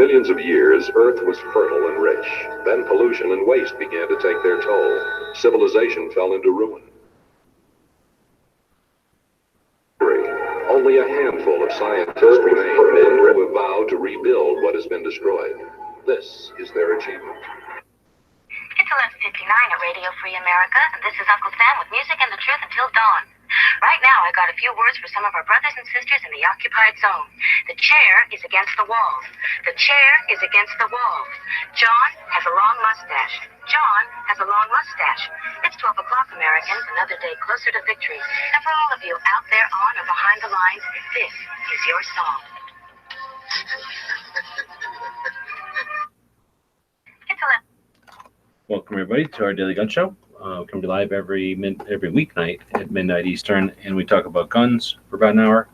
millions of years, Earth was fertile and rich. Then pollution and waste began to take their toll. Civilization fell into ruin. Only a handful of scientists remain, men who have vowed to rebuild what has been destroyed. This is their achievement. It's 11:59 at Radio Free America, and this is Uncle Sam with music and the truth until dawn. Right now, I got a few words for some of our brothers and sisters in the occupied zone. The chair is against the walls. The chair is against the walls. John has a long mustache. John has a long mustache. It's 12 o'clock, Americans, another day closer to victory. And for all of you out there on or behind the lines, this is your song. It's 11. Welcome everybody to our Daily Gun Show. We come to live every weeknight at midnight Eastern, and we talk about guns for about an hour.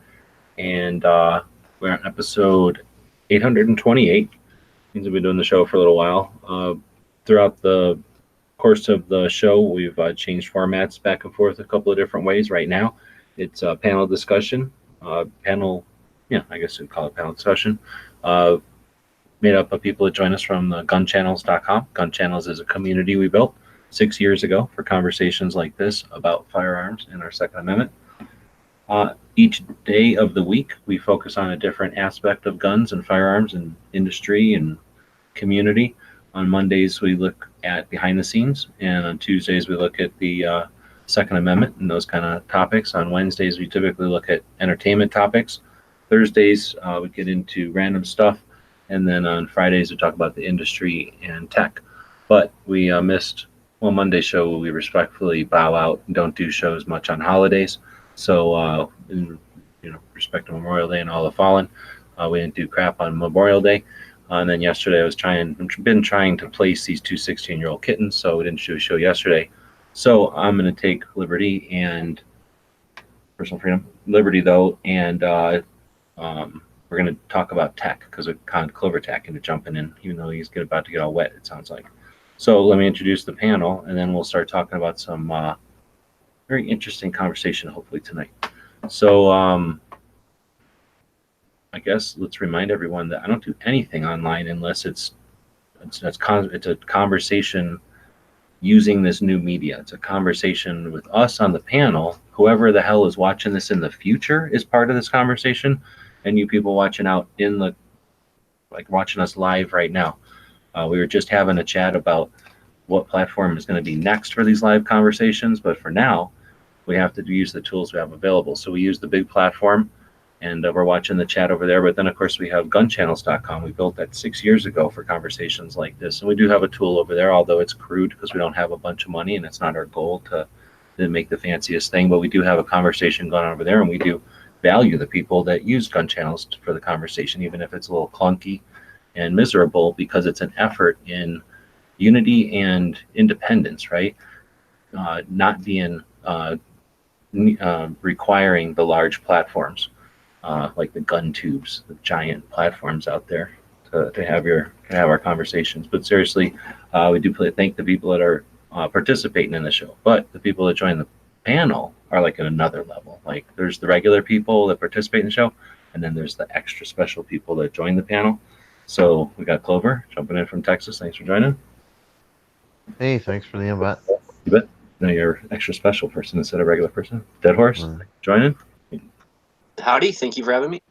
And we're on episode 828. Means we've been doing the show for a little while. Throughout the course of the show, we've changed formats back and forth a couple of different ways. Right now, it's a panel discussion. I guess we'd call it panel discussion. Made up of people that join us from gunchannels.com. Gun Channels is a community we built 6 years ago for conversations like this about firearms and our Second Amendment. Each day of the week, we focus on a different aspect of guns and firearms and industry and community. On Mondays, we look at behind the scenes, and on Tuesdays, we look at the Second Amendment and those kind of topics. On Wednesdays, we typically look at entertainment topics. Thursdays, we get into random stuff. And then on Fridays, we talk about the industry and tech. But we missed Monday's show. We respectfully bow out and don't do shows much on holidays. So, in respect to Memorial Day and all the fallen, we didn't do crap on Memorial Day. And then yesterday, I've been trying to place these two 16-year-old kittens, so we didn't do a show yesterday. So I'm going to take liberty and personal freedom, liberty though, and we're going to talk about tech because we conned Clover Tech into jumping in, even though he's about to get all wet, it sounds like. So let me introduce the panel, and then we'll start talking about some very interesting conversation, hopefully, tonight. So I guess let's remind everyone that I don't do anything online unless it's a conversation using this new media. It's a conversation with us on the panel. Whoever the hell is watching this in the future is part of this conversation. And you people watching watching us live right now. We were just having a chat about what platform is going to be next for these live conversations. But for now, we have to use the tools we have available. So we use the big platform, and we're watching the chat over there. But then, of course, we have gunchannels.com. We built that 6 years ago for conversations like this. And we do have a tool over there, although it's crude because we don't have a bunch of money, and it's not our goal to make the fanciest thing. But we do have a conversation going on over there, and we do value the people that use Gun Channels for the conversation, even if it's a little clunky and miserable, because it's an effort in unity and independence, right? Not being requiring the large platforms like the gun tubes, the giant platforms out there to have our conversations. But seriously, we do thank the people that are participating in the show, but the people that join the panel are like at another level. Like there's the regular people that participate in the show, and then there's the extra special people that join the panel. So we got Clover jumping in from Texas. Thanks for joining. Hey, thanks for the invite. You bet. No, you're extra special person instead of regular person. Dead Horse joining. Howdy, thank you for having me.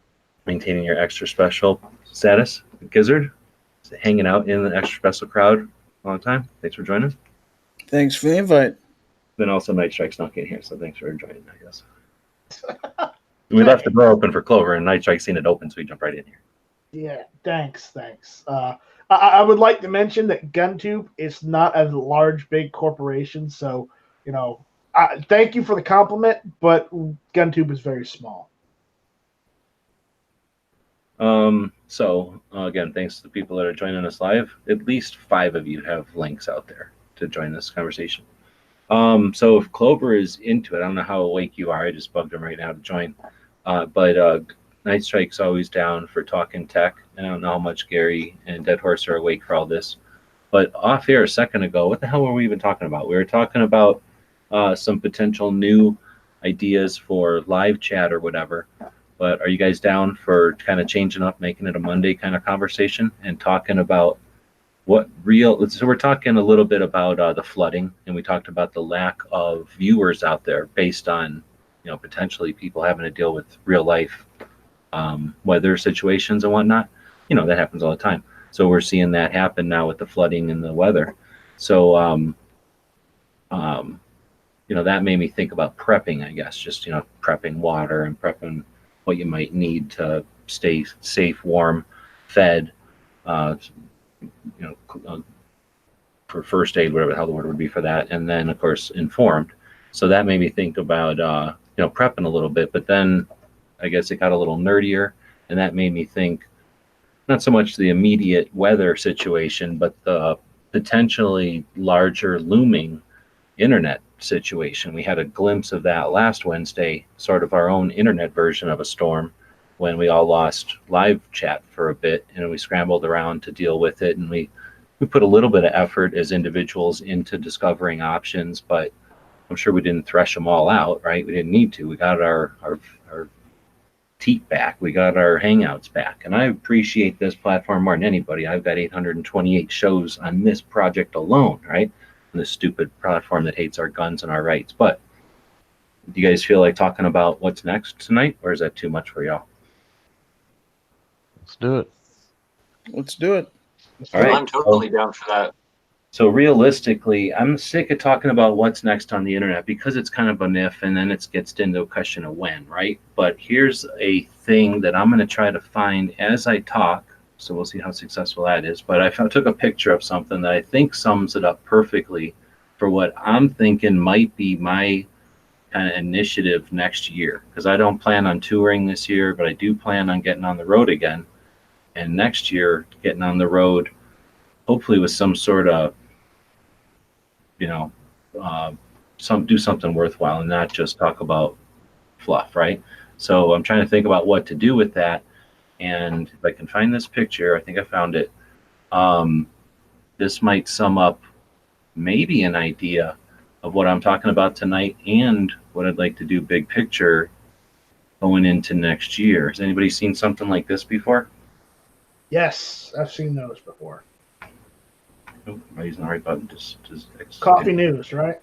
Maintaining your extra special status. Gizzard hanging out in the extra special crowd a long time. Thanks for joining. Thanks for the invite. Then also Night Strike's not getting here, so thanks for joining, I guess. We left the door open for Clover, and Night Strike's seen it open, so he jumped right in here. Yeah, thanks. I would like to mention that GunTube is not a large, big corporation, so, thank you for the compliment, but GunTube is very small. Again, thanks to the people that are joining us live. At least 5 of you have links out there to join this conversation. So if Clover is into it, I don't know how awake you are. I just bugged him right now to join. But Night Strike's always down for talking tech. I don't know how much Gary and Dead Horse are awake for all this. But off here a second ago, what the hell were we even talking about? We were talking about some potential new ideas for live chat or whatever. But are you guys down for kind of changing up, making it a Monday kind of conversation and talking about what real? So we're talking a little bit about the flooding, and we talked about the lack of viewers out there based on, potentially people having to deal with real life weather situations and whatnot. That happens all the time. So we're seeing that happen now with the flooding and the weather. So, that made me think about prepping, I guess, just, prepping water and prepping what you might need to stay safe, warm, fed, for first aid, whatever the hell the word would be for that. And then, of course, informed. So that made me think about, prepping a little bit. But then I guess it got a little nerdier. And that made me think not so much the immediate weather situation, but the potentially larger looming internet situation. We had a glimpse of that last Wednesday, sort of our own internet version of a storm, when we all lost live chat for a bit and we scrambled around to deal with it. And we put a little bit of effort as individuals into discovering options, but I'm sure we didn't thresh them all out, right? We didn't need to. We got our teat back. We got our hangouts back. And I appreciate this platform more than anybody. I've got 828 shows on this project alone, right? On this stupid platform that hates our guns and our rights. But do you guys feel like talking about what's next tonight, or is that too much for y'all? Let's do it. Let's do it. All right. I'm totally down for that. So realistically, I'm sick of talking about what's next on the internet because it's kind of an if, and then it gets into a question of when, right? But here's a thing that I'm going to try to find as I talk. So we'll see how successful that is. But I took a picture of something that I think sums it up perfectly for what I'm thinking might be my kind of initiative next year. Because I don't plan on touring this year, but I do plan on getting on the road again. And next year, getting on the road, hopefully with some sort of, do something worthwhile and not just talk about fluff, right? So I'm trying to think about what to do with that. And if I can find this picture, I think I found it. This might sum up maybe an idea of what I'm talking about tonight and what I'd like to do big picture going into next year. Has anybody seen something like this before? Yes, I've seen those before. Oh, am I using the right button? Just Coffee news, right?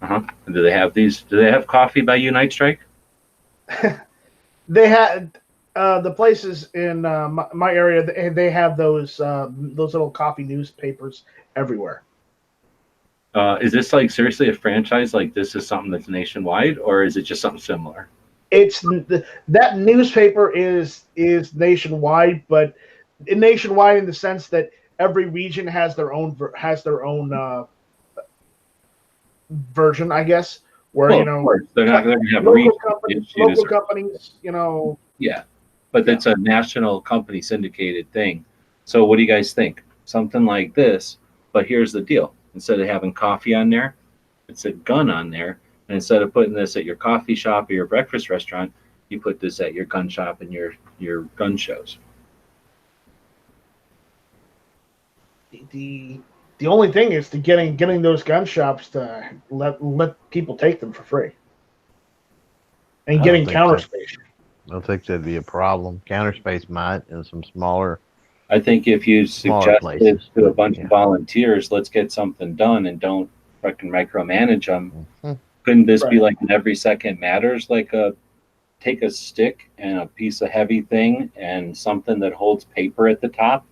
Do they have these? Do they have coffee by Unite Strike? They had the places in my area. They have those little coffee newspapers everywhere. Is this like seriously a franchise? Like this is something that's nationwide, or is it just something similar? It's that newspaper is nationwide, but nationwide in the sense that every region has their own version, I guess. Where of course. They're not going to have local companies, Yeah, but it's a national company syndicated thing. So what do you guys think? Something like this, but here's the deal: instead of having coffee on there, it's a gun on there. And instead of putting this at your coffee shop or your breakfast restaurant, you put this at your gun shop and your gun shows. The only thing is to getting those gun shops to let people take them for free, and getting counter space. I don't think that'd be a problem. Counter space might in some smaller. I think if you suggest places, to a bunch of volunteers, let's get something done and don't fucking micromanage them. Mm-hmm. Couldn't this be like an every second matters? Like take a stick and a piece of heavy thing and something that holds paper at the top,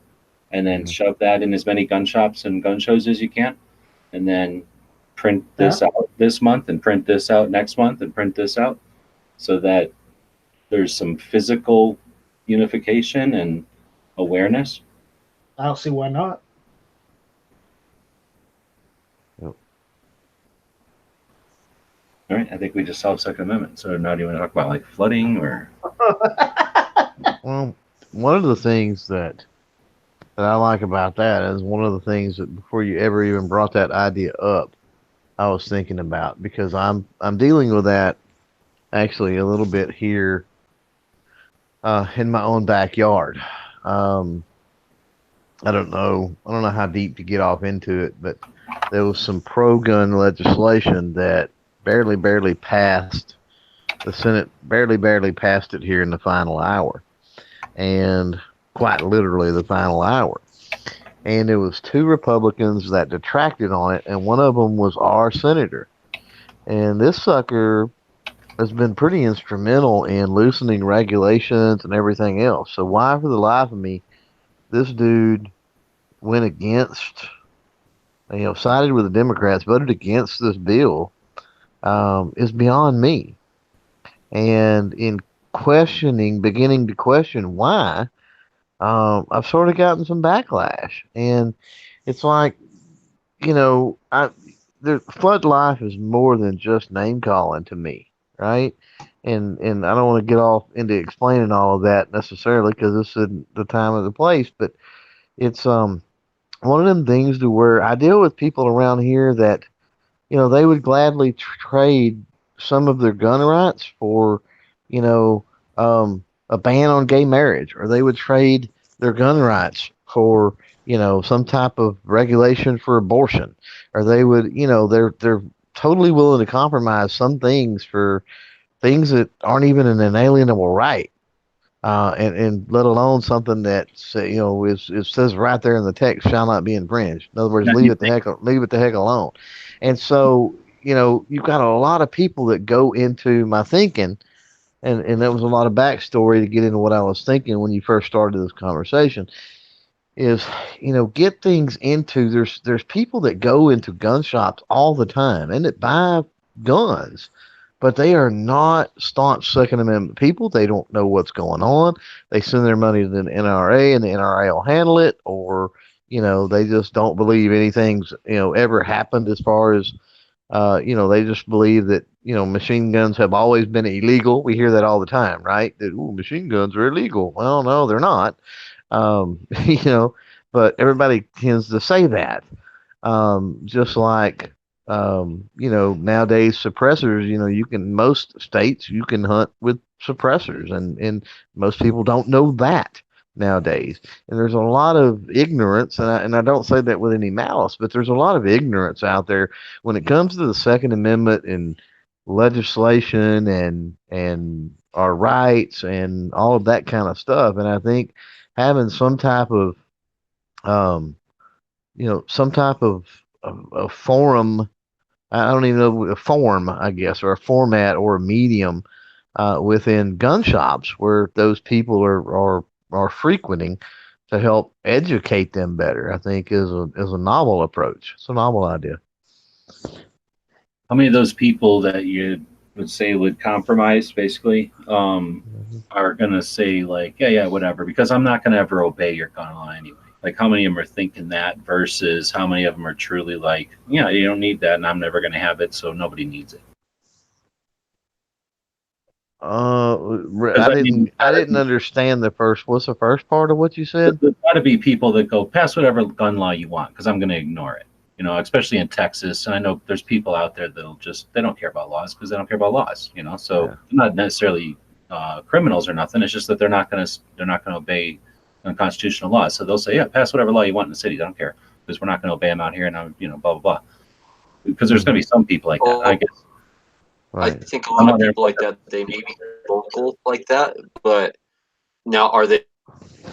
and then shove that in as many gun shops and gun shows as you can, and then print this out this month and print this out next month and print this out, so that there's some physical unification and awareness. I don't see why not. All right, I think we just solved Second Amendment. So now do you want to talk about like flooding or? Well, one of the things that I like about that is one of the things that before you ever even brought that idea up, I was thinking about, because I'm dealing with that actually a little bit here in my own backyard. I don't know how deep to get off into it, but there was some pro-gun legislation that barely passed the Senate barely passed it here in the final hour, and quite literally the final hour. And it was two Republicans that detracted on it, and one of them was our senator. And this sucker has been pretty instrumental in loosening regulations and everything else. So why, for the life of me, this dude went against, sided with the Democrats, voted against this bill, is beyond me. And in beginning to question why, I've sort of gotten some backlash. And it's like, the flood life is more than just name calling to me, right? And I don't want to get off into explaining all of that necessarily because this isn't the time or the place, but it's one of them things to where I deal with people around here that they would gladly trade some of their gun rights for a ban on gay marriage, or they would trade their gun rights for some type of regulation for abortion, or they would they're totally willing to compromise some things for things that aren't even an inalienable right, and let alone something that it says right there in the text shall not be infringed. In other words, leave it the heck alone. And so you've got a lot of people that go into my thinking, and that was a lot of backstory to get into what I was thinking when you first started this conversation. Is get things into there's people that go into gun shops all the time and that buy guns, but they are not staunch Second Amendment people. They don't know what's going on. They send their money to the NRA, and the NRA will handle it, or they just don't believe anything's ever happened as far as they just believe that machine guns have always been illegal. We hear that all the time, right? That machine guns are illegal. Well, no, they're not. You know, but everybody tends to say that. Just like, nowadays suppressors, most states, you can hunt with suppressors, and most people don't know that nowadays. And there's a lot of ignorance, and I don't say that with any malice, but there's a lot of ignorance out there when it comes to the Second Amendment and legislation and our rights and all of that kind of stuff. And I think having some type of um, some type of a forum. I don't even know a form, I guess, or a format or a medium within gun shops where those people are frequenting to help educate them better. I think is a novel approach. It's a novel idea. How many of those people that you would say would compromise basically are going to say like, yeah, whatever, because I'm not going to ever obey your gun law anyway. Like, how many of them are thinking that versus how many of them are truly like, yeah, you don't need that, and I'm never going to have it, so nobody needs it. I didn't understand the first. What's the first part of what you said? There's got to be people that go pass whatever gun law you want because I'm going to ignore it. Especially in Texas, and I know there's people out there that'll they don't care about laws because they don't care about laws. So yeah. Not necessarily criminals or nothing. It's just that they're not going to obey unconstitutional laws. So they'll say, yeah, pass whatever law you want in the city. I don't care because we're not going to obey them out here, and blah blah blah. Because there's going to be some people like that, I guess. Right. I think a lot of people like that, they may be vocal like that, but now are they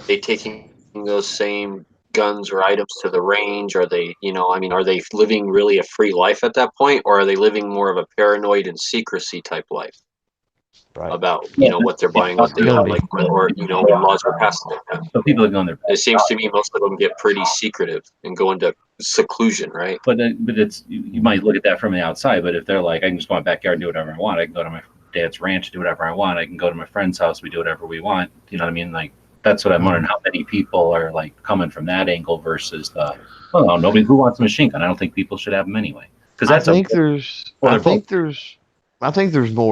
taking those same guns or items to the range? Are they, are they living really a free life at that point, or are they living more of a paranoid and secrecy type life? Right. About what they're buying, what they don't like, or when laws were passed like that. So people are going there. It seems to me most of them get pretty secretive and go into seclusion, right? But it's you might look at that from the outside. But if they're like, I can just go in my backyard and do whatever I want. I can go to my dad's ranch and do whatever I want. I can go to my friend's house. We do whatever we want. You know what I mean? Like, that's what I'm wondering. How many people are like coming from that angle versus nobody who wants a machine gun. I don't think people should have them anyway. Because I think there's more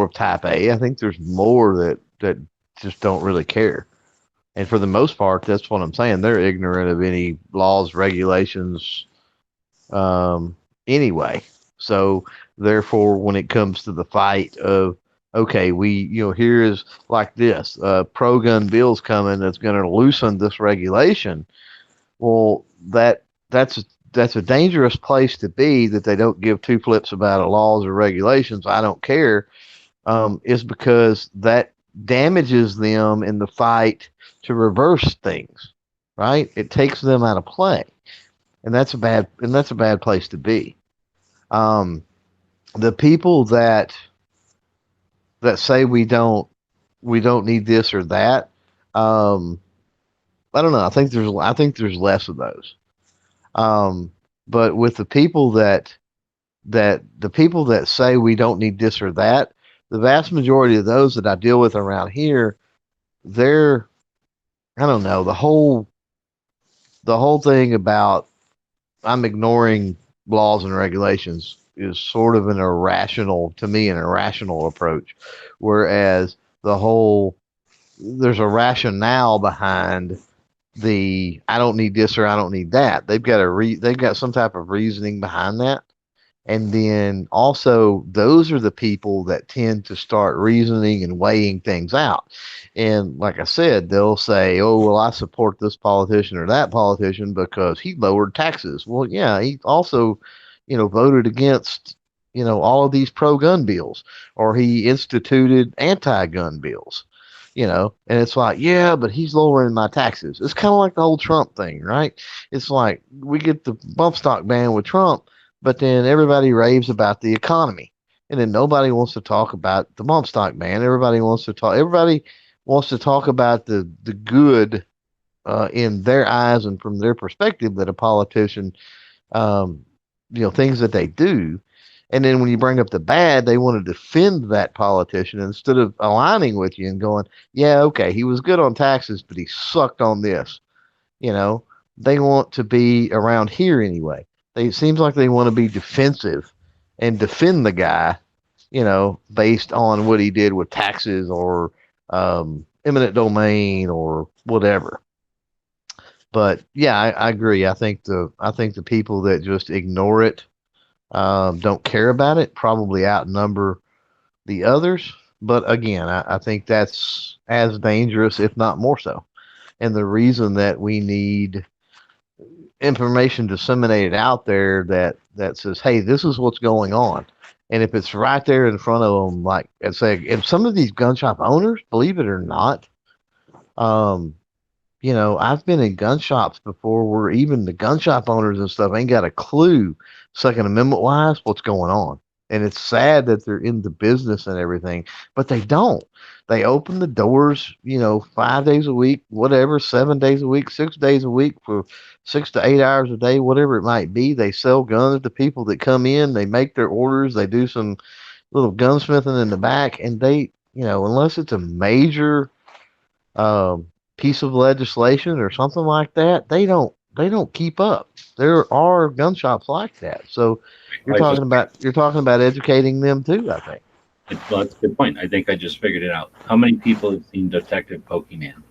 of type A. I think there's more that just don't really care. And for the most part, that's what I'm saying. They're ignorant of any laws, regulations, anyway. So therefore, when it comes to the fight of, okay, here is like this, pro-gun bill's coming that's going to loosen this regulation. Well, that's a dangerous place to be, that they don't give two flips about laws or regulations. I don't care. is because that damages them in the fight to reverse things, right? It takes them out of play, and that's a bad place to be. The people that say we don't need this or that. Um, I don't know. I think there's less of those. But with the people that say we don't need this or that, the vast majority of those that I deal with around here, they're I don't know the whole thing about I'm ignoring laws and regulations is sort of an irrational approach, whereas the whole there's a rationale behind the I don't need this or I don't need that. They've got some type of reasoning behind that. And then also those are the people that tend to start reasoning and weighing things out. And like I said, they'll say, "Oh, well, I support this politician or that politician because he lowered taxes." Well, yeah, he also, voted against, all of these pro-gun bills, or he instituted anti-gun bills. And it's like, yeah, but he's lowering my taxes. It's kind of like the whole Trump thing, right? It's like we get the bump stock ban with Trump, but then everybody raves about the economy, and then nobody wants to talk about the bump stock ban. Everybody wants to talk. Everybody wants to talk about the good in their eyes and from their perspective that a politician, um, things that they do. And then when you bring up the bad, they want to defend that politician instead of aligning with you and going, yeah, okay, he was good on taxes, but he sucked on this. You know, they want to be around here anyway. It seems like they want to be defensive and defend the guy, based on what he did with taxes or eminent domain or whatever. But yeah, I agree. I think the people that just ignore it, don't care about it, probably outnumber the others. But again, I think that's as dangerous, if not more so. And the reason that we need information disseminated out there that says, "Hey, this is what's going on," and if it's right there in front of them, like and say, if some of these gun shop owners, believe it or not, um, I've been in gun shops before where even the gun shop owners and stuff ain't got a clue, Second Amendment wise, what's going on. And it's sad that they're in the business and everything, but they don't. They open the doors, 5 days a week, whatever, 7 days a week, 6 days a week for 6 to 8 hours a day, whatever it might be. They sell guns to people that come in, they make their orders, they do some little gunsmithing in the back, and they, unless it's a major um, piece of legislation or something like that, they don't keep up. There are gun shops like that. So you're talking about educating them too, I think. Well, that's a good point. I think I just figured it out. How many people have seen Detective Pokemon?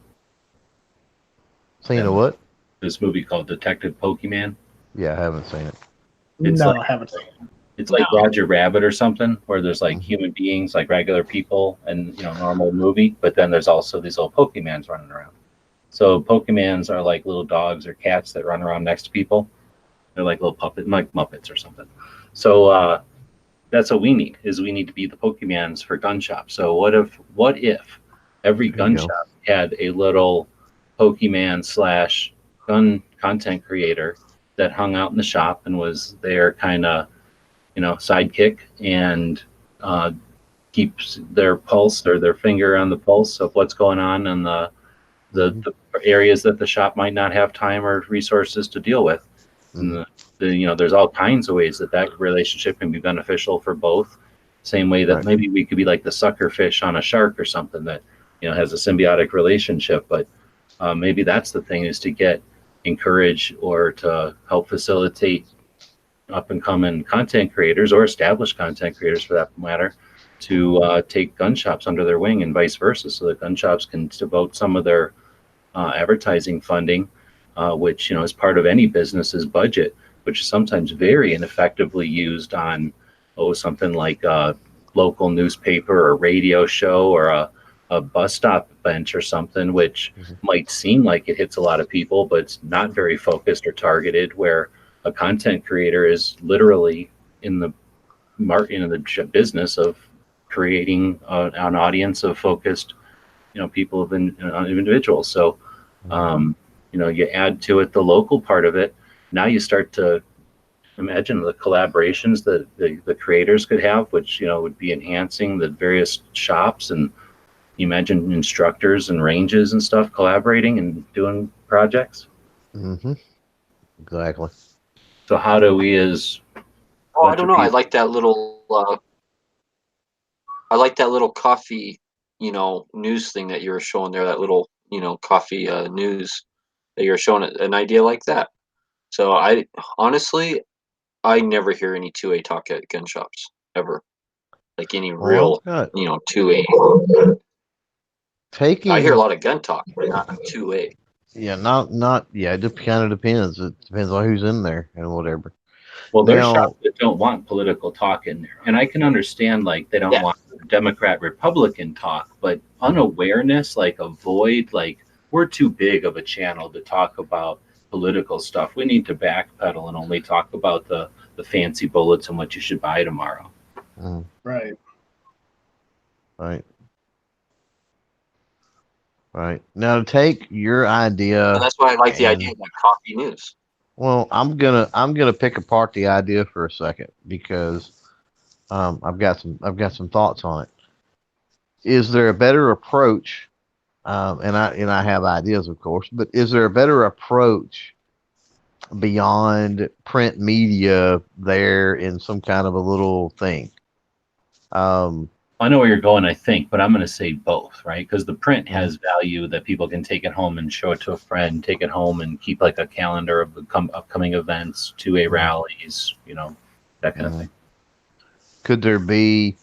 Seen a what? This movie called Detective Pokemon. Yeah, I haven't seen it. It's No, like, I haven't seen it. It's like Roger Rabbit or something, where there's like human beings, like regular people, and normal movie. But then there's also these little Pokemons running around. So Pokemons are like little dogs or cats that run around next to people. They're like little puppets, like Muppets or something. So that's what we need. We need to be the Pokemons for gun shops. So what if every gun shop had a little Pokemon / gun content creator that hung out in the shop and was their kind of sidekick and keeps their pulse or their finger on the pulse of what's going on in the areas that the shop might not have time or resources to deal with. And there's all kinds of ways that relationship can be beneficial for both. Same way that maybe we could be like the sucker fish on a shark or something that has a symbiotic relationship. But maybe that's the thing, is to encourage or to help facilitate up and coming content creators or established content creators for that matter to take gun shops under their wing and vice versa, so that gun shops can devote some of their advertising funding, which is part of any business's budget, which is sometimes very ineffectively used on something like a local newspaper or radio show or a bus stop bench or something, which might seem like it hits a lot of people, but it's not very focused or targeted, where a content creator is literally in the business of creating an audience of focused, people of individuals. So, you add to it the local part of it. Now you start to imagine the collaborations that the creators could have, which would be enhancing the various shops, and you imagine instructors and ranges and stuff collaborating and doing projects. Mm-hmm. Exactly. So how do we, as I don't know. I like that little. I like that little coffee, news thing that you were showing there. That little, coffee news that you're showing. An idea like that. So I honestly, I never hear any 2A talk at gun shops ever. Like any real, 2A. I hear a lot of gun talk, but not 2A. Yeah, not. Yeah, it just kind of depends. It depends on who's in there and whatever. Well, there's shops that don't want political talk in there, and I can understand like they don't want Democrat Republican talk, but unawareness, like avoid, like we're too big of a channel to talk about political stuff. We need to backpedal and only talk about the fancy bullets and what you should buy tomorrow. Right. Now to take your idea, and that's why I like the idea of that coffee news. Well, I'm gonna pick apart the idea for a second because I've got some thoughts on it. Is there a better approach? And I have ideas, of course, but is there a better approach beyond print media there in some kind of a little thing? I know where you're going, I think, but I'm going to say both, right? Because the print has value that people can take it home and show it to a friend, take it home and keep like a calendar of upcoming events, 2A rallies, that kind of thing. Could there be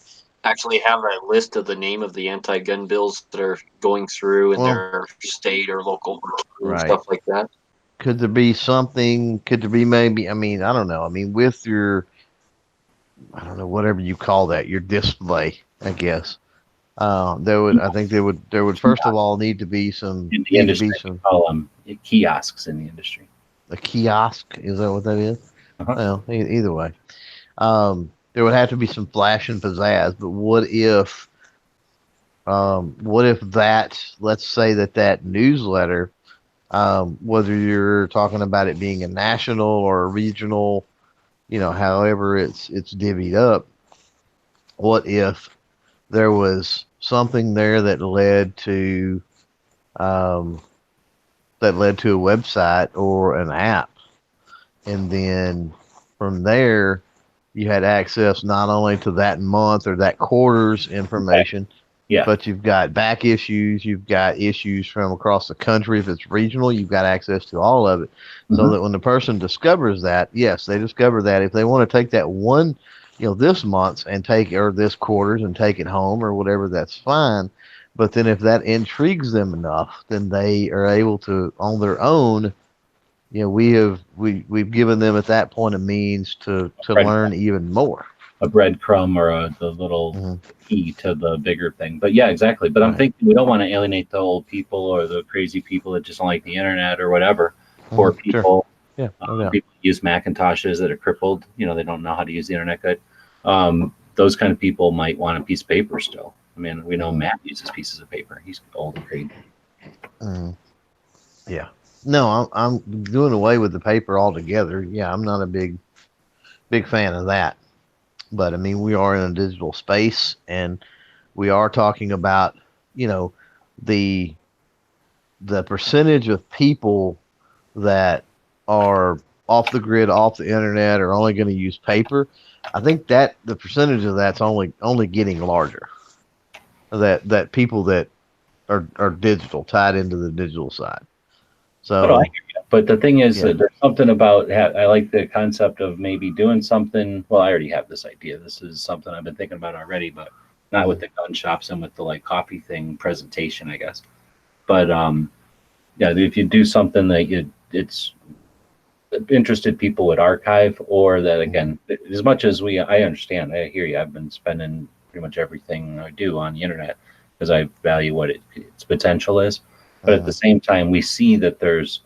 actually have a list of the name of the anti-gun bills that are going through in their state or local and stuff like that? Could there be something? Could there be maybe? I mean, I don't know. I mean, with your, I don't know, whatever you call that, your display, I guess. I think there would first of all need to be some in the industry. Call them kiosks in the industry. A kiosk, is that what that is? Well, either way, there would have to be some flash and pizzazz. But what if that? Let's say that newsletter, whether you're talking about it being a national or a regional, however it's divvied up. What if there was something there that led to a website or an app, and then from there you had access not only to that month or that quarter's information, but you've got back issues, you've got issues from across the country. If it's regional, you've got access to all of it, so that when the person discovers that, yes, they discover that if they want to take that one, this month's and or this quarter's and take it home or whatever, that's fine. But then if that intrigues them enough, then they are able to, on their own, we've given them at that point a means to learn even more. A breadcrumb or the little key to the bigger thing. But yeah, exactly. But I'm thinking we don't want to alienate the old people or the crazy people that just don't like the internet or whatever. Poor people. Sure. Yeah. People use Macintoshes that are crippled. They don't know how to use the internet good. Those kind of people might want a piece of paper still. I mean, we know Matt uses pieces of paper. He's old and crazy. Yeah. No, I'm doing away with the paper altogether. Yeah, I'm not a big fan of that. But I mean, we are in a digital space, and we are talking about, the percentage of people that are off the grid, off the internet, are only going to use paper. I think that the percentage of that's only getting larger. That people that are digital, tied into the digital side. So, but the thing is that there's something about, I like the concept of maybe doing something. Well, I already have this idea. This is something I've been thinking about already, but not with the gun shops and with the like coffee thing presentation, I guess. But if you do something that it's interested people would archive, or that, again, as much as I understand, I hear you. I've been spending pretty much everything I do on the internet because I value what its potential is. But at the same time, we see that there's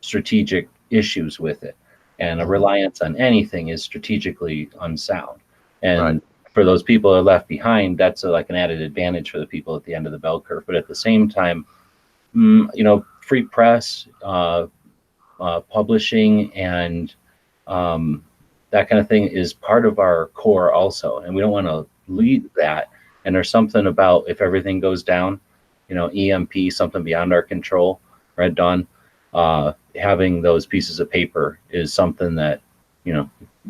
strategic issues with it, and a reliance on anything is strategically unsound. And for those people that are left behind, that's like an added advantage for the people at the end of the bell curve. But at the same time, free press, publishing, and that kind of thing is part of our core also, and we don't want to lead that. And there's something about if everything goes down, EMP, something beyond our control, Red Dawn, having those pieces of paper is something that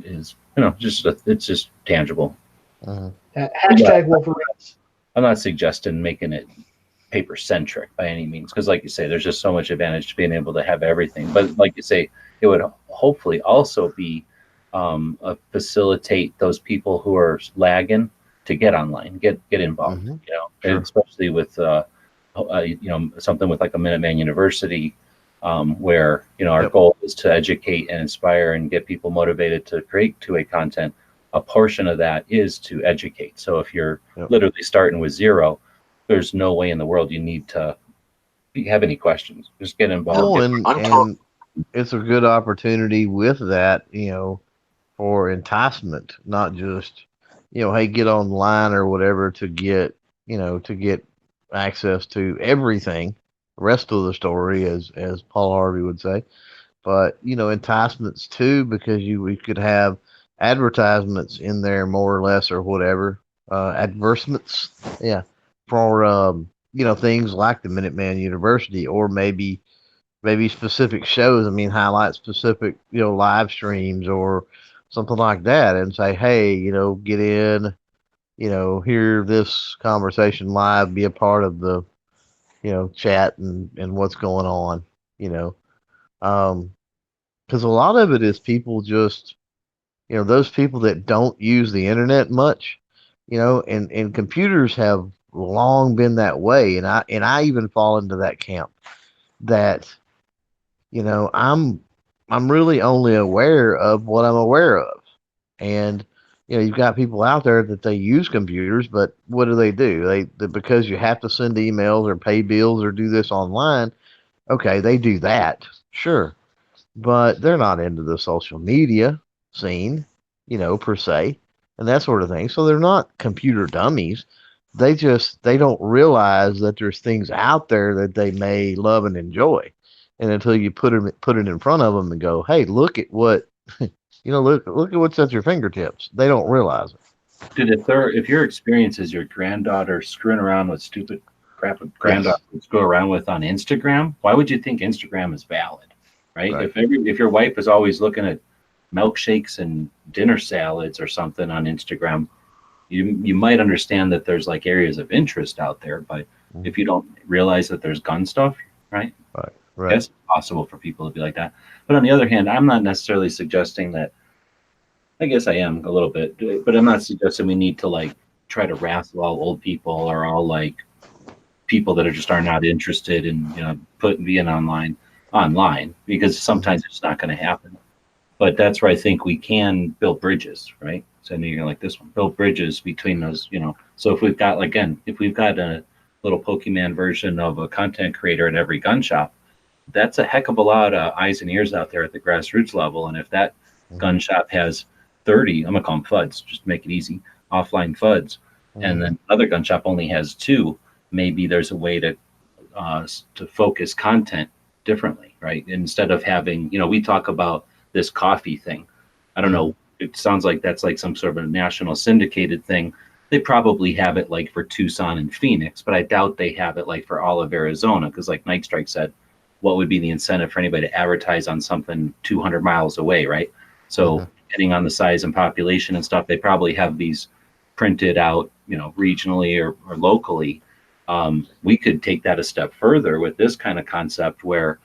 is it's just tangible. Hashtag Wolverines. I'm not suggesting making it paper centric by any means, because like you say, there's just so much advantage to being able to have everything. But like you say, it would hopefully also be facilitate those people who are lagging to get online, get involved. Sure. Especially with something with like a Minuteman University, where our goal is to educate and inspire and get people motivated to create two-way content. A portion of that is to educate. So if you're literally starting with zero, there's no way in the world you need to have any questions. Just get involved. And it's a good opportunity with that, for enticement, not just, hey, get online or whatever to get access to everything, the rest of the story, as Paul Harvey would say. But, enticements too, because we could have advertisements in there more or less or whatever, advertisements, for, things like the Minuteman University, or maybe specific shows. I mean, highlight specific, live streams or something like that, and say, hey, get in, hear this conversation live, be a part of the, chat and what's going on, because a lot of it is people just, those people that don't use the internet much, and computers have long been that way, and I even fall into that camp that, I'm really only aware of what I'm aware of. And, you've got people out there that they use computers, but what do? They because you have to send emails or pay bills or do this online. Okay, they do that, sure. But they're not into the social media scene, per se, and that sort of thing. So they're not computer dummies. They don't realize that there's things out there that they may love and enjoy. And until you put it in front of them and go, hey, look at what, look at what's at your fingertips. They don't realize it. Dude, if your experience is your granddaughter screwing around with stupid crap that granddaughters go around with on Instagram, why would you think Instagram is valid, right? If your wife is always looking at milkshakes and dinner salads or something on Instagram, you might understand that there's like areas of interest out there, but if you don't realize that there's gun stuff, right? Right. It's possible for people to be like that. But on the other hand, I'm not necessarily suggesting that. I guess I am a little bit, but I'm not suggesting we need to like try to wrestle all old people or all like people that are not interested in being online, because sometimes it's not going to happen. But that's where I think we can build bridges, right? So I know you're gonna like this one. Build bridges between those, So if we've got a little Pokemon version of a content creator at every gun shop, that's a heck of a lot of eyes and ears out there at the grassroots level. And if that gun shop has 30, I'm gonna call them FUDs, just to make it easy, offline FUDs, and then another gun shop only has 2, maybe there's a way to focus content differently, right? Instead of having, we talk about this coffee thing. I don't know. It sounds like that's like some sort of a national syndicated thing. They probably have it like for Tucson and Phoenix, but I doubt they have it like for all of Arizona, because like Night Strike said, what would be the incentive for anybody to advertise on something 200 miles away, right? So depending on the size and population and stuff, they probably have these printed out, regionally or locally. We could take that a step further with this kind of concept where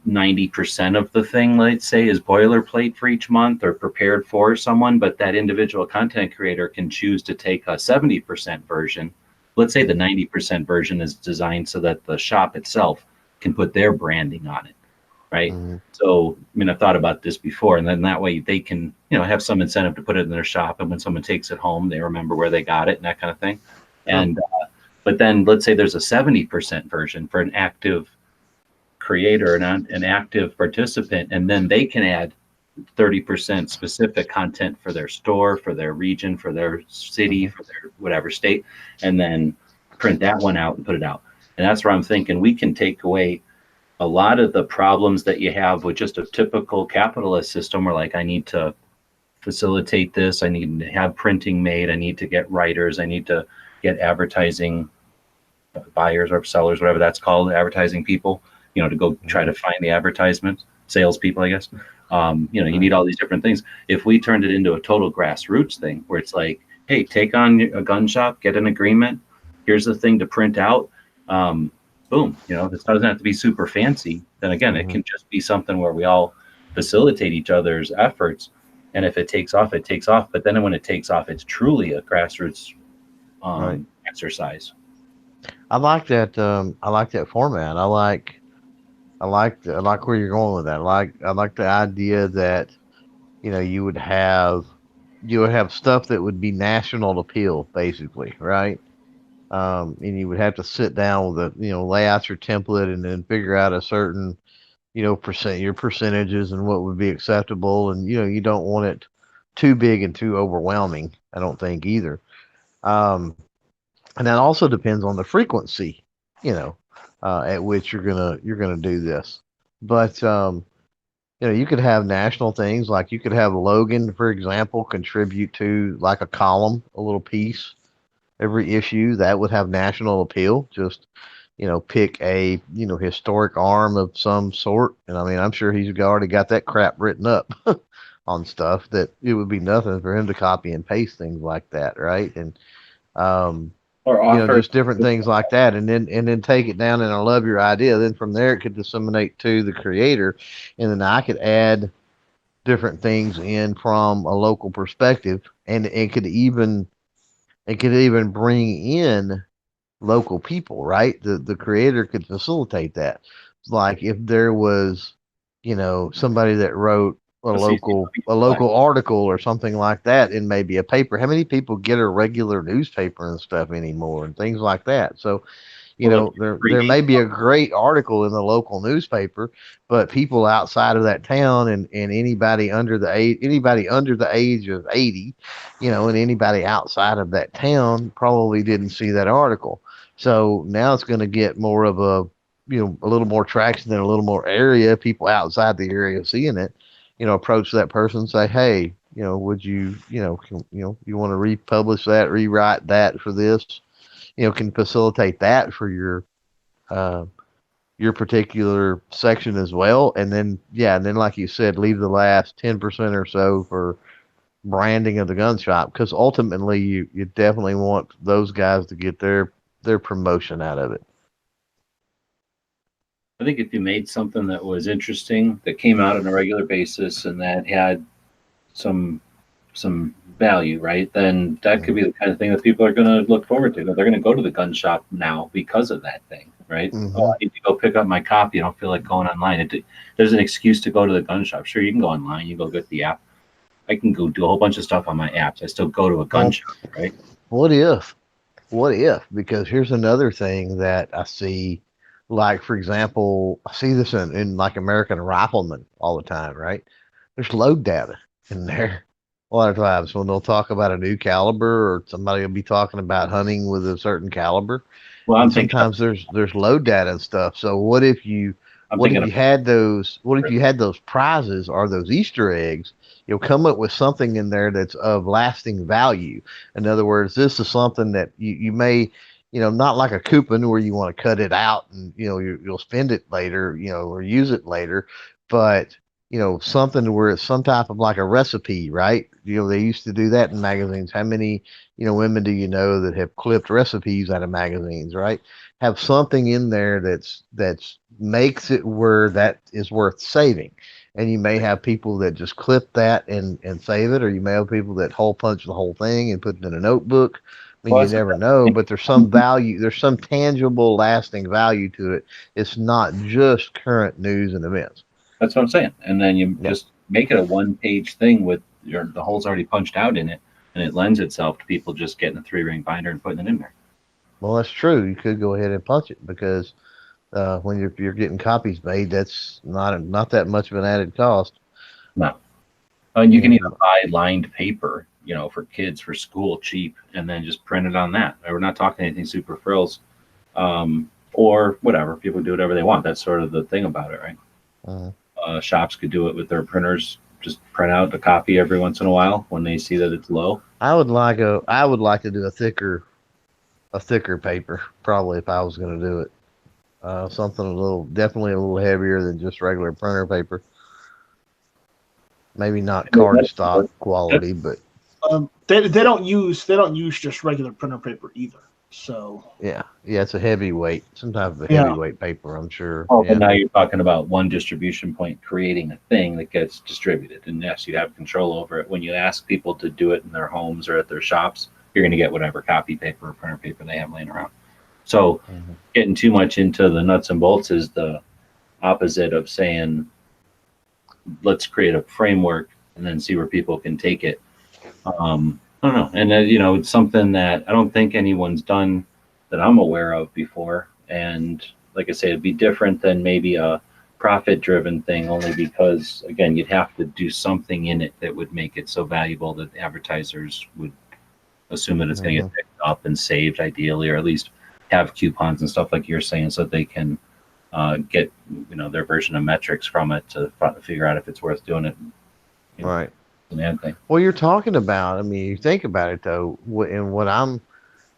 90% of the thing, let's say, is boilerplate for each month or prepared for someone, but that individual content creator can choose to take a 70% version. Let's say the 90% version is designed so that the shop itself can put their branding on it, right? So, I've thought about this before, and then that way they can, have some incentive to put it in their shop, and when someone takes it home, they remember where they got it and that kind of thing. And but then let's say there's a 70% version for an active creator and an active participant, and then they can add 30% specific content for their store, for their region, for their city, for their whatever state, and then print that one out and put it out. And that's where I'm thinking we can take away a lot of the problems that you have with just a typical capitalist system where, like, I need to facilitate this, I need to have printing made, I need to get writers, I need to get advertising buyers or sellers, whatever that's called, advertising people, to go try to find the advertisements, salespeople, I guess. You need all these different things. If we turned it into a total grassroots thing where it's like, hey, take on a gun shop, get an agreement, here's the thing to print out. Boom, this doesn't have to be super fancy. Then again, it can just be something where we all facilitate each other's efforts. And if it takes off, it takes off. But then when it takes off, it's truly a grassroots exercise. I like that. I like that format. I like where you're going with that. I like the idea that you would have stuff that would be national appeal, basically, right? And you would have to sit down with lay out your template and then figure out a certain your percentages and what would be acceptable, and you don't want it too big and too overwhelming. I don't think either. And that also depends on the frequency, at which you're gonna do this. But you could have national things, like you could have Logan, for example, contribute to like a column, a little piece every issue that would have national appeal. Just pick a historic arm of some sort, and I mean I'm sure he's already got that crap written up on stuff that it would be nothing for him to copy and paste things like that, right? And or just different things like that, and then take it down. And I love your idea. Then from there, it could disseminate to the creator, and then I could add different things in from a local perspective, and it could even bring in local people, right? The creator could facilitate that. Like if there was, somebody that wrote a local article or something like that in maybe a paper. How many people get a regular newspaper and stuff anymore and things like that? So, there may be a great article in the local newspaper, but people outside of that town and anybody under the age of 80, and anybody outside of that town probably didn't see that article. So now it's going to get more of a little more traction in a little more area. People outside the area seeing it, approach that person and say, hey, would you, you want to republish that, rewrite that for this, can facilitate that for your particular section as well. And then, like you said, leave the last 10% or so for branding of the gun shop. Cause ultimately you definitely want those guys to get their promotion out of it. I think if you made something that was interesting, that came out on a regular basis, and that had some value, right? Then that could be the kind of thing that people are going to look forward to. They're going to go to the gun shop now because of that thing, right? Oh, I need to go pick up my copy. I don't feel like going online. There's an excuse to go to the gun shop. Sure, you can go online. You go get the app. I can go do a whole bunch of stuff on my apps. I still go to a gun shop, right? What if? Because here's another thing that I see. Like, for example, I see this in like American Rifleman all the time, right? There's load data in there. A lot of times when they'll talk about a new caliber, or somebody will be talking about hunting with a certain caliber. Well, sometimes there's load data and stuff. So what if you had those prizes or those Easter eggs? You'll come up with something in there that's of lasting value. In other words, this is something that you may, not like a coupon where you want to cut it out and, you'll spend it later, or use it later, but, something where it's some type of like a recipe, right? They used to do that in magazines. How many, women do you know that have clipped recipes out of magazines, right? Have something in there that's makes it where that is worth saving. And you may have people that just clip that and save it, or you may have people that hole punch the whole thing and put it in a notebook. I mean, you never know, but there's some value, there's some tangible, lasting value to it. It's not just current news and events. That's what I'm saying. And then you just make it a one-page thing with the holes already punched out in it, and it lends itself to people just getting a 3-ring binder and putting it in there. Well, that's true. You could go ahead and punch it, because when you're getting copies made, that's not that much of an added cost. No. And you can even buy lined paper, for kids for school cheap, and then just print it on that. We're not talking anything super frills, or whatever. People do whatever they want. That's sort of the thing about it, right? Shops could do it with their printers. Just print out a copy every once in a while when they see that it's low. I would like to do a thicker paper, probably, if I was going to do it. Something definitely a little heavier than just regular printer paper. Maybe not cardstock quality, but they don't use just regular printer paper either. So yeah, it's a heavyweight, some type of a heavyweight paper, I'm sure. Oh, but now you're talking about one distribution point creating a thing that gets distributed, and yes, you have control over it. When you ask people to do it in their homes or at their shops, you're going to get whatever copy paper or printer paper they have laying around. So getting too much into the nuts and bolts is the opposite of saying, let's create a framework and then see where people can take it. I don't know. And it's something that I don't think anyone's done that I'm aware of before. And like I say, it'd be different than maybe a profit-driven thing, only because, again, you'd have to do something in it that would make it so valuable that advertisers would assume that it's going to get picked up and saved, ideally, or at least have coupons and stuff like you're saying, so they can get their version of metrics from it to figure out if it's worth doing it. Right. An ad thing. Well, you're talking about, I mean, you think about it though, and what I'm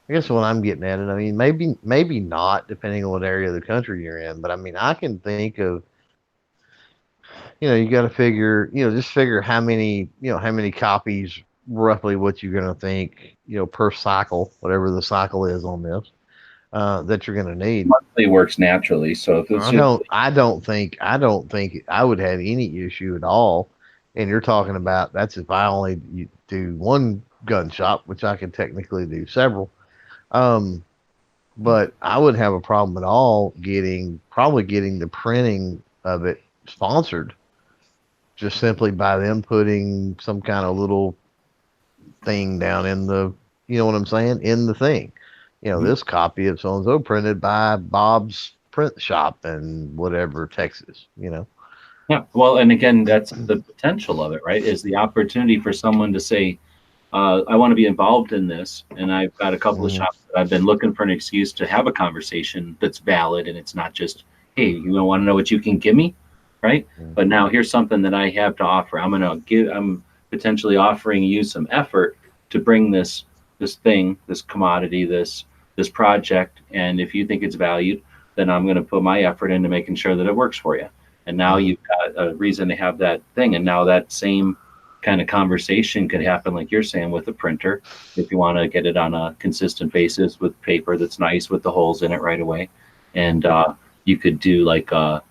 getting at it, I mean, maybe not, depending on what area of the country you're in, but I mean, I can think of, you got to figure, just figure how many copies, roughly what you're going to think, per cycle, whatever the cycle is on this, that you're going to need. Monthly works naturally. So if it's I don't think I would have any issue at all. And you're talking about, that's if I only do one gun shop, which I can technically do several. But I wouldn't have a problem at all getting the printing of it sponsored, just simply by them putting some kind of little thing down in the, you know what I'm saying, in the thing. This copy of so-and-so printed by Bob's print shop in whatever, Texas, Yeah, well, and again, that's the potential of it, right? Is the opportunity for someone to say, I want to be involved in this, and I've got a couple of shops that I've been looking for an excuse to have a conversation that's valid, and it's not just, hey, you want to know what you can give me, right? But now here's something that I have to offer. I'm potentially offering you some effort to bring this thing, this commodity, this project, and if you think it's valued, then I'm going to put my effort into making sure that it works for you. And now you've got a reason to have that thing. And now that same kind of conversation could happen, like you're saying, with a printer, if you want to get it on a consistent basis with paper that's nice with the holes in it right away. And you could do like a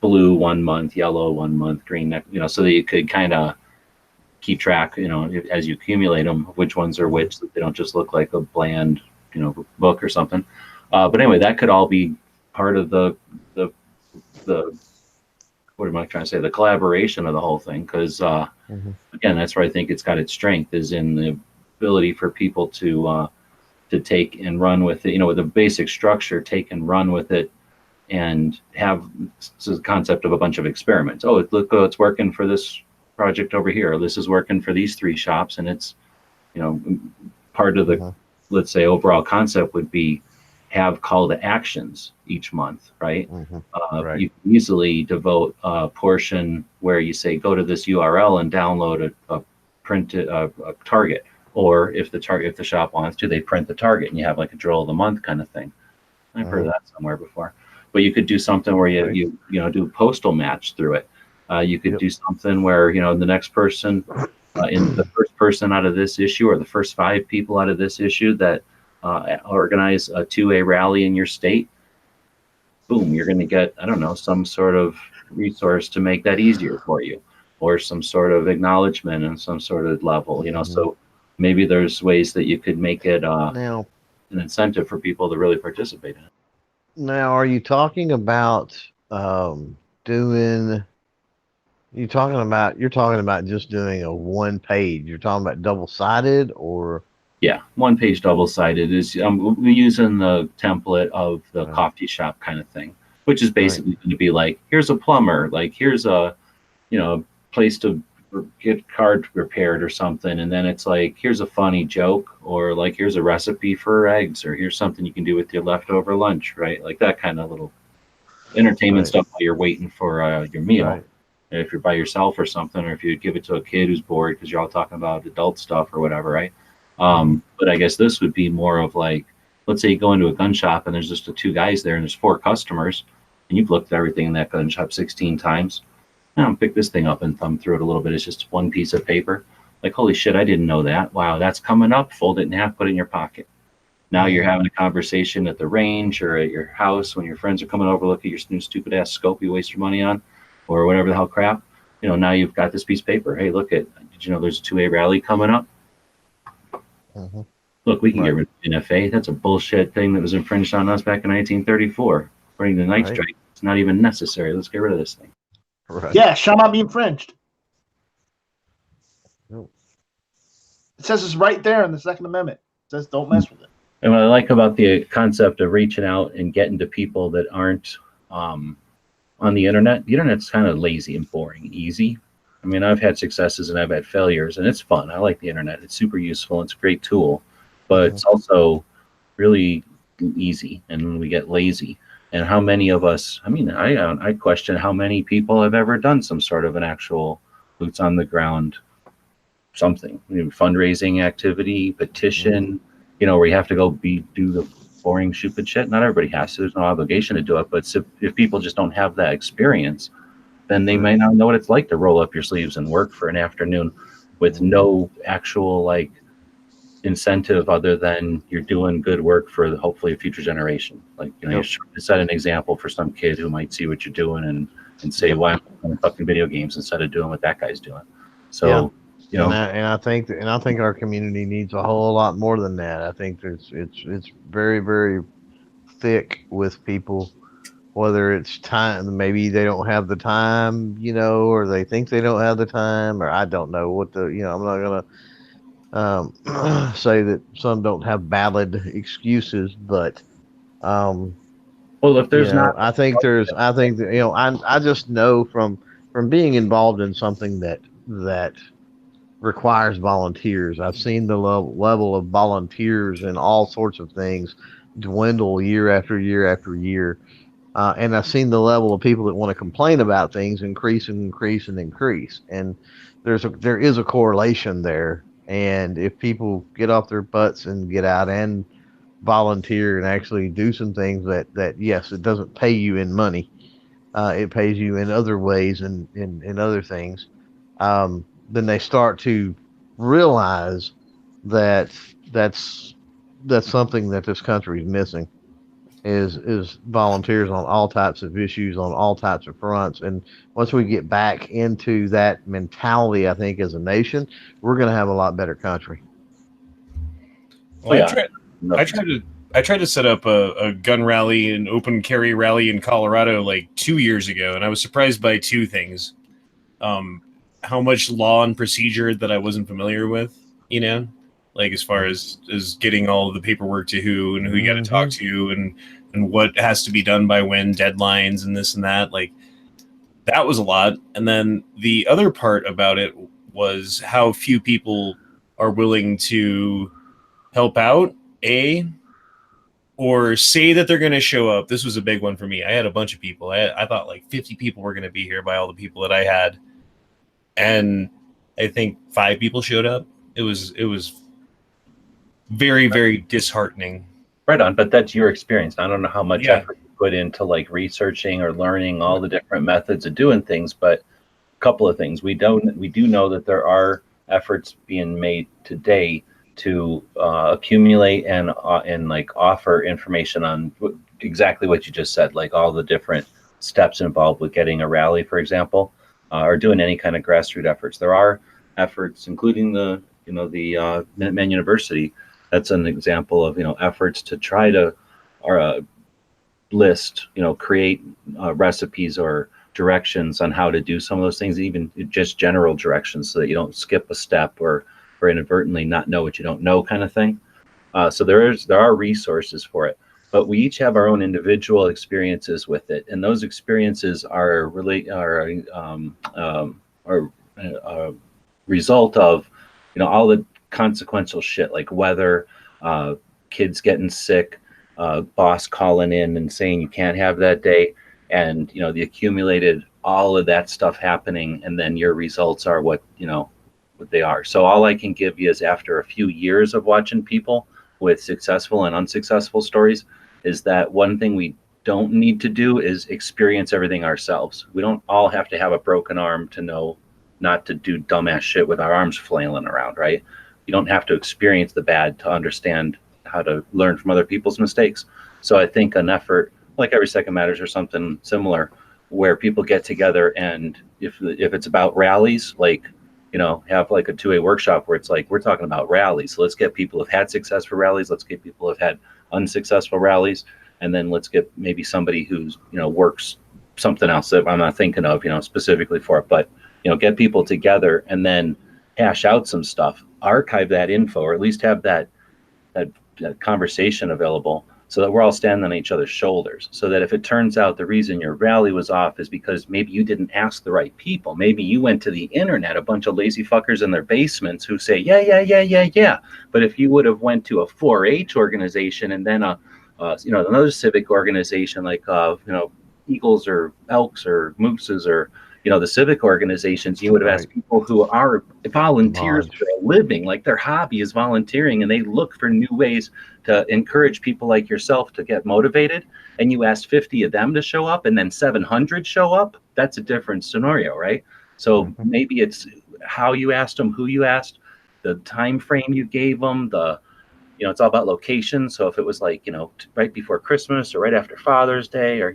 blue 1 month, yellow 1 month, green, so that you could kind of keep track, as you accumulate them, which ones are which, so that they don't just look like a bland, book or something. But anyway, that could all be part of the what am I trying to say? The collaboration of the whole thing, because again, that's where I think it's got its strength, is in the ability for people to take and run with it. With a basic structure, take and run with it, and have the concept of a bunch of experiments. Oh, look, it's working for this project over here. This is working for these 3 shops, and it's part of the let's say overall concept would be have call to actions each month, right? Right. You can easily devote a portion where you say, go to this URL and download a printed a target, or if the shop wants to, they print the target, and you have like a drill of the month kind of thing. I've heard of that somewhere before. But you could do something where you do a postal match through it. You could do something where the next person, in the first person out of this issue, or the first 5 people out of this issue that organize a 2A rally in your state, boom, you're going to get, I don't know, some sort of resource to make that easier for you, or some sort of acknowledgement and some sort of level, so maybe there's ways that you could make it now an incentive for people to really participate in it. Now, are you talking about you're talking about just doing a 1 page? You're talking about double-sided, or? Yeah, 1 page double-sided is we're using the template of the coffee shop kind of thing, which is basically going to be like, here's a plumber, like here's a place to get card repaired or something, and then it's like, here's a funny joke, or like, here's a recipe for eggs, or here's something you can do with your leftover lunch, right? Like that kind of little entertainment stuff while you're waiting for your meal. Right. If you're by yourself or something, or if you give it to a kid who's bored because you're all talking about adult stuff or whatever, right? But I guess this would be more of like, let's say you go into a gun shop and there's just the two guys there and there's 4 customers, and you've looked at everything in that gun shop 16 times. Now pick this thing up and thumb through it a little bit. It's just one piece of paper. Like, holy shit, I didn't know that. Wow, that's coming up. Fold it in half, put it in your pocket. Now you're having a conversation at the range or at your house when your friends are coming over, look at your new stupid ass scope you waste your money on, or whatever the hell crap. Now you've got this piece of paper. Hey, look did you know there's a 2A rally coming up? Look, we can get rid of NFA. That's a bullshit thing that was infringed on us back in 1934. According to the Night Strike, it's not even necessary. Let's get rid of this thing. Right. Yeah, shall not be infringed. Nope. It says it's right there in the Second Amendment. It says don't mess with it. And what I like about the concept of reaching out and getting to people that aren't on the internet's kind of lazy and boring and easy. I mean, I've had successes and I've had failures, and it's fun. I like the internet. It's super useful. It's a great tool, but it's also really easy, and we get lazy. And how many of us, I mean, I question how many people have ever done some sort of an actual boots on the ground something, fundraising activity, petition, where you have to go do the boring, stupid shit. Not everybody has to. There's no obligation to do it. But if people just don't have that experience, then they might not know what it's like to roll up your sleeves and work for an afternoon with no actual incentive other than you're doing good work for hopefully a future generation. You set an example for some kid who might see what you're doing and say, why am I playing fucking video games instead of doing what that guy's doing? So and I think our community needs a whole lot more than that. I think it's very, very thick with people, whether it's time, maybe they don't have the time, or they think they don't have the time, or I don't know what I'm not gonna say that some don't have valid excuses, but well, if there's I think that I just know from being involved in something that requires volunteers. I've seen the level of volunteers in all sorts of things dwindle year after year after year. And I've seen the level of people that want to complain about things increase and increase and increase. And there is a correlation there. And if people get off their butts and get out and volunteer and actually do some things that yes, it doesn't pay you in money. It pays you in other ways and in other things. Then they start to realize that that's something that this country is missing is volunteers on all types of issues, on all types of fronts. And once we get back into that mentality, I think as a nation, we're going to have a lot better country. Well, I tried to set up a gun rally, an open carry rally in Colorado like 2 years ago, and I was surprised by 2 things. How much law and procedure that I wasn't familiar with, as far as getting all of the paperwork to who and who you got to talk to and what has to be done by when, deadlines and this and that. That was a lot. And then the other part about it was how few people are willing to help out, or say that they're going to show up. This was a big one for me. I had a bunch of people. I thought 50 people were going to be here by all the people that I had. And I think 5 people showed up. It was very, very disheartening. Right on, but that's your experience. I don't know how much effort you put into researching or learning all the different methods of doing things, but a couple of things. We do know that there are efforts being made today to accumulate and offer information on exactly what you just said, all the different steps involved with getting a rally, for example, or doing any kind of grassroots efforts. There are efforts, including the Minuteman University. That's an example of efforts to try to list, create recipes or directions on how to do some of those things, even just general directions, so that you don't skip a step or inadvertently not know what you don't know, kind of thing. So there are resources for it, but we each have our own individual experiences with it, and those experiences are a result of, all the consequential shit like weather, kids getting sick, boss calling in and saying you can't have that day, and the accumulated all of that stuff happening, and then your results are what they are. So all I can give you is, after a few years of watching people with successful and unsuccessful stories, is that one thing we don't need to do is experience everything ourselves. We don't all have to have a broken arm to know not to do dumbass shit with our arms flailing around, right? You don't have to experience the bad to understand how to learn from other people's mistakes. So I think an effort like Every Second Matters or something similar, where people get together, and if it's about rallies, like, have like a 2A workshop where it's like, we're talking about rallies. So let's get people who've had successful rallies. Let's get people who've had unsuccessful rallies. And then let's get maybe somebody who's, works something else that I'm not thinking of, specifically for it, but, get people together and then hash out some stuff, archive that info, or at least have that conversation available, so that we're all standing on each other's shoulders. So that if it turns out the reason your rally was off is because maybe you didn't ask the right people, maybe you went to the internet, a bunch of lazy fuckers in their basements who say, yeah. But if you would have went to a 4-H organization, and then another civic organization like, Eagles or Elks or Mooses, or, the civic organizations, you would have asked people who are volunteers for a living, like their hobby is volunteering, and they look for new ways to encourage people like yourself to get motivated. And you asked 50 of them to show up, and then 700 show up. That's a different scenario, right? So maybe it's how you asked them, who you asked, the time frame you gave them, it's all about location. So if it was like, right before Christmas or right after Father's Day, or,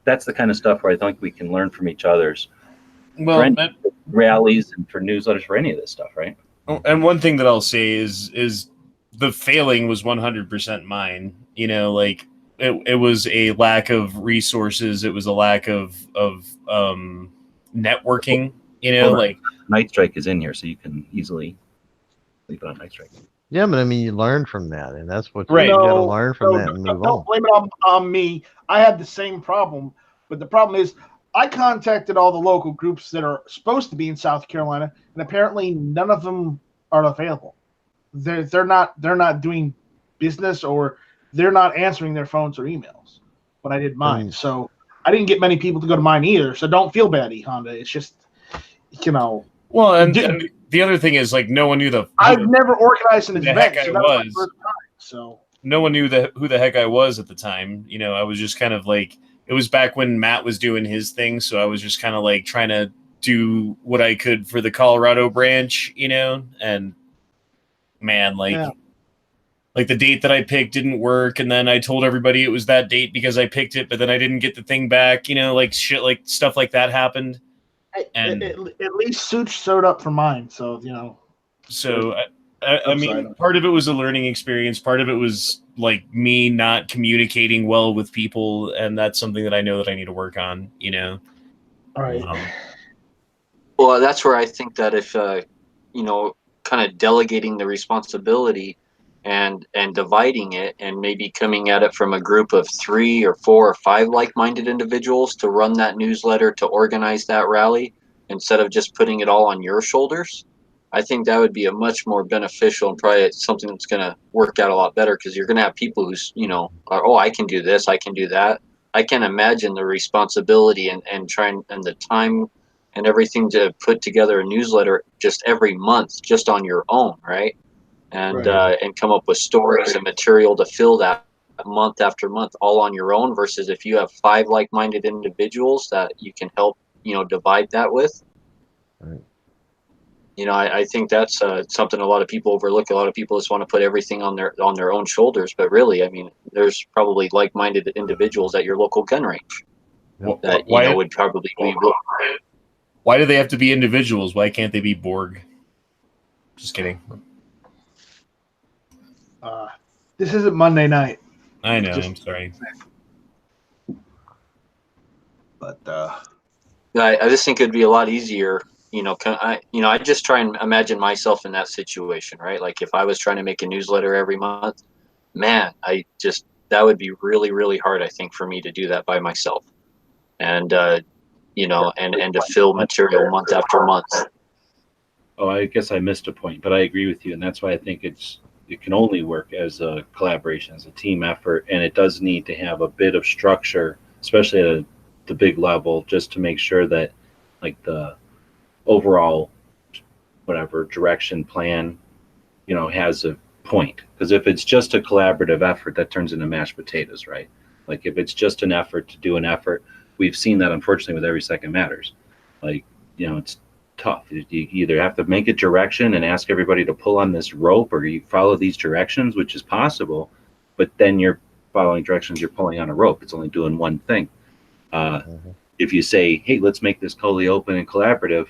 that's the kind of stuff where I think we can learn from each other's rallies and for newsletters, for any of this stuff, right? And one thing that I'll say is the failing was 100% mine. Like it was a lack of resources. It was a lack of networking. Like Night Strike is in here, so you can easily leave it on Night Strike. Yeah, but I mean, you learn from that, and that's what Right. you got to learn from that and move on. Don't blame it on me. I had the same problem, but the problem is I contacted all the local groups that are supposed to be in South Carolina, and apparently none of them are available. They're not doing business, or they're not answering their phones or emails when I did mine. So I didn't get many people to go to mine either. So don't feel bad, Honda. It's just, Well, and the other thing is, like, no one knew I've never organized an event. heck I So that was my was. first time. So No one knew who the heck I was at the time. I was just kind of like, it was back when Matt was doing his thing, so I was just kind of like trying to do what I could for the Colorado branch, and man, like the date that I picked didn't work, and then I told everybody it was that date because I picked it, but then I didn't get the thing back, like shit, like stuff like that happened. And at least Such showed up for mine, so So I mean, part of it was a learning experience. Part of it was like me not communicating well with people, and that's something that I know that I need to work on. All right. Well, that's where I think that if kind of delegating the responsibility and dividing it, and maybe coming at it from a group of 3 or 4 or 5 like-minded individuals to run that newsletter, to organize that rally, instead of just putting it all on your shoulders, I think that would be a much more beneficial, and probably something that's going to work out a lot better, because you're going to have people who's, are, I can do this, I can do that. I can imagine the responsibility and the time and everything to put together a newsletter just every month, just on your own, right? And and come up with stories and material to fill that month after month, all on your own, versus if you have 5 like-minded individuals that you can help, divide that with. Right. I think that's something a lot of people overlook. A lot of people just want to put everything on their own shoulders, but really, I mean, there's probably like-minded individuals at your local gun range that would probably be. Why do they have to be individuals? Why can't they be Borg? Just kidding. This isn't Monday night. I know. I'm sorry. But I just think it'd be a lot easier. I just try and imagine myself in that situation, right? Like if I was trying to make a newsletter every month, man, that would be really, really hard, I think, for me to do that by myself. And, and to fill material month after month. Oh, I guess I missed a point, but I agree with you, and that's why I think it can only work as a collaboration, as a team effort, and it does need to have a bit of structure, especially at the big level, just to make sure that like the overall whatever direction plan, has a point. Because if it's just a collaborative effort, that turns into mashed potatoes, right? Like if it's just an effort to do an effort, we've seen that unfortunately with Every Second Matters. Like, it's tough. You either have to make a direction and ask everybody to pull on this rope, or you follow these directions, which is possible, but then you're following directions, you're pulling on a rope. It's only doing one thing. If you say, hey, let's make this totally open and collaborative,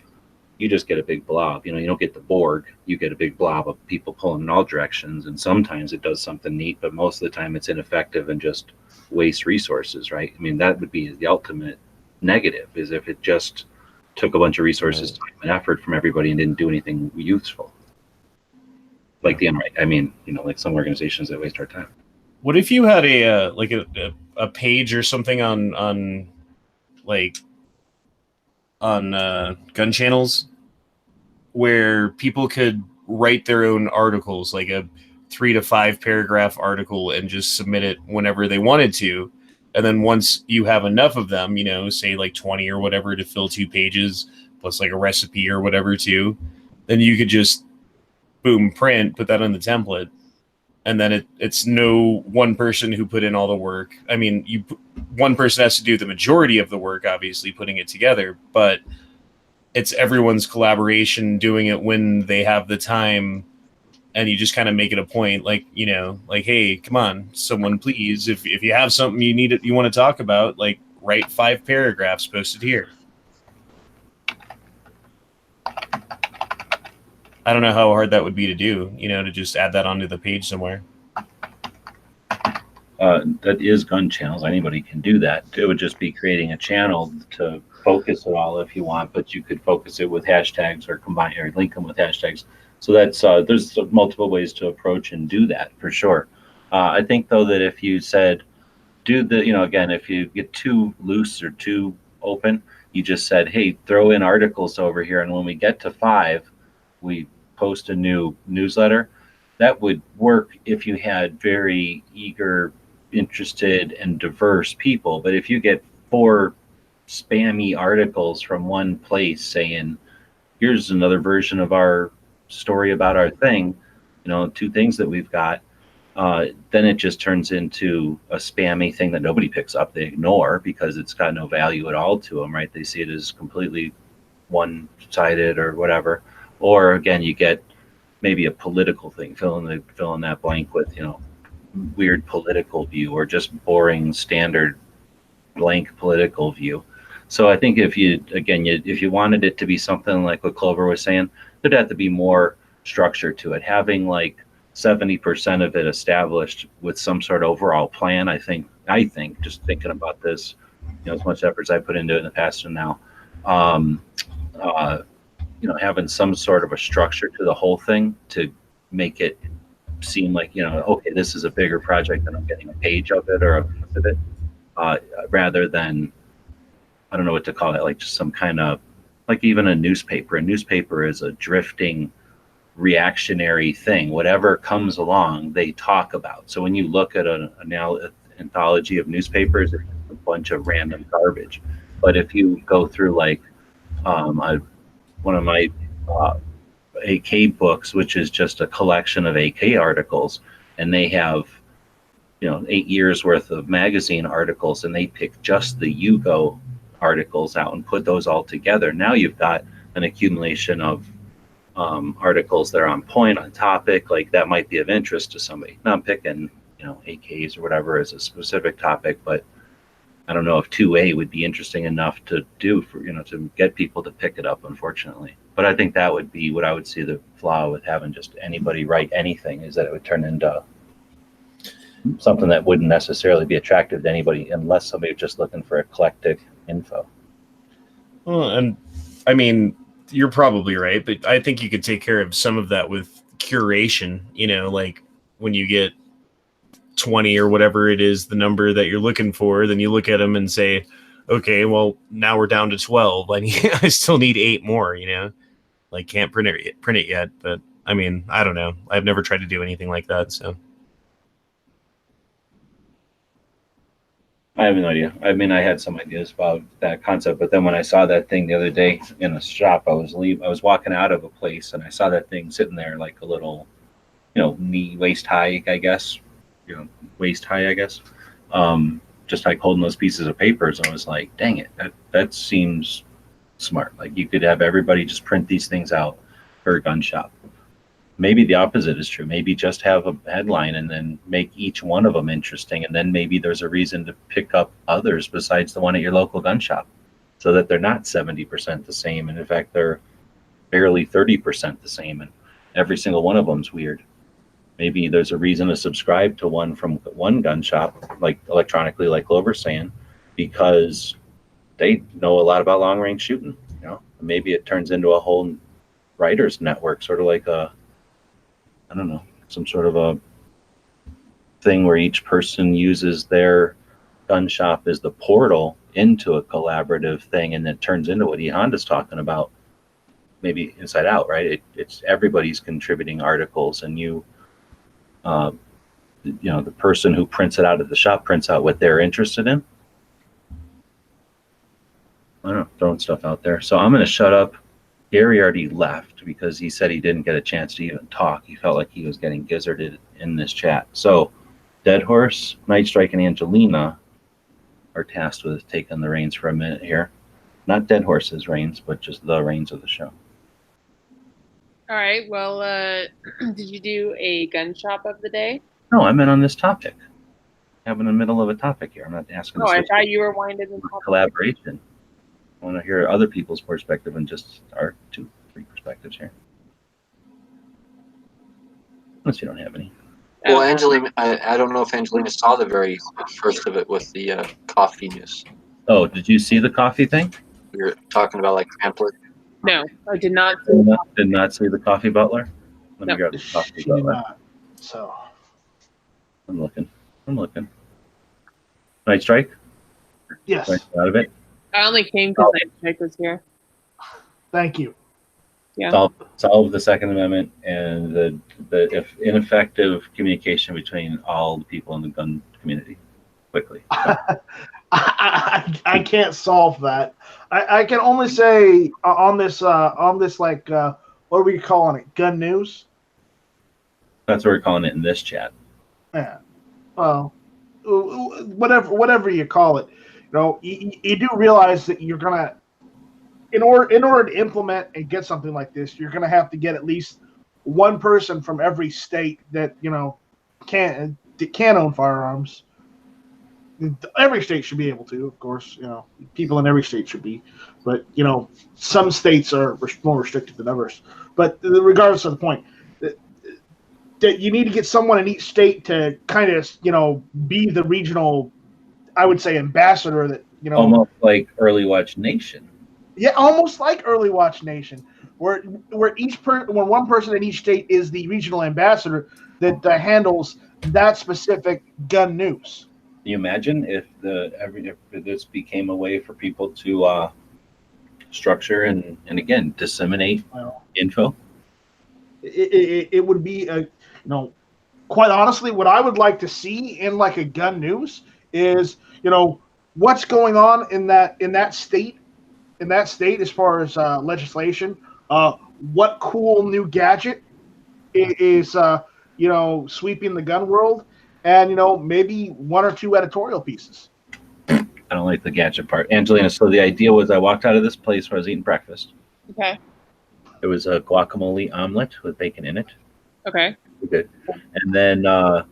you just get a big blob. You don't get the Borg. You get a big blob of people pulling in all directions. And sometimes it does something neat, but most of the time it's ineffective and just waste resources, right? I mean, that would be the ultimate negative, is if it just took a bunch of resources, time, and effort from everybody and didn't do anything useful. Like the Enright. I mean, like some organizations that waste our time. What if you had a page or something on gun channels where people could write their own articles, like a 3 to 5 paragraph article, and just submit it whenever they wanted to. And then once you have enough of them, say like 20 or whatever to fill 2 pages, plus like a recipe or whatever too, then you could just boom, print, put that on the template. And then it's no one person who put in all the work. I mean, one person has to do the majority of the work, obviously, putting it together, but it's everyone's collaboration doing it when they have the time. And you just kind of make it a point, like, hey, come on, someone, please, if you have something you want to talk about, like, write 5 paragraphs, posted here. I don't know how hard that would be to do, to just add that onto the page somewhere. That is gun channels. Anybody can do that. It would just be creating a channel to focus it all if you want, but you could focus it with hashtags or combine or link them with hashtags. So that's there's multiple ways to approach and do that for sure. I think though that if you said do the, again, if you get too loose or too open, you just said, hey, throw in articles over here, and when we get to 5, we post a new newsletter. That would work if you had very eager, interested, and diverse people. But if you get 4 spammy articles from one place saying, here's another version of our story about our thing, 2 things that we've got, then it just turns into a spammy thing that nobody picks up. They ignore because it's got no value at all to them, right? They see it as completely one-sided or whatever. Or again, you get maybe a political thing, fill in that blank with, weird political view, or just boring standard blank political view. So I think if you wanted it to be something like what Clover was saying, there'd have to be more structure to it. Having like 70% of it established with some sort of overall plan, I think just thinking about this, as much effort as I put into it in the past and now, having some sort of a structure to the whole thing to make it seem like, okay, this is a bigger project and I'm getting a page of it or a piece of it, rather than, I don't know what to call it, like just some kind of, like even a newspaper. A newspaper is a drifting, reactionary thing. Whatever comes along, they talk about. So when you look at an anthology of newspapers, it's a bunch of random garbage. But if you go through like one of my AK books, which is just a collection of AK articles, and they have 8 years worth of magazine articles, and they pick just the Yugo articles out and put those all together. Now you've got an accumulation of articles that are on point, on topic, like that might be of interest to somebody. Now I'm picking AKs or whatever as a specific topic, but I don't know if 2A would be interesting enough to do for, to get people to pick it up, unfortunately. But I think that would be what I would see the flaw with having just anybody write anything, is that it would turn into something that wouldn't necessarily be attractive to anybody unless somebody was just looking for eclectic info. Well, and I mean, you're probably right, but I think you could take care of some of that with curation, like when you get 20 or whatever it is, the number that you're looking for, then you look at them and say, okay, well, now we're down to 12. I still need 8 more, Like, can't print it yet. But I mean, I don't know. I've never tried to do anything like that. So I have no idea. I mean, I had some ideas about that concept, but then when I saw that thing the other day in a shop, I was walking out of a place and I saw that thing sitting there like a little, knee waist high, I guess, waist high, I guess. Just like holding those pieces of papers. I was like, dang it, that seems smart. Like you could have everybody just print these things out for a gun shop. Maybe the opposite is true. Maybe just have a headline and then make each one of them interesting. And then maybe there's a reason to pick up others besides the one at your local gun shop so that they're not 70% the same. And in fact, they're barely 30% the same. And every single one of them's weird. Maybe there's a reason to subscribe to one from one gun shop, like electronically, like Glover's saying, because they know a lot about long range shooting. Maybe it turns into a whole writers network, sort of like I don't know, some sort of a thing where each person uses their gun shop as the portal into a collaborative thing, and it turns into what E Honda's talking about, maybe inside out, right? It's everybody's contributing articles, and the person who prints it out at the shop prints out what they're interested in. I don't know, throwing stuff out there. So I'm going to shut up. Gary already left because he said he didn't get a chance to even talk. He felt like he was getting gizzarded in this chat. So Dead Horse, Night Strike, and Angelina are tasked with taking the reins for a minute here. Not Dead Horse's reins, but just the reins of the show. All right. Well, did you do a gun shop of the day? No, I meant on this topic. I'm in the middle of a topic here. I'm not asking. Oh, I thought you were winding in collaboration. I want to hear other people's perspective and just our 2-3 perspectives here. Unless you don't have any. Well, Angelina, I don't know if Angelina saw the very first of it with the coffee news. Oh, did you see the coffee thing? We were talking about like pamphlet. No, I did not. Did not see the coffee butler. Let me grab the coffee She butler. did not. So I'm looking. Night Strike? yes, Right out of it. I only came because Night was here. thank you. Yeah. Solve the Second Amendment and the if ineffective communication between all the people in the gun community quickly. I can't solve that. I can only say on this like what are we calling it? Gun news? That's what we're calling it in this chat. Yeah. Well, whatever you call it, you do realize that you're gonna, in order to implement and get something like this, you're gonna have to get at least one person from every state that can own firearms. Every state should be able to, of course. People in every state should be, but some states are more restricted than others. But regardless of the point, that you need to get someone in each state to kind of be the regional, I would say, ambassador that almost like Early Watch Nation. Yeah, almost like Early Watch Nation, where one person in each state is the regional ambassador that handles that specific gun news. Can you imagine if this became a way for people to structure and again disseminate info? It would be quite honestly, what I would like to see in like a gun news is what's going on in that state as far as legislation. What cool new gadget is sweeping the gun world, and maybe 1 or 2 editorial pieces. I don't like the gadget part, Angelina. So the idea was I walked out of this place where I was eating breakfast. Okay. It was a guacamole omelet with bacon in it. Okay. Good. And then I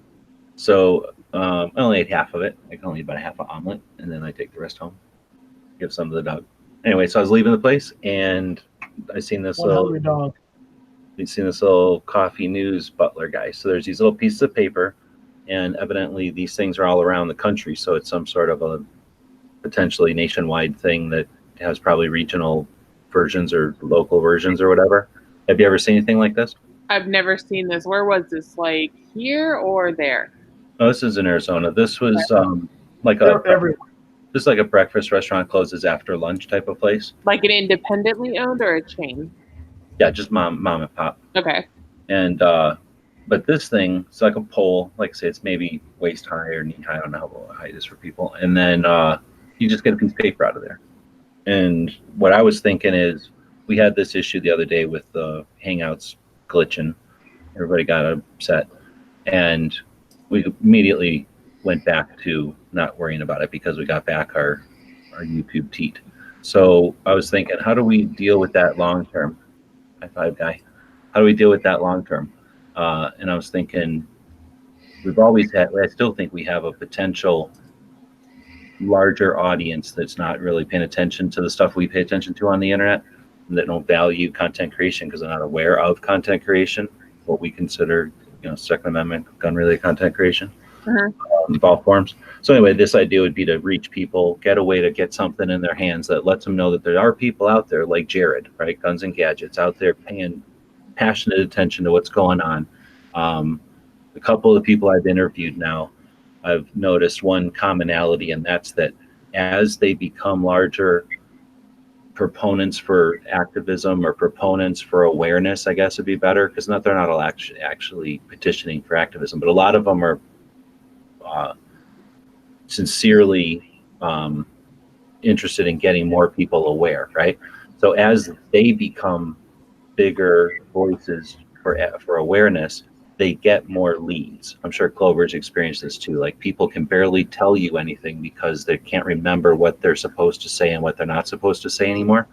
only ate half of it. I can only eat about half an omelet, and then I take the rest home. Give some to the dog. Anyway, so I was leaving the place, and I seen this hungry dog. We've seen this little coffee news butler guy. So there's these little pieces of paper, and evidently these things are all around the country. So it's some sort of a potentially nationwide thing that has probably regional versions or local versions or whatever. Have you ever seen anything like this? I've never seen this. Where was this? Like here or there? Oh, this is in Arizona. This was like a breakfast restaurant closes after lunch type of place. Like an independently owned or a chain? Yeah, just mom and pop. Okay. And but this thing, it's like a pole. Like I say, it's maybe waist high or knee high. I don't know how high it is for people. And then you just get a piece of paper out of there. And what I was thinking is, we had this issue the other day with the Hangouts glitching. Everybody got upset, and we immediately went back to not worrying about it because we got back our YouTube teat. So I was thinking, how do we deal with that long term? High five, guy. How do we deal with that long term? And I was thinking, we've always had. I still think we have a potential larger audience that's not really paying attention to the stuff we pay attention to on the internet, and that don't value content creation because they're not aware of content creation, what we consider, Second Amendment gun-related content creation, in all forms. So anyway, this idea would be to reach people, get a way to get something in their hands that lets them know that there are people out there like Jared, right? Guns and Gadgets out there paying passionate attention to what's going on. A couple of the people I've interviewed now, I've noticed one commonality, and that's that as they become larger proponents for activism or proponents for awareness, I guess would be better, because they're not all actually petitioning for activism, but a lot of them are sincerely interested in getting more people aware, right? So as they become bigger voices for awareness, they get more leads. I'm sure Clover's experienced this too. Like, people can barely tell you anything because they can't remember what they're supposed to say and what they're not supposed to say anymore.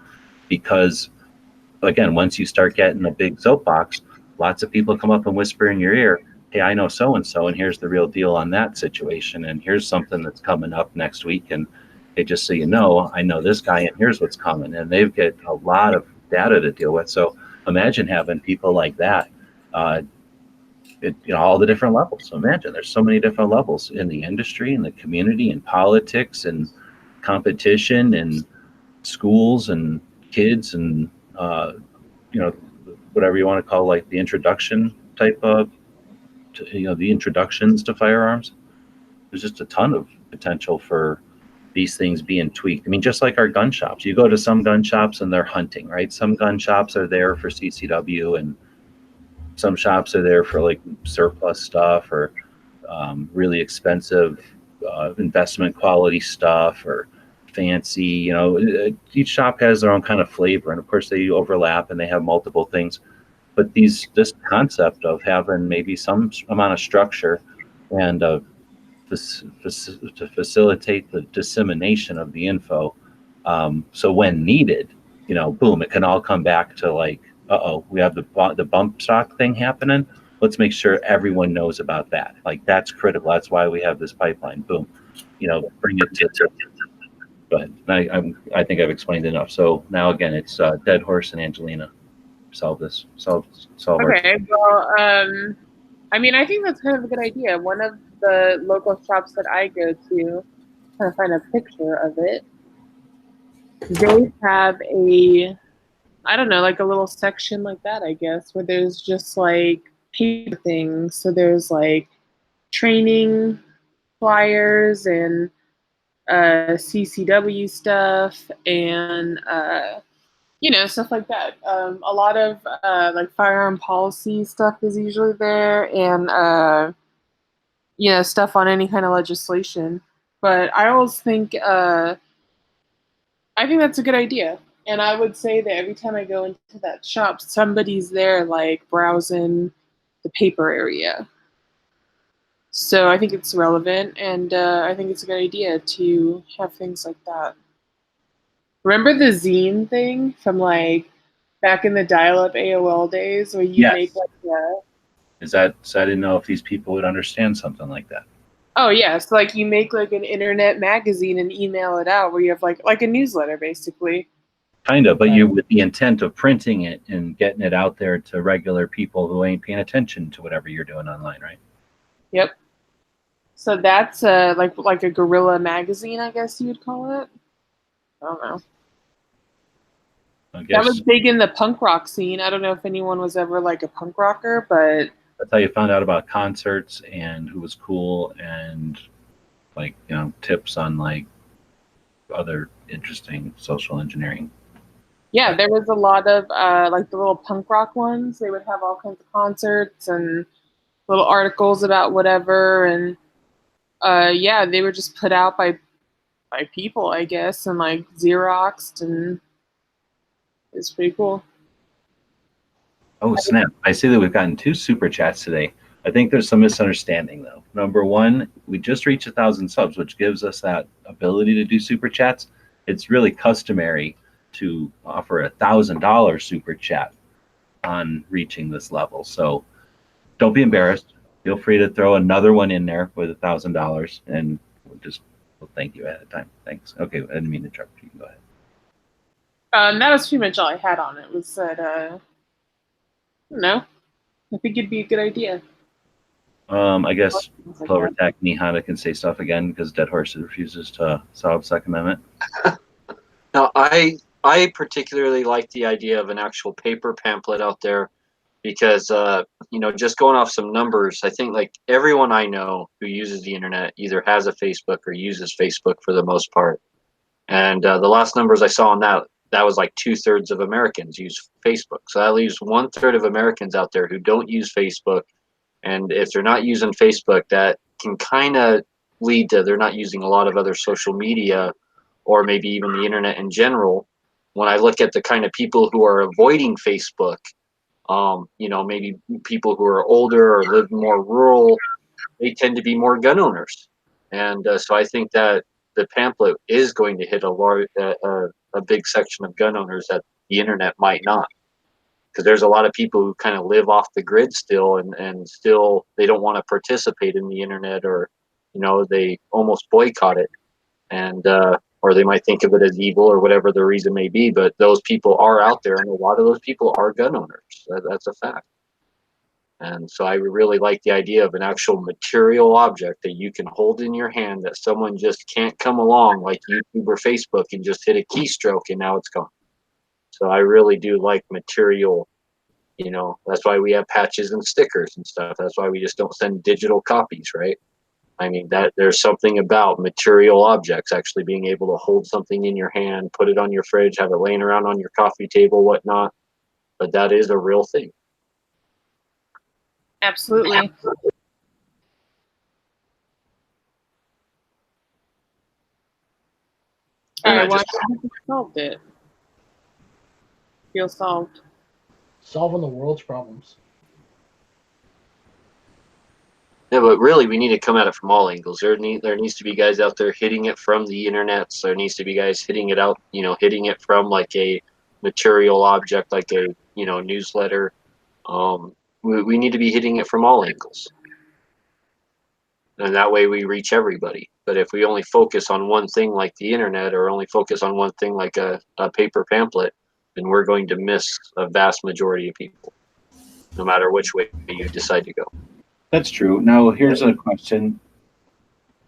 Because, again, once you start getting a big soapbox, lots of people come up and whisper in your ear, hey, I know so-and-so, and here's the real deal on that situation, and here's something that's coming up next week, and hey, just so you know, I know this guy, and here's what's coming. And they've got a lot of data to deal with. So imagine having people like that, all the different levels. So imagine there's so many different levels in the industry, in the community, in politics, and competition, and schools, and kids, and whatever you want to call, like the introduction type of, the introductions to firearms. There's just a ton of potential for these things being tweaked. I mean, just like our gun shops, you go to some gun shops and they're hunting, right? Some gun shops are there for CCW, and some shops are there for like surplus stuff, or really expensive investment quality stuff, or fancy, each shop has their own kind of flavor. And of course they overlap and they have multiple things. But this concept of having maybe some amount of structure and to facilitate the dissemination of the info, so when needed, boom, it can all come back to like, we have the bump stock thing happening. Let's make sure everyone knows about that. Like, that's critical. That's why we have this pipeline. Boom, bring it to. Go ahead. I think I've explained enough. So now again, it's Dead Horse and Angelina. Solve this. Solve. Okay. Well, I mean, I think that's kind of a good idea. One of the local shops that I go to, trying to find a picture of it, they have I don't know, like a little section like that, I guess, where there's just like paper things. So there's like training flyers and CCW stuff and stuff like that. A lot of like firearm policy stuff is usually there, and stuff on any kind of legislation. But I always think I think that's a good idea. And I would say that every time I go into that shop, somebody's there like browsing the paper area. So I think it's relevant, and I think it's a good idea to have things like that. Remember the zine thing from like back in the dial-up AOL days, where you make like So I didn't know if these people would understand something like that. Oh yeah, so like you make like an internet magazine and email it out, where you have like a newsletter basically. Kind of, but you with the intent of printing it and getting it out there to regular people who ain't paying attention to whatever you're doing online, right? Yep. So that's like a guerrilla magazine, I guess you would call it. I don't know. That was big in the punk rock scene. I don't know if anyone was ever like a punk rocker, but that's how you found out about concerts and who was cool, and like, tips on like other interesting social engineering yeah, there was a lot of like the little punk rock ones. They would have all kinds of concerts and little articles about whatever, and yeah, they were just put out by people, I guess, and like Xeroxed, and it's pretty cool. Oh, snap. I see that we've gotten 2 super chats today. I think there's some misunderstanding, though. Number one, we just reached 1,000 subs, which gives us that ability to do super chats. It's really customary to offer $1,000 super chat on reaching this level. So don't be embarrassed. Feel free to throw another one in there with $1,000, and we'll thank you ahead of time. Thanks. Okay, I didn't mean to interrupt you. Go ahead. That was pretty much all I had on it. Was that I don't know. I think it'd be a good idea. I guess Clover Tech Nihana can say stuff again because Dead Horse refuses to solve Second Amendment. Now, I particularly like the idea of an actual paper pamphlet out there because, just going off some numbers, I think like everyone I know who uses the internet either has a Facebook or uses Facebook for the most part. And the last numbers I saw on that was like 2/3 of Americans use Facebook. So that leaves 1/3 of Americans out there who don't use Facebook. And if they're not using Facebook, that can kind of lead to they're not using a lot of other social media or maybe even the internet in general. When I look at the kind of people who are avoiding Facebook, maybe people who are older or live more rural, they tend to be more gun owners. And so I think that the pamphlet is going to hit a big section of gun owners that the internet might not. Because there's a lot of people who kind of live off the grid still and still they don't want to participate in the internet, or they almost boycott it, and or they might think of it as evil or whatever the reason may be. But those people are out there, and a lot of those people are gun owners. That's a fact. And so I really like the idea of an actual material object that you can hold in your hand that someone just can't come along like YouTube or Facebook and just hit a keystroke and now it's gone. So I really do like material, that's why we have patches and stickers and stuff. That's why we just don't send digital copies, right? I mean, that there's something about material objects actually being able to hold something in your hand, put it on your fridge, have it laying around on your coffee table, whatnot. But that is a real thing. Absolutely. All right, well, I think we solved it. Feel solved. Solving the world's problems. Yeah, but really, we need to come at it from all angles. There needs to be guys out there hitting it from the internet. So there needs to be guys hitting it out, hitting it from like a material object, like a newsletter. We need to be hitting it from all angles, and that way we reach everybody. But if we only focus on one thing like the internet, or only focus on one thing like a paper pamphlet, then we're going to miss a vast majority of people, no matter which way you decide to go. That's true. Now, here's a question.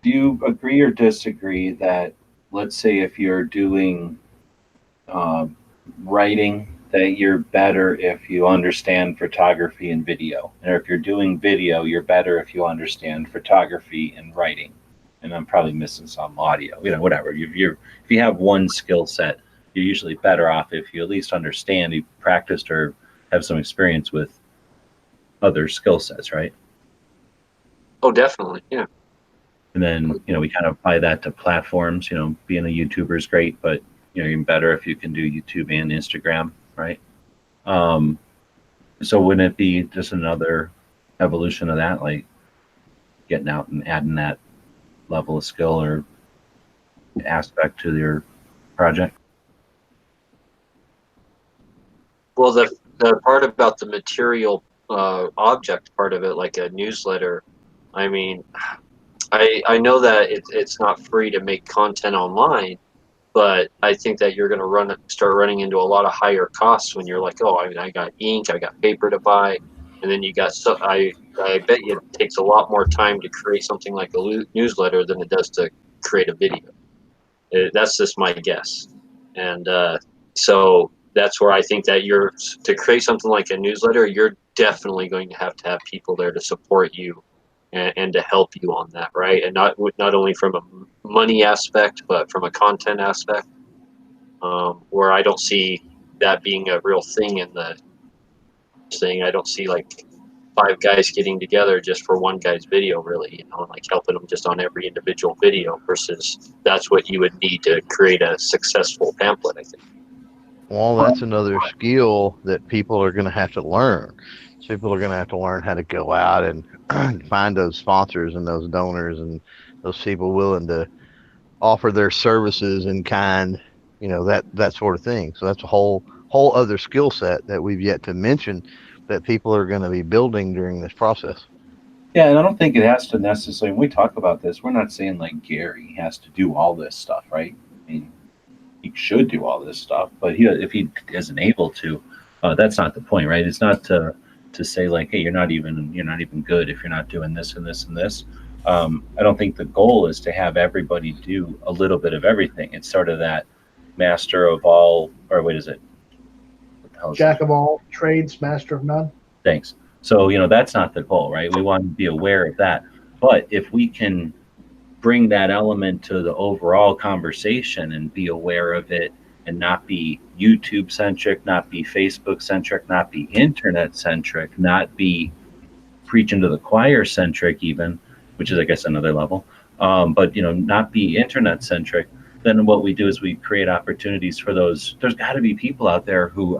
Do you agree or disagree that, let's say, if you're doing writing, that you're better if you understand photography and video? Or if you're doing video, you're better if you understand photography and writing? And I'm probably missing some audio, whatever. If you have one skill set, you're usually better off if you at least understand, you've practiced or have some experience with other skill sets, right? Oh, definitely, yeah. And then, we kind of apply that to platforms. Being a YouTuber is great, but, even better if you can do YouTube and Instagram, right? So wouldn't it be just another evolution of that, like getting out and adding that level of skill or aspect to your project? Well, the part about the material object part of it, like a newsletter, I mean, I know that it's not free to make content online, but I think that you're going to start running into a lot of higher costs when you're like, oh, I got ink, I got paper to buy, and then you got I bet you it takes a lot more time to create something like a newsletter than it does to create a video. That's just my guess, and so that's where I think that to create something like a newsletter, you're definitely going to have people there to support you and to help you on that, right? And not only from a money aspect, but from a content aspect, where I don't see that being a real thing in the thing. I don't see like 5 guys getting together just for one guy's video, really, like helping them just on every individual video, versus that's what you would need to create a successful pamphlet, I think. Well, that's another skill that people are going to have to learn. So people are going to have to learn how to go out and find those sponsors and those donors and those people willing to offer their services in kind, that sort of thing. So that's a whole other skill set that we've yet to mention that people are going to be building during this process. Yeah, and I don't think it has to necessarily, when we talk about this, we're not saying like Gary has to do all this stuff, right? I mean, he should do all this stuff, but if he isn't able to, that's not the point, right? It's not to say like, hey, you're not even good if you're not doing this and this and this. I don't think the goal is to have everybody do a little bit of everything. It's sort of that master of all, or what is it? Jack of all trades, master of none. Thanks. So, that's not the goal, right? We want to be aware of that. But if we can bring that element to the overall conversation and be aware of it and not be YouTube centric, not be Facebook centric, not be internet centric, not be preaching to the choir centric even, which is, I guess, another level, but, not be internet centric, then what we do is we create opportunities for those. There's got to be people out there who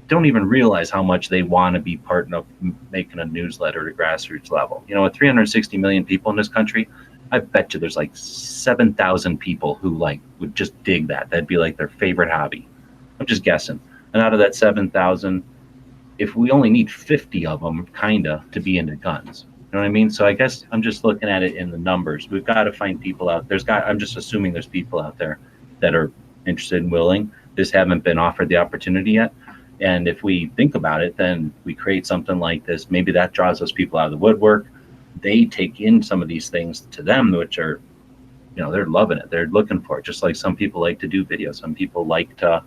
don't even realize how much they want to be part of making a newsletter to grassroots level. With 360 million people in this country, I bet you there's like 7,000 people who would just dig that. That'd be like their favorite hobby. I'm just guessing. And out of that 7,000, if we only need 50 of them to be into guns, you know what I mean? So I guess I'm just looking at it in the numbers. We've got to find people out. I'm just assuming there's people out there that are interested and willing. Just haven't been offered the opportunity yet. And if we think about it, then we create something like this. Maybe that draws those people out of the woodwork. They take in some of these things to them, which are, they're loving it. They're looking for it. Just like some people like to do videos. Some people like to,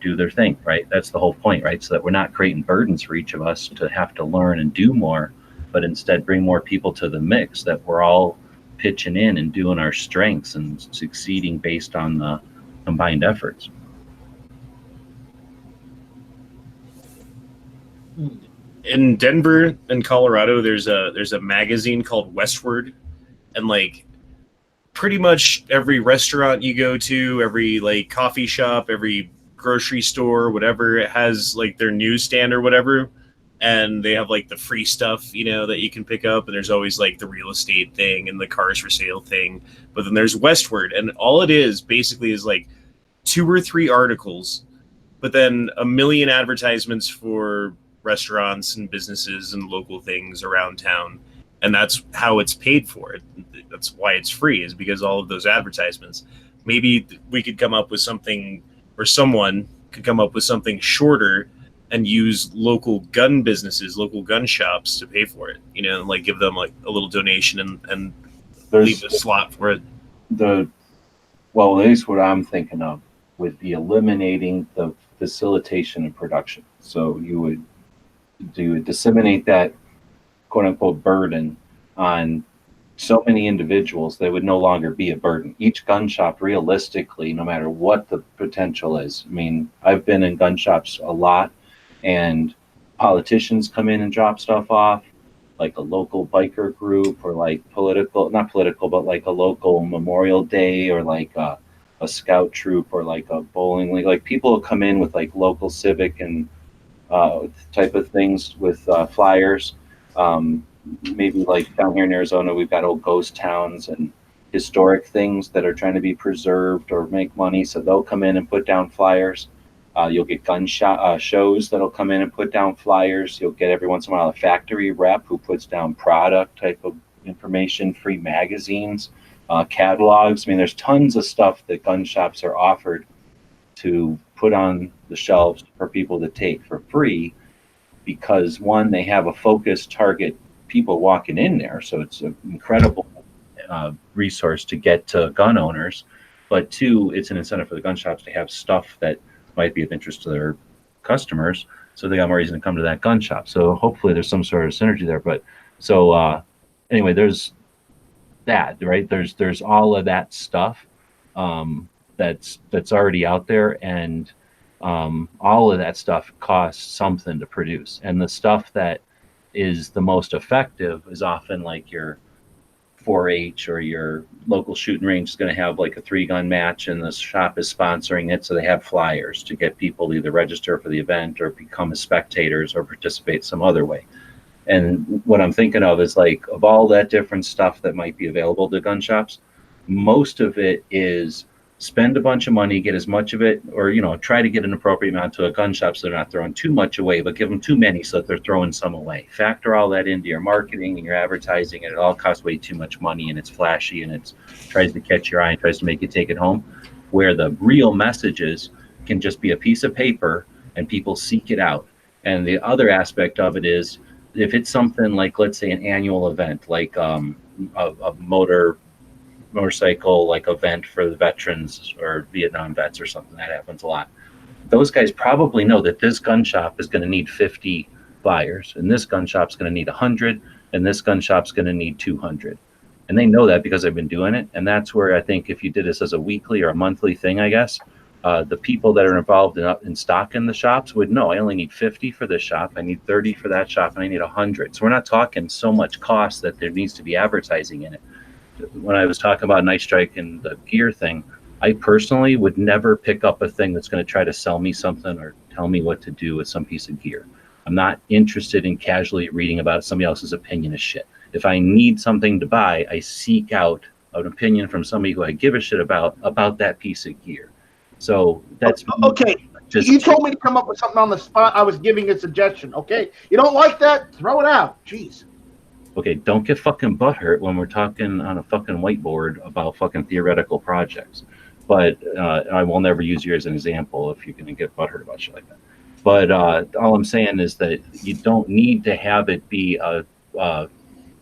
do their thing, right? That's the whole point, right? So that we're not creating burdens for each of us to have to learn and do more, but instead bring more people to the mix, that we're all pitching in and doing our strengths and succeeding based on the combined efforts. In Denver and Colorado, there's a magazine called Westward, and pretty much every restaurant you go to, every coffee shop, every grocery store, whatever, it has their newsstand or whatever, and they have the free stuff that you can pick up, and there's always the real estate thing and the cars for sale thing. But then there's Westward, and all it is basically is 2 or 3 articles, but then a million advertisements for restaurants and businesses and local things around town, and that's how it's paid for. That's why it's free, is because all of those advertisements. Maybe we could come up with something, or someone could come up with something shorter and use local gun businesses, local gun shops to pay for it, and give them a little donation and leave a slot for it. At least what I'm thinking of would be eliminating the facilitation and production. So you would disseminate that quote unquote burden on so many individuals that would no longer be a burden. Each gun shop, realistically, no matter what the potential is. I mean, I've been in gun shops a lot, and politicians come in and drop stuff off, like a local biker group, or not political, but a local Memorial Day, or a scout troop, or a bowling league. People will come in with local civic and type of things with flyers. Maybe down here in Arizona, we've got old ghost towns and historic things that are trying to be preserved or make money. So they'll come in and put down flyers. You'll get gun shows that'll come in and put down flyers. You'll get every once in a while a factory rep who puts down product type of information, free magazines, catalogs. I mean, there's tons of stuff that gun shops are offered to put on the shelves for people to take for free, because one, they have a focused target people walking in there, so it's an incredible resource to get to gun owners, but two, it's an incentive for the gun shops to have stuff that might be of interest to their customers, so they got more reason to come to that gun shop. So hopefully there's some sort of synergy there. But so anyway, there's that, right? There's all of that stuff. that's already out there, and all of that stuff costs something to produce. And the stuff that is the most effective is often like your 4-H or your local shooting range is going to have like a 3-gun match, and the shop is sponsoring it, so they have flyers to get people to either register for the event or become as spectators or participate some other way. And what I'm thinking of is, like, of all that different stuff that might be available to gun shops, most of it is spend a bunch of money, get as much of it, or, you know, try to get an appropriate amount to a gun shop so they're not throwing too much away, but give them too many so that they're throwing some away. Factor all that into your marketing and your advertising, and it all costs way too much money, and it's flashy, and it tries to catch your eye and tries to make you take it home, where the real messages can just be a piece of paper and people seek it out. And the other aspect of it is, if it's something like, let's say, an annual event, like a motorcycle like event for the veterans or Vietnam vets or something, that happens a lot. Those guys probably know that this gun shop is going to need 50 flyers, and this gun shop's going to need 100, and this gun shop's going to need 200. And they know that because they've been doing it. And that's where I think if you did this as a weekly or a monthly thing, I guess, the people that are involved in stocking the shops would know, I only need 50 for this shop, I need 30 for that shop, and I need 100. So we're not talking so much cost that there needs to be advertising in it. When I was talking about Night Strike and the gear thing, I personally would never pick up a thing that's going to try to sell me something or tell me what to do with some piece of gear. I'm not interested in casually reading about somebody else's opinion of shit. If I need something to buy, I seek out an opinion from somebody who I give a shit about that piece of gear. So that's okay. You told me to come up with something on the spot. I was giving a suggestion. Okay, you don't like that? Throw it out. Jeez. Okay, don't get fucking butthurt when we're talking on a fucking whiteboard about fucking theoretical projects. But I will never use you as an example if you're going to get butthurt about shit like that. But all I'm saying is that you don't need to have it be a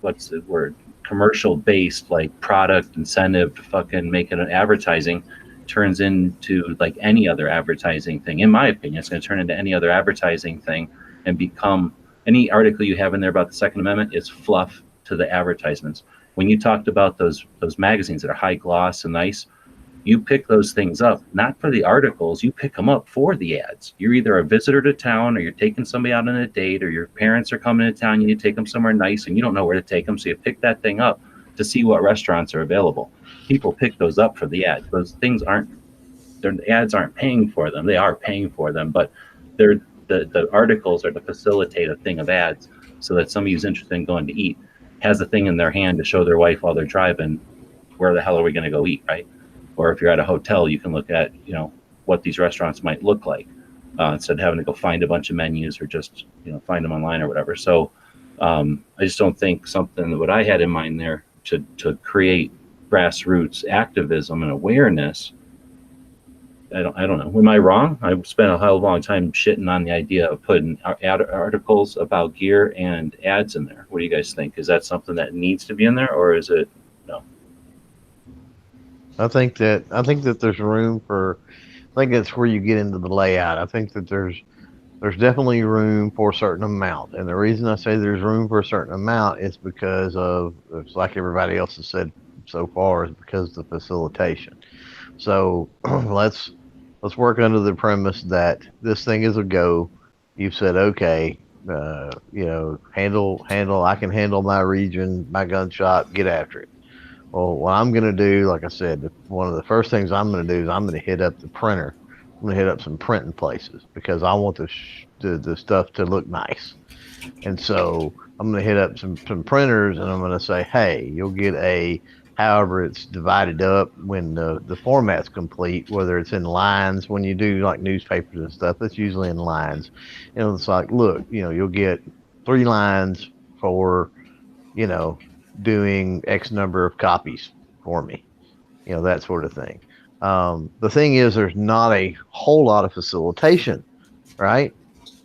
what's the word? Commercial-based, like, product incentive to fucking make it an advertising. Turns into like any other advertising thing. In my opinion, it's going to turn into any other advertising thing and become any article you have in there about the Second Amendment is fluff to the advertisements. When you talked about those magazines that are high gloss and nice, you pick those things up not for the articles, you pick them up for the ads. You're either a visitor to town, or you're taking somebody out on a date, or your parents are coming to town, you need to take them somewhere nice and you don't know where to take them, so you pick that thing up to see what restaurants are available. People pick those up for the ads. Those things the ads aren't paying for them. They are paying for them, but they're the articles are to facilitate a thing of ads so that somebody who's interested in going to eat has a thing in their hand to show their wife while they're driving, where the hell are we going to go eat, right? Or if you're at a hotel, you can look at, you know, what these restaurants might look like instead of having to go find a bunch of menus or just, you know, find them online or whatever. So I just don't think something that what I had in mind there to create grassroots activism and awareness. I don't know. Am I wrong? I spent a hell of a long time shitting on the idea of putting articles about gear and ads in there. What do you guys think? Is that something that needs to be in there, or is it no? I think that there's room for. I think that's where you get into the layout. I think that there's definitely room for a certain amount, and the reason I say there's room for a certain amount is because of, it's like everybody else has said so far, is because of the facilitation. So let's work under the premise that this thing is a go. You've said, okay, you know, handle. I can handle my region, my gun shop, get after it. Well, what I'm going to do, like I said, one of the first things I'm going to do is I'm going to hit up the printer. I'm going to hit up some printing places because I want the stuff to look nice. And so I'm going to hit up some printers, and I'm going to say, hey, you'll get however it's divided up when the format's complete, whether it's in lines. When you do like newspapers and stuff, it's usually in lines. You know, it's like, look, you know, you'll get 3 lines for, you know, doing X number of copies for me, you know, that sort of thing. The thing is, there's not a whole lot of facilitation, right?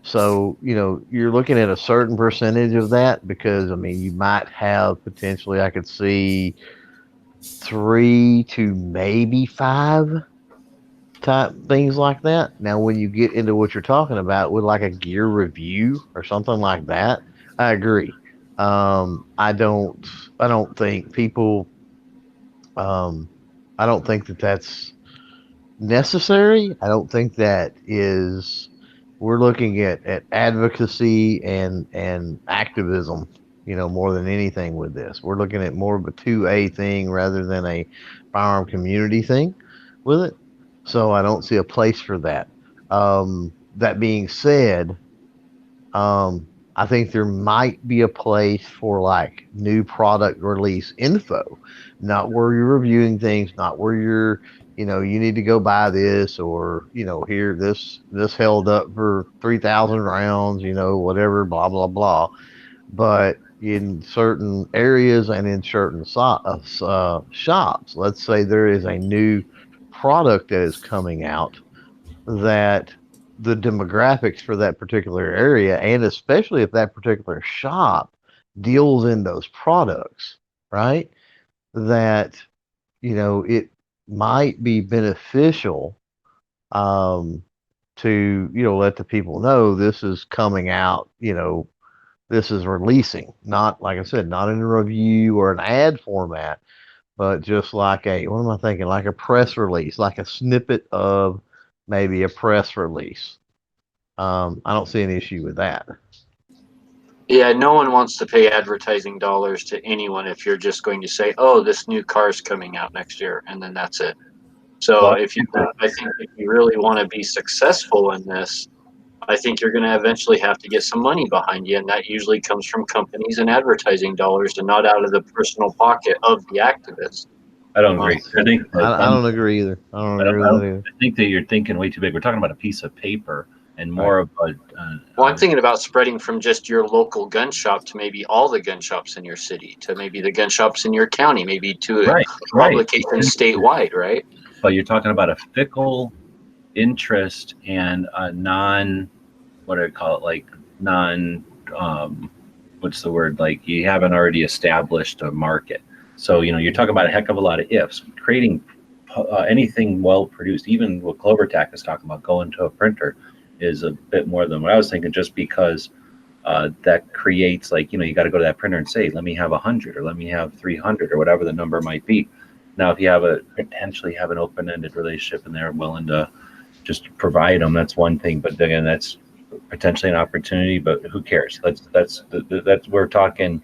So, you know, you're looking at a certain percentage of that because, I mean, you might have potentially, I could see 3 to maybe 5 type things like that. Now, when you get into what you're talking about with like a gear review or something like that, I agree. I don't think people, I don't think that's necessary. I don't think that is. We're looking at advocacy and activism, more than anything with this. We're looking at more of a 2A thing rather than a firearm community thing with it. So I don't see a place for that. That being said, I think there might be a place for like new product release info, not where you're reviewing things, not where you're, you need to go buy this or, here this held up for 3,000 rounds, whatever, blah blah blah. But in certain areas and in certain shops, let's say there is a new product that is coming out that the demographics for that particular area, and especially if that particular shop deals in those products, right? That, it might be beneficial to, let the people know this is coming out, this is releasing, not like I said, not in a review or an ad format, but just like what am I thinking? Like a press release, like a snippet of maybe a press release. I don't see an issue with that. Yeah, no one wants to pay advertising dollars to anyone if you're just going to say, "Oh, this new car is coming out next year," and then that's it. So I think if you really want to be successful in this, I think you're going to eventually have to get some money behind you, and that usually comes from companies and advertising dollars, and not out of the personal pocket of the activist. I don't agree. I don't agree either. I don't agree with that either. I think that you're thinking way too big. We're talking about a piece of paper and more of a. Well, I'm thinking about spreading from just your local gun shop to maybe all the gun shops in your city, to maybe the gun shops in your county, maybe to a publication statewide, right? But you're talking about a fickle interest and a what do I call it? Like what's the word? Like you haven't already established a market. So, you're talking about a heck of a lot of ifs. Creating anything well produced, even what CloverTac is talking about, going to a printer, is a bit more than what I was thinking, just because that creates you got to go to that printer and say, let me have 100 or let me have 300 or whatever the number might be. Now, if you potentially have an open-ended relationship and they're willing to just provide them, that's one thing. But again, that's potentially an opportunity. But who cares? That's we're talking.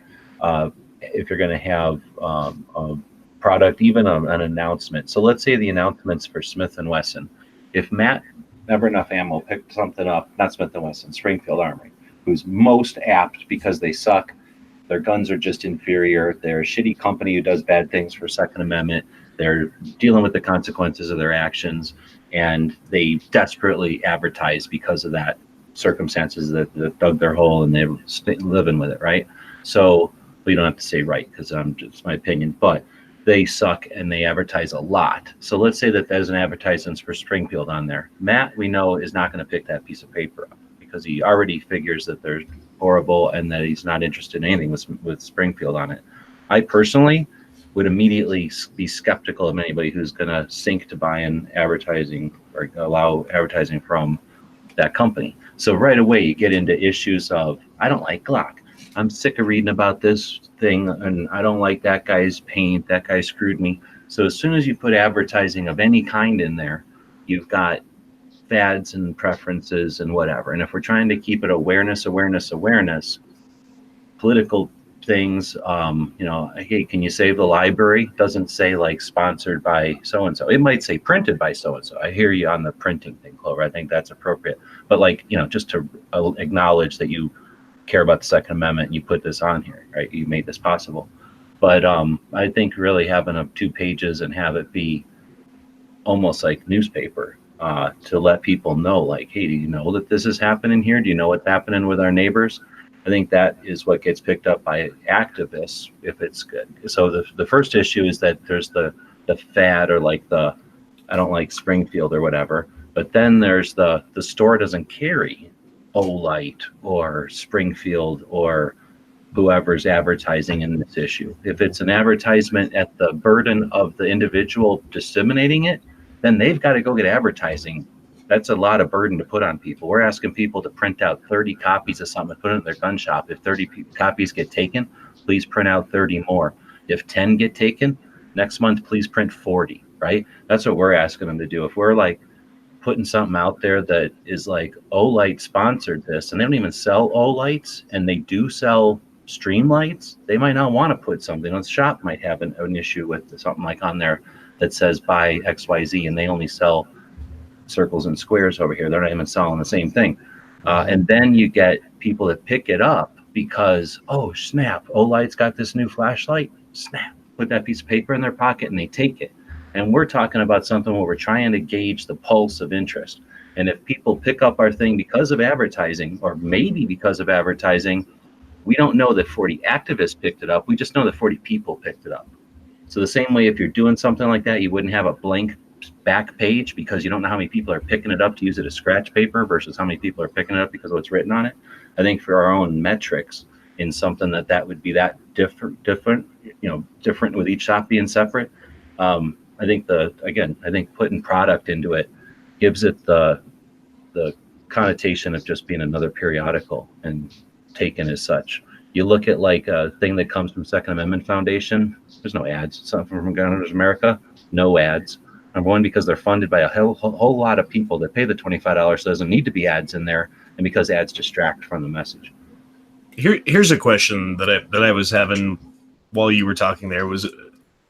If you're going to have a product, even an announcement. So let's say the announcements for Smith & Wesson. If Matt Never Enough Ammo picked something up, not Smith & Wesson, Springfield Armory, who's most apt because they suck. Their guns are just inferior. They're a shitty company who does bad things for Second Amendment. They're dealing with the consequences of their actions, and they desperately advertise because of that circumstances that dug their hole and they're living with it, right? So we don't have to say right because it's my opinion, but they suck and they advertise a lot. So let's say that there's an advertisement for Springfield on there. Matt, we know, is not going to pick that piece of paper up because he already figures that they're horrible and that he's not interested in anything with Springfield on it. I personally would immediately be skeptical of anybody who's going to sink to buying advertising or allow advertising from that company. So right away you get into issues of, I don't like Glock. I'm sick of reading about this thing and I don't like that guy's paint. That guy screwed me. So as soon as you put advertising of any kind in there, you've got fads and preferences and whatever. And if we're trying to keep it awareness, political things, hey, can you save the library? Doesn't say like sponsored by so-and-so. It might say printed by so-and-so. I hear you on the printing thing, Clover. I think that's appropriate. But just to acknowledge that you care about the Second Amendment and you put this on here, right? You made this possible. But I think really having 2 pages and have it be almost like newspaper to let people know, like, hey, do you know that this is happening here? Do you know what's happening with our neighbors? I think that is what gets picked up by activists if it's good. So the first issue is that there's the fad or like I don't like Springfield or whatever. But then there's the store doesn't carry Olight or Springfield or whoever's advertising in this issue. If it's an advertisement at the burden of the individual disseminating it, then they've got to go get advertising. That's a lot of burden to put on people. We're asking people to print out 30 copies of something, put it in their gun shop. If 30 copies get taken, please print out 30 more. If 10 get taken, next month, please print 40. right? That's what we're asking them to do. If we're like putting something out there that is like Olight sponsored this, and they don't even sell Olights, and they do sell stream lights, they might not want to put something. The shop might have an issue with something like on there that says buy XYZ, and they only sell circles and squares over here. They're not even selling the same thing. And then you get people that pick it up because, oh snap, Olight's got this new flashlight. Snap, put that piece of paper in their pocket and they take it. And we're talking about something where we're trying to gauge the pulse of interest. And if people pick up our thing because of advertising, or maybe because of advertising, we don't know that 40 activists picked it up. We just know that 40 people picked it up. So the same way, if you're doing something like that, you wouldn't have a blank back page because you don't know how many people are picking it up to use it as scratch paper versus how many people are picking it up because of what's written on it. I think for our own metrics in something that would be that different, different with each shop being separate. I think putting product into it gives it the connotation of just being another periodical and taken as such. You look at like a thing that comes from Second Amendment Foundation, there's no ads. Something from Gunners America, no ads. Number one, because they're funded by a whole lot of people that pay the $25, so doesn't need to be ads in there, and because ads distract from the message. Here's a question that I was having while you were talking there was,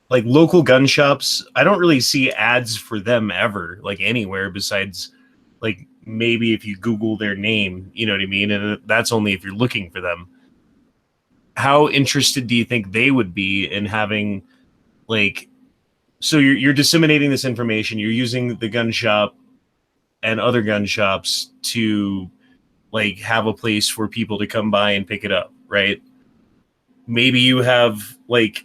like, local gun shops, I don't really see ads for them ever, like anywhere besides like maybe if you Google their name, you know what I mean? And that's only if you're looking for them. How interested do you think they would be in having, like, so you're disseminating this information, you're using the gun shop and other gun shops to like have a place for people to come by and pick it up, right? Maybe you have like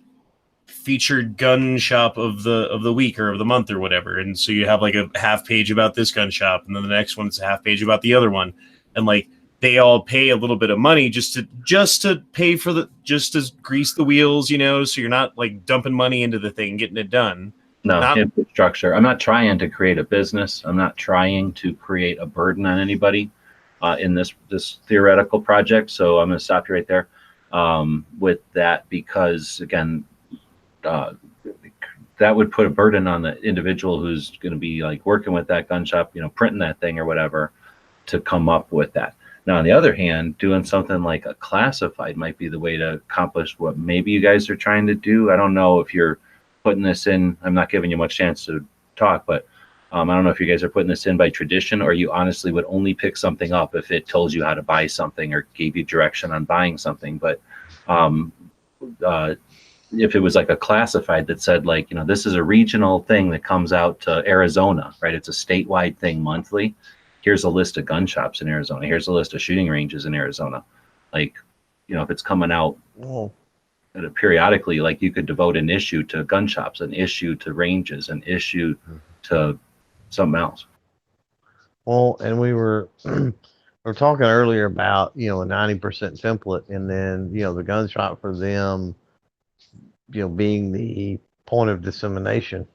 featured gun shop of the week or of the month or whatever, and so you have like a half page about this gun shop, and then the next one's a half page about the other one, and like they all pay a little bit of money just to pay for just to grease the wheels, you know, so you're not like dumping money into the thing, getting it done. No, infrastructure. I'm not trying to create a business. I'm not trying to create a burden on anybody in this theoretical project. So I'm going to stop you right there with that, because again, that would put a burden on the individual who's going to be like working with that gun shop, you know, printing that thing or whatever to come up with that. Now, on the other hand, doing something like a classified might be the way to accomplish what maybe you guys are trying to do. I don't know if you're putting this in. I'm not giving you much chance to talk, but I don't know if you guys are putting this in by tradition, or you honestly would only pick something up if it told you how to buy something or gave you direction on buying something. But if it was like a classified that said, like, you know, this is a regional thing that comes out to Arizona, right? It's a statewide thing monthly. Here's a list of gun shops in Arizona. Here's a list of shooting ranges in Arizona. Like, you know, if it's coming out periodically, like you could devote an issue to gun shops, an issue to ranges, an issue to something else. Well, and we were talking earlier about, you know, a 90% template, and then, you know, the gun shop for them, you know, being the point of dissemination,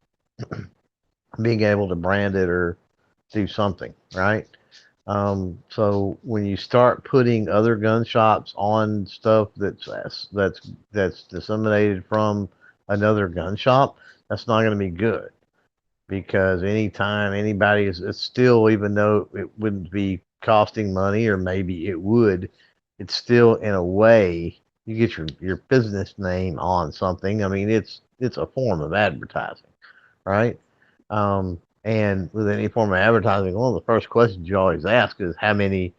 being able to brand it or do something, right? So when you start putting other gun shops on stuff that's disseminated from another gun shop, that's not going to be good, because anytime anybody it's still, even though it wouldn't be costing money, or maybe it would, it's still, in a way, you get your business name on something. I mean, it's a form of advertising, right? And with any form of advertising, one of the first questions you always ask is how many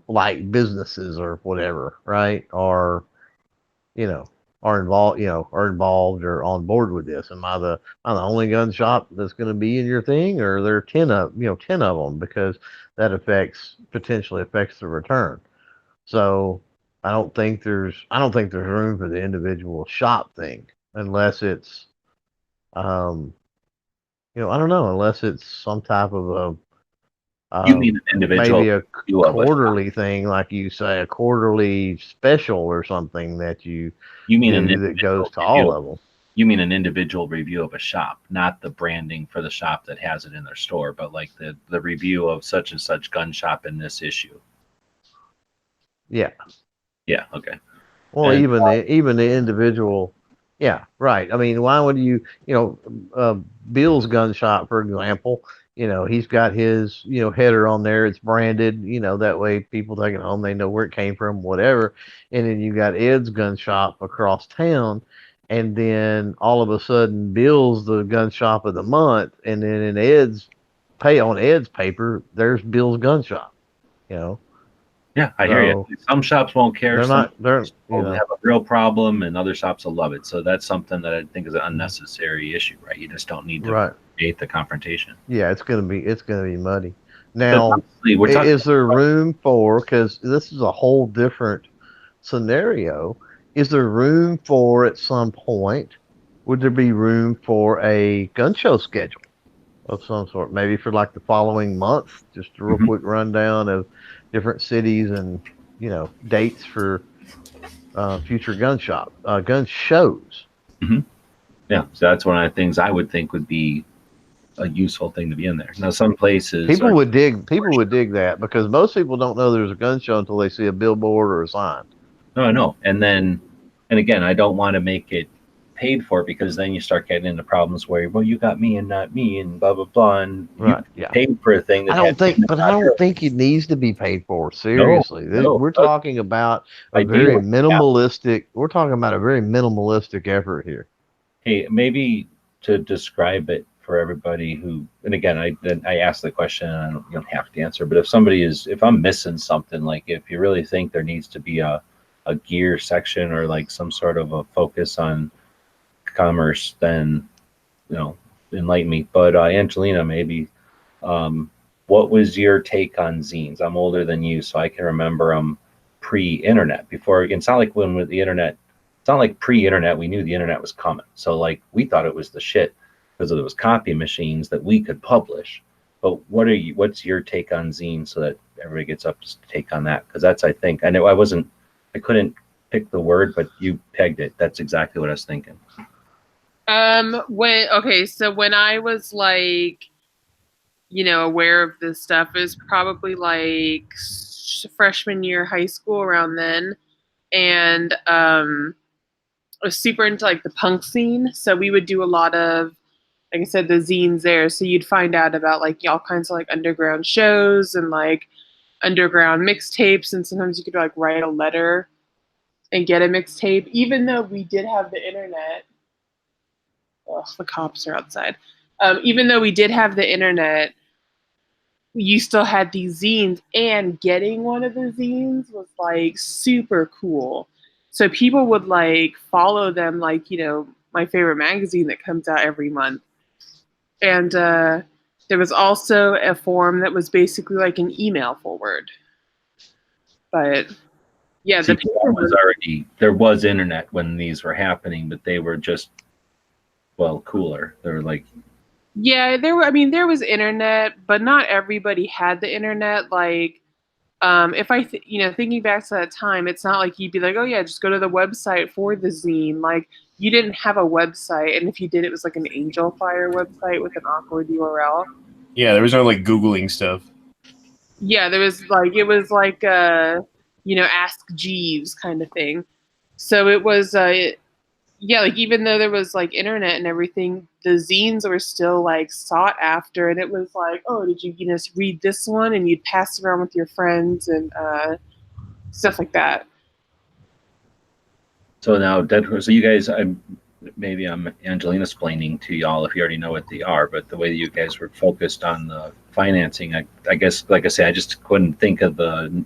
like businesses or whatever, right? Or, you know, are involved or on board with this. Am I the only gun shop that's going to be in your thing, or are there 10 of them? Because that potentially affects the return. So I don't think there's room for the individual shop thing, unless it's I don't know, unless it's some type of You mean an individual? maybe a quarterly thing, like you say, a quarterly special or something that you mean do that goes to all of them. You mean an individual review of a shop, not the branding for the shop that has it in their store, but like the review of such and such gun shop in this issue. Yeah. Yeah. Okay. Well, even the individual Yeah, right. I mean, why would Bill's gun shop, for example, he's got his, header on there. It's branded, that way people take it home, they know where it came from, whatever. And then you got Ed's gun shop across town. And then all of a sudden, Bill's the gun shop of the month. And then on Ed's paper, there's Bill's gun shop, you know. Yeah, I hear you. Some shops won't care. They're will have a real problem, and other shops will love it. So that's something that I think is an unnecessary issue, right? You just don't need to create the confrontation. Yeah, it's gonna be muddy. Now, is there room for? Because this is a whole different scenario. Is there room for at some point? Would there be room for a gun show schedule of some sort? Maybe for like the following month, just a real quick rundown of different cities and dates for future gun shows. Yeah, so that's one of the things I would think would be a useful thing to be in there. Now, some places people would dig that, because most people don't know there's a gun show until they see a billboard or a sign. No, I know. And again, I don't want to make it paid for, because then you start getting into problems where, well, you got me and not me, and blah blah blah, and you paid for a thing. I don't think it needs to be paid for. Seriously, we're talking about a very minimalistic. We're talking about a very minimalistic effort here. Hey, maybe to describe it for everybody who, and again, I asked the question, and you don't have to answer, but if I'm missing something, like if you really think there needs to be a gear section, or like some sort of a focus on commerce, then enlighten me. But Angelina, maybe what was your take on zines? I'm older than you, so I can remember them pre-internet. Before, it's not like when with the internet, it's not like pre-internet we knew the internet was coming, so like we thought it was the shit because there was copy machines that we could publish. But what's your take on zines, so that everybody gets up to take on that? Because that's, I think, I know I couldn't pick the word, but you pegged it. That's exactly what I was thinking. When I was like, aware of this stuff, it was probably like freshman year high school, around then. And I was super into like the punk scene. So we would do a lot of, like I said, the zines there. So you'd find out about like all kinds of like underground shows and like underground mixtapes. And sometimes you could like write a letter and get a mixtape, even though we did have the internet. Oh, the cops are outside. Even though we did have the internet, you still had these zines, and getting one of the zines was like super cool. So people would like follow them, like, my favorite magazine that comes out every month. And there was also a form that was basically like an email forward. But yeah, there was internet when these were happening, but they were just, well, cooler. They were like, yeah, there was internet, but not everybody had the internet. Like, if thinking back to that time, it's not like you'd be like, oh yeah, just go to the website for the zine. Like, you didn't have a website, and if you did, it was like an Angel Fire website with an awkward URL. Yeah, there was no like Googling stuff. Yeah, it was like Ask Jeeves kind of thing. So it was like, even though there was like internet and everything, the zines were still like sought after, and it was like, oh, did you read this one, and you'd pass it around with your friends and stuff like that. So now, so you guys, I'm Angelina explaining to y'all if you already know what they are, but the way that you guys were focused on the financing, I guess, like I say, I just couldn't think of the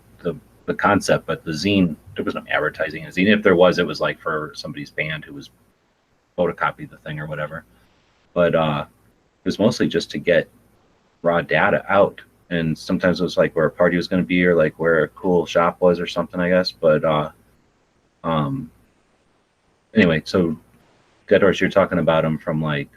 concept. But the zine, there was no advertising in the zine. If there was, it was like for somebody's band who was photocopied the thing or whatever. But it was mostly just to get raw data out. And sometimes it was like where a party was going to be, or like where a cool shop was or something, I guess. But anyway, so Dead Horse, you're talking about them from like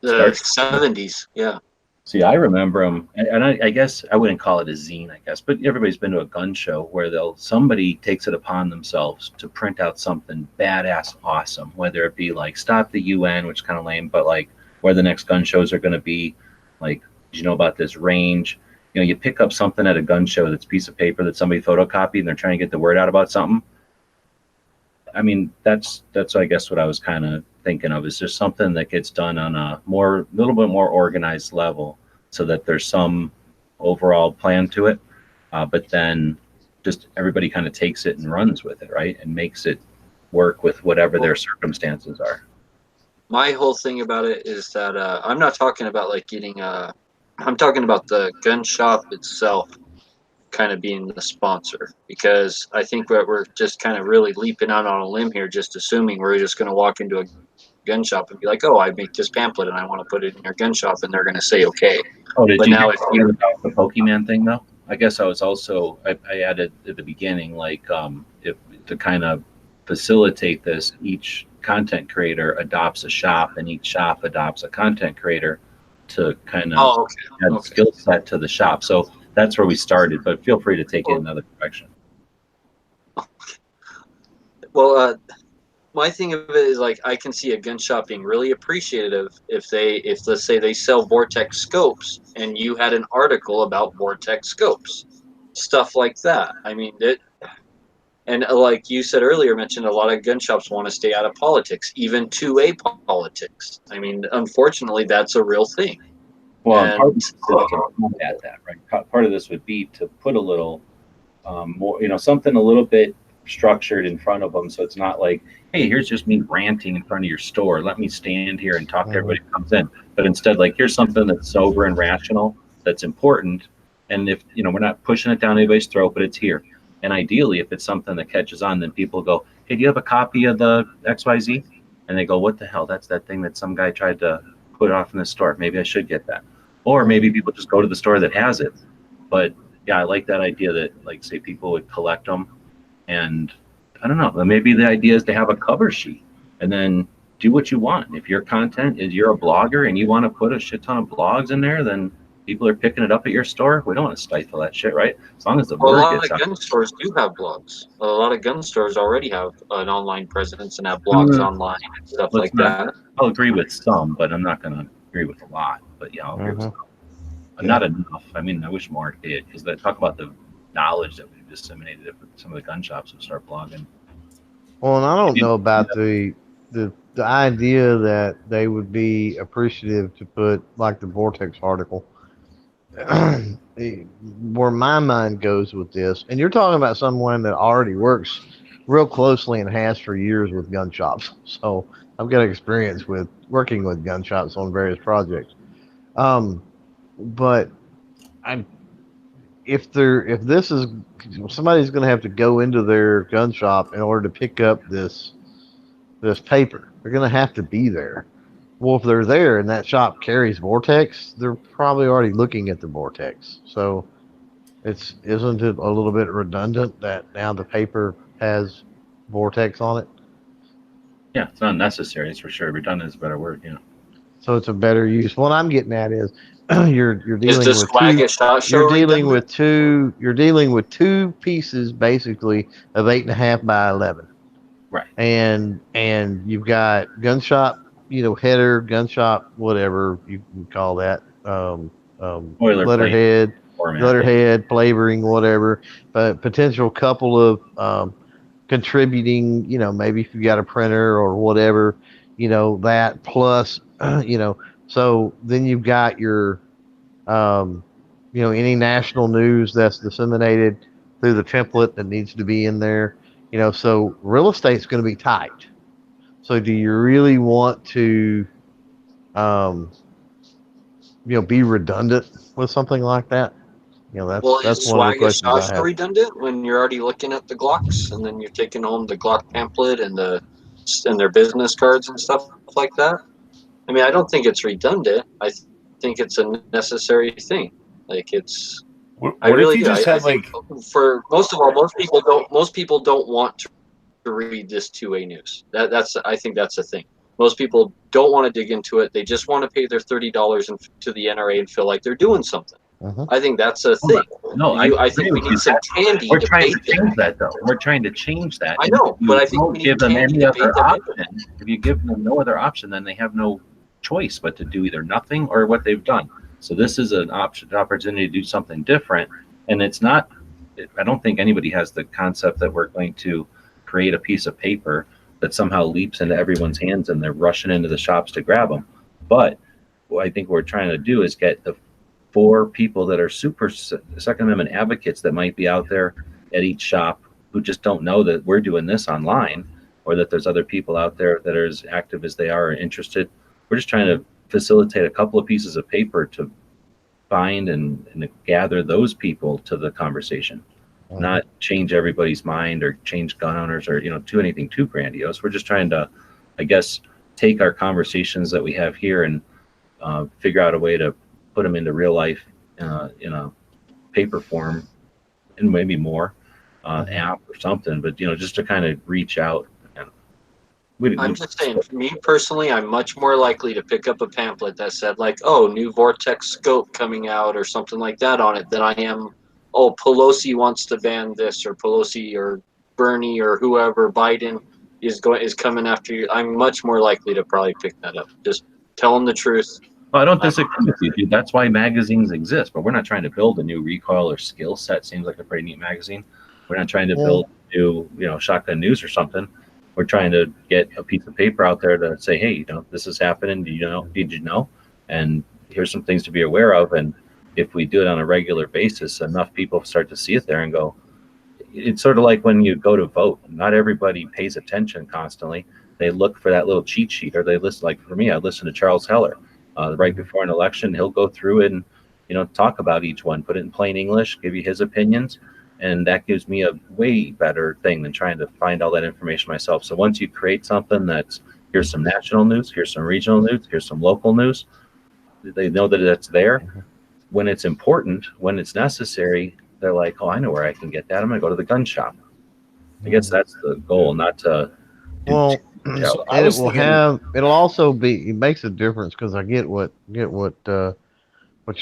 the 70s, yeah. See, I remember them, and I guess I wouldn't call it a zine, I guess, but everybody's been to a gun show where somebody takes it upon themselves to print out something badass awesome, whether it be like Stop the UN, which is kind of lame, but like where the next gun shows are going to be, like, did you know about this range? You pick up something at a gun show that's a piece of paper that somebody photocopied, and they're trying to get the word out about something. I mean, that's I guess what I was kind of thinking of. Is there something that gets done on a little bit more organized level, so that there's some overall plan to it, but then just everybody kind of takes it and runs with it, right, and makes it work with whatever their circumstances are. My whole thing about it is that I'm not talking about like getting I'm talking about the gun shop itself kind of being the sponsor, because I think that we're just kind of really leaping out on a limb here, just assuming we're just going to walk into a gun shop and be like, oh, I make this pamphlet and I want to put it in your gun shop, and they're going to say okay. Oh, did But you now get about the Pokemon thing though? I guess I was also I added at the beginning, like if to kind of facilitate this, each content creator adopts a shop and each shop adopts a content creator to kind of add skill set to the shop. So that's where we started, but feel free to take it another direction. Well, my thing of it is, like, I can see a gun shop being really appreciative if let's say they sell Vortex scopes and you had an article about Vortex scopes, stuff like that. I mean, and like you said earlier, mentioned a lot of gun shops want to stay out of politics, even 2A politics. I mean, unfortunately, that's a real thing. Well, and part of this is to combat that, right? Part of this would be to put a little more, something a little bit structured in front of them, so it's not like, hey, here's just me ranting in front of your store. Let me stand here and talk to everybody who comes in. But instead, like, here's something that's sober and rational, that's important, and if we're not pushing it down anybody's throat, but it's here. And ideally, if it's something that catches on, then people go, hey, do you have a copy of the XYZ? And they go, what the hell? That's that thing that some guy tried to put off in the store. Maybe I should get that. Or maybe people just go to the store that has it. But yeah, I like that idea that, like, say people would collect them. And I don't know, maybe the idea is to have a cover sheet and then do what you want. If your content is, you're a blogger and you want to put a shit ton of blogs in there, then people are picking it up at your store. We don't want to stifle that shit, right? As long as the word a lot gets of out. gun stores do have blogs. A lot of gun stores already have an online presence and have blogs online and stuff like that. I'll agree with some, but I'm not going to agree with a lot. But yeah, I'll agree with some. Not enough. I mean, I wish more did, because they talk about the knowledge that we've disseminated if some of the gun shops would start blogging. Well, and I don't know about the idea that they would be appreciative to put, like, the Vortex article. Where my mind goes with this, and you're talking about someone that already works real closely and has for years with gun shops. So I've got experience with working with gun shops on various projects. But if this is, somebody's going to have to go into their gun shop in order to pick up this paper, they're going to have to be there. Well, if they're there and that shop carries Vortex, they're probably already looking at the Vortex. So isn't it a little bit redundant that now the paper has Vortex on it? Yeah, it's not necessary, that's for sure. Redundant is a better word, So it's a better use. What I'm getting at is you're dealing with two pieces basically of 8.5 by 11. Right. And you've got gun shop, header, gun shop, whatever you call that, letterhead, flavoring, whatever, but potential couple of contributing, maybe if you got a printer or whatever, that plus, so then you've got your, any national news that's disseminated through the template that needs to be in there, so real estate's going to be tight. So do you really want to, be redundant with something like that? That's one of the questions I have. Redundant when you're already looking at the Glocks and then you're taking home the Glock pamphlet and their business cards and stuff like that? I mean, I don't think it's redundant. I think it's a necessary thing. Like, it's. For most people don't want to read this 2A news. I think that's the thing. Most people don't want to dig into it. They just want to pay their $30 to the NRA and feel like they're doing something. I think that's a thing. No, I think we need some candy. We're trying to change that, though. We're trying to change that. I know, but I think we give them any other option. If you give them no other option, then they have no choice but to do either nothing or what they've done. So this is an opportunity to do something different, and it's not. I don't think anybody has the concept that we're going to create a piece of paper that somehow leaps into everyone's hands and they're rushing into the shops to grab them. But what I think we're trying to do is get the 4 people that are super Second Amendment advocates that might be out there at each shop who just don't know that we're doing this online, or that there's other people out there that are as active as they are interested. We're just trying to facilitate a couple of pieces of paper to find and gather those people to the conversation, not change everybody's mind or change gun owners or, do anything too grandiose. We're just trying to, I guess, take our conversations that we have here and figure out a way to put them into real life in a paper form and maybe more app or something, but just to kind of reach out. I'm just saying, for me personally, I'm much more likely to pick up a pamphlet that said like, oh, new Vortex scope coming out or something like that on it than I am, oh, Pelosi wants to ban this, or Pelosi or Bernie or whoever, Biden is coming after you. I'm much more likely to probably pick that up. Just tell them the truth. Well, I don't disagree with you, dude. That's why magazines exist, but we're not trying to build a new Recoil or Skill Set. Seems like a pretty neat magazine. We're not trying to build new, Shotgun News or something. We're trying to get a piece of paper out there to say, hey, this is happening. Did you know? And here's some things to be aware of. And if we do it on a regular basis, enough people start to see it there and go, it's sort of like when you go to vote. Not everybody pays attention constantly. They look for that little cheat sheet, or they listen. Like for me, I listen to Charles Heller right before an election. He'll go through it and, talk about each one, put it in plain English, give you his opinions. And that gives me a way better thing than trying to find all that information myself. So once you create something that's, here's some national news, here's some regional news, here's some local news, they know that it's there. When it's important, when it's necessary, they're like, oh, I know where I can get that. I'm going to go to the gun shop. I guess that's the goal, not to. Well, and it'll also be, it makes a difference, because I get what you're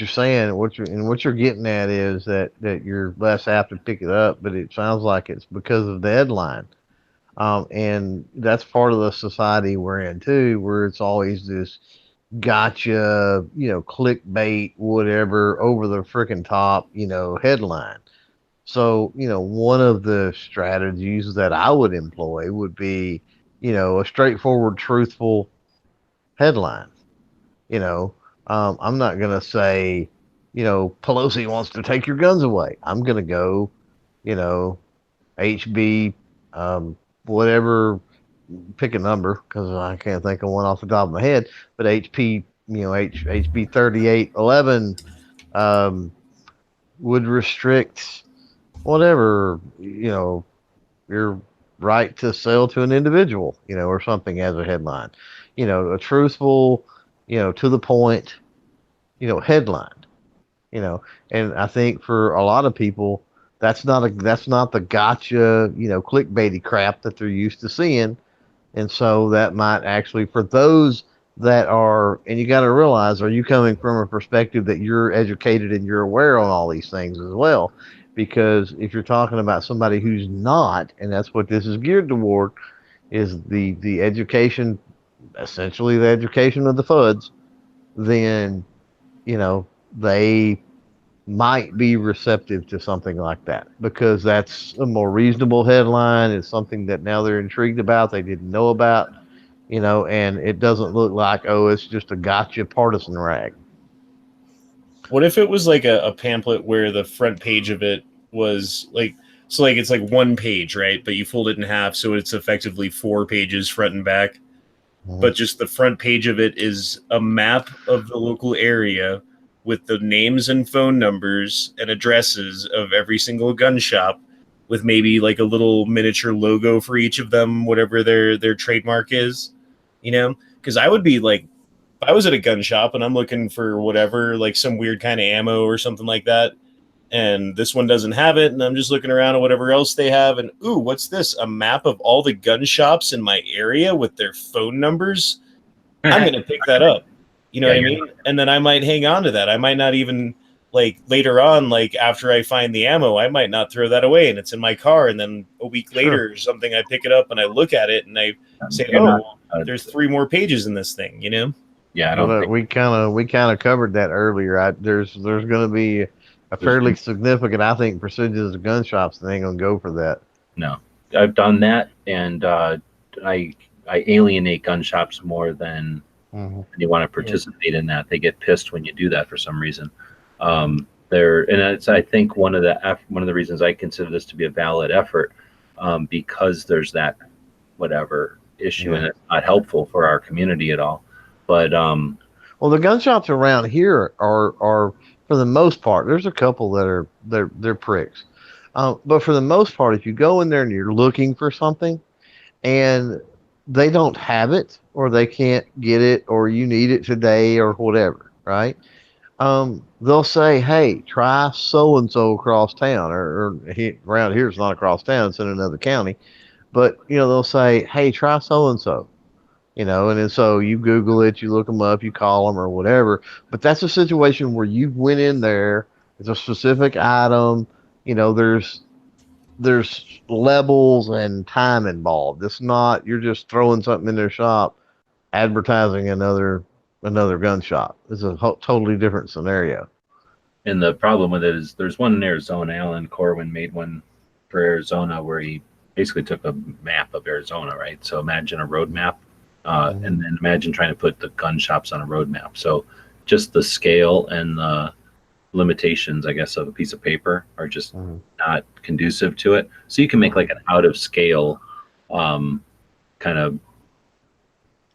saying. What you're getting at is that you're less apt to pick it up, but it sounds like it's because of the headline. And that's part of the society we're in too, where it's always this gotcha, clickbait, whatever, over the freaking top, headline. So, one of the strategies that I would employ would be, a straightforward, truthful headline. I'm not going to say, Pelosi wants to take your guns away. I'm going to go, HB, whatever, pick a number, because I can't think of one off the top of my head, but HB 3811 would restrict whatever, your right to sell to an individual, or something as a headline, a truthful, to the point, headline, and I think for a lot of people, that's not the gotcha, clickbaity crap that they're used to seeing. And so that might actually, for those that are, and you got to realize, are you coming from a perspective that you're educated and you're aware on all these things as well? Because if you're talking about somebody who's not, and that's what this is geared toward, is the education, essentially the education of the FUDs, then, they might be receptive to something like that, because that's a more reasonable headline. It's something that now they're intrigued about, they didn't know about, and it doesn't look like, oh, it's just a gotcha partisan rag. What if it was like a pamphlet where the front page of it was like, so like it's like one page, right? But you fold it in half, so it's effectively 4 pages front and back. Mm-hmm. But just the front page of it is a map of the local area with the names and phone numbers and addresses of every single gun shop, with maybe like a little miniature logo for each of them, whatever their trademark is, because I would be like, if I was at a gun shop and I'm looking for whatever, like some weird kind of ammo or something like that, and this one doesn't have it, and I'm just looking around at whatever else they have, and ooh, what's this? A map of all the gun shops in my area with their phone numbers? I'm going to pick that up. You know what I mean? And then I might hang on to that. I might not even, like, later on, like, after I find the ammo, I might not throw that away, and it's in my car, and then a week later or something, I pick it up and I look at it and I say, there's 3 more pages in this thing, Yeah, I don't think we kind of covered that earlier. There's going to be a fairly significant, I think, percentage of gun shops that ain't going to go for that. No. I've done that, and I alienate gun shops more than they want to participate in that. They get pissed when you do that for some reason. And it's, I think, one of the reasons I consider this to be a valid effort, because there's that whatever issue, and it's not helpful for our community at all. But well, the gun shops around here are for the most part. There's a couple that are they're pricks, but for the most part, if you go in there and you're looking for something, and they don't have it, or they can't get it, or you need it today, or whatever, right? They'll say, "Hey, try so and so across town," or around here it's not across town; it's in another county. But they'll say, "Hey, try so and so," and then so you Google it, you look them up, you call them or whatever. But that's a situation where you went in there. It's a specific item. There's levels and time involved. It's not you're just throwing something in their shop, advertising another gun shop. It's a totally different scenario. And the problem with it is there's one in Arizona. Alan Corwin made one for Arizona where he basically took a map of Arizona, right? So imagine a road map, and then imagine trying to put the gun shops on a road map. So just the scale and the limitations, I guess, of a piece of paper are just not conducive to it. So you can make like an out of scale kind of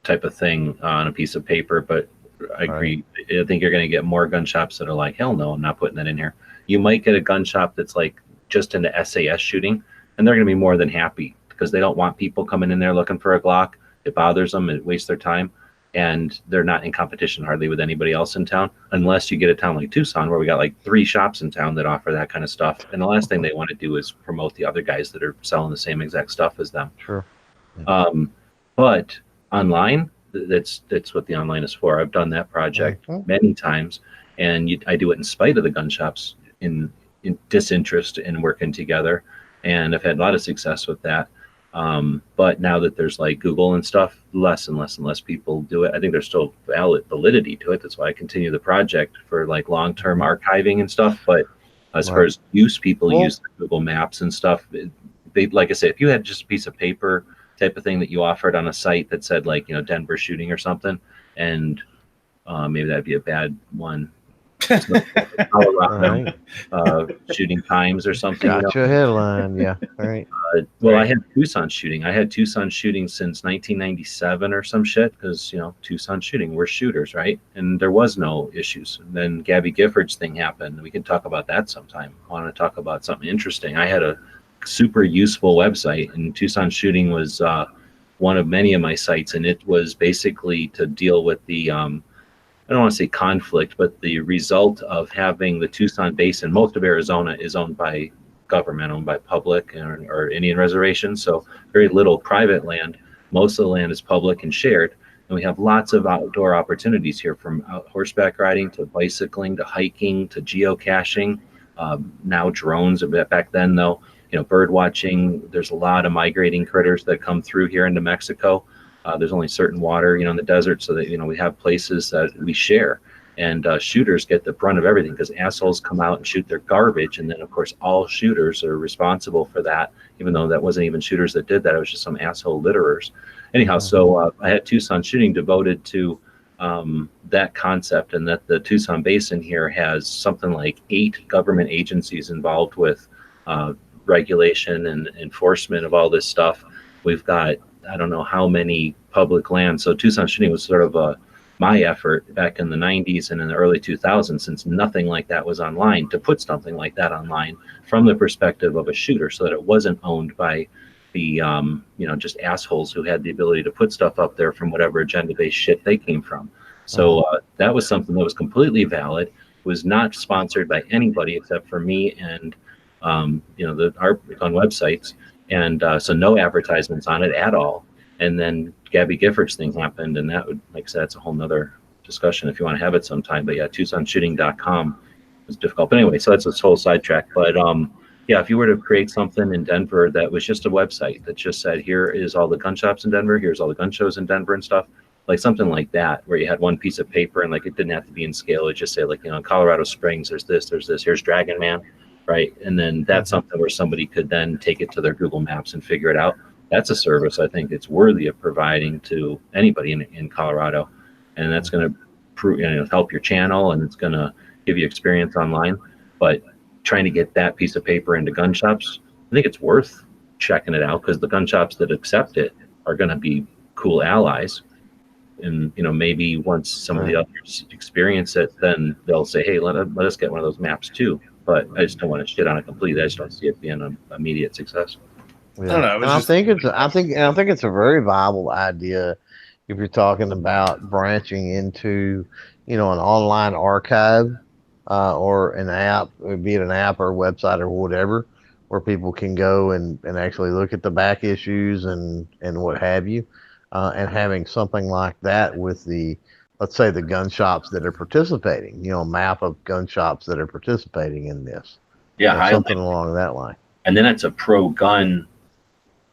type of thing on a piece of paper, but I agree. I think you're going to get more gun shops that are like, hell no, I'm not putting that in here. You might get a gun shop that's like just into SAS shooting, and they're going to be more than happy because they don't want people coming in there looking for a Glock. It bothers them. It wastes their time. And they're not in competition hardly with anybody else in town, unless you get a town like Tucson where we got like 3 shops in town that offer that kind of stuff. And the last thing they want to do is promote the other guys that are selling the same exact stuff as them. Sure. Yeah. But online, that's what the online is for. I've done that project many times, and I do it in spite of the gun shops in disinterest in working together. And I've had a lot of success with that. But now that there's like Google and stuff, less and less and less people do it. I think there's still validity to it. That's why I continue the project for like long-term archiving and stuff. But as far as people use the Google Maps and stuff, they, like I say, if you had just a piece of paper type of thing that you offered on a site that said like, Denver shooting or something, and maybe that'd be a bad one. Colorado, shooting times or something. Gotcha headline, yeah. All right. Well, I had Tucson shooting. I had Tucson shooting since 1997 or some shit because, Tucson shooting, we're shooters, right? And there was no issues. And then Gabby Gifford's thing happened. We can talk about that sometime. I want to talk about something interesting. I had a super useful website, and Tucson shooting was one of many of my sites, and it was basically to deal with the I don't want to say conflict, but the result of having the Tucson Basin, most of Arizona is owned by government, owned by public or Indian reservations. So very little private land. Most of the land is public and shared. And we have lots of outdoor opportunities here, from horseback riding to bicycling to hiking to geocaching. Now drones, a bit back then though, bird watching. There's a lot of migrating critters that come through here into Mexico. There's only certain water, in the desert, so that, we have places that we share. And shooters get the brunt of everything because assholes come out and shoot their garbage. And then, of course, all shooters are responsible for that, even though that wasn't even shooters that did that. It was just some asshole litterers. Anyhow, so I had Tucson shooting devoted to that concept, and that the Tucson Basin here has something like 8 government agencies involved with regulation and enforcement of all this stuff. We've got I don't know how many public lands. So Tucson shooting was sort of my effort back in the 90s and in the early 2000s, since nothing like that was online, to put something like that online from the perspective of a shooter, so that it wasn't owned by the just assholes who had the ability to put stuff up there from whatever agenda-based shit they came from. So that was something that was completely valid, was not sponsored by anybody except for me and our gun websites. And so no advertisements on it at all. And then Gabby Gifford's thing happened, and that would, like I said, it's a whole nother discussion if you want to have it sometime. But yeah, TucsonShooting.com was difficult. But anyway, so that's this whole sidetrack. But yeah, if you were to create something in Denver that was just a website that just said, here is all the gun shops in Denver, here's all the gun shows in Denver and stuff, like something like that, where you had one piece of paper and like it didn't have to be in scale. It just say like, in Colorado Springs, there's this, here's Dragon Man. right? And then that's something where somebody could then take it to their Google Maps and figure it out. That's a service I think it's worthy of providing to anybody in Colorado, and that's going to help your channel, and it's going to give you experience online. But trying to get that piece of paper into gun shops, I think it's worth checking it out, because the gun shops that accept it are going to be cool allies. And maybe once some of the others experience it, then they'll say, hey, let us get one of those maps too. But I just don't want to shit on it completely. I just don't see it being an immediate success. Yeah. I don't know. I think it's a very viable idea if you're talking about branching into, an online archive or an app, be it an app or a website or whatever, where people can go and actually look at the back issues and what have you, and having something like that with let's say the gun shops that are participating, a map of gun shops that are participating in this. Yeah, something along that line. And then it's a pro-gun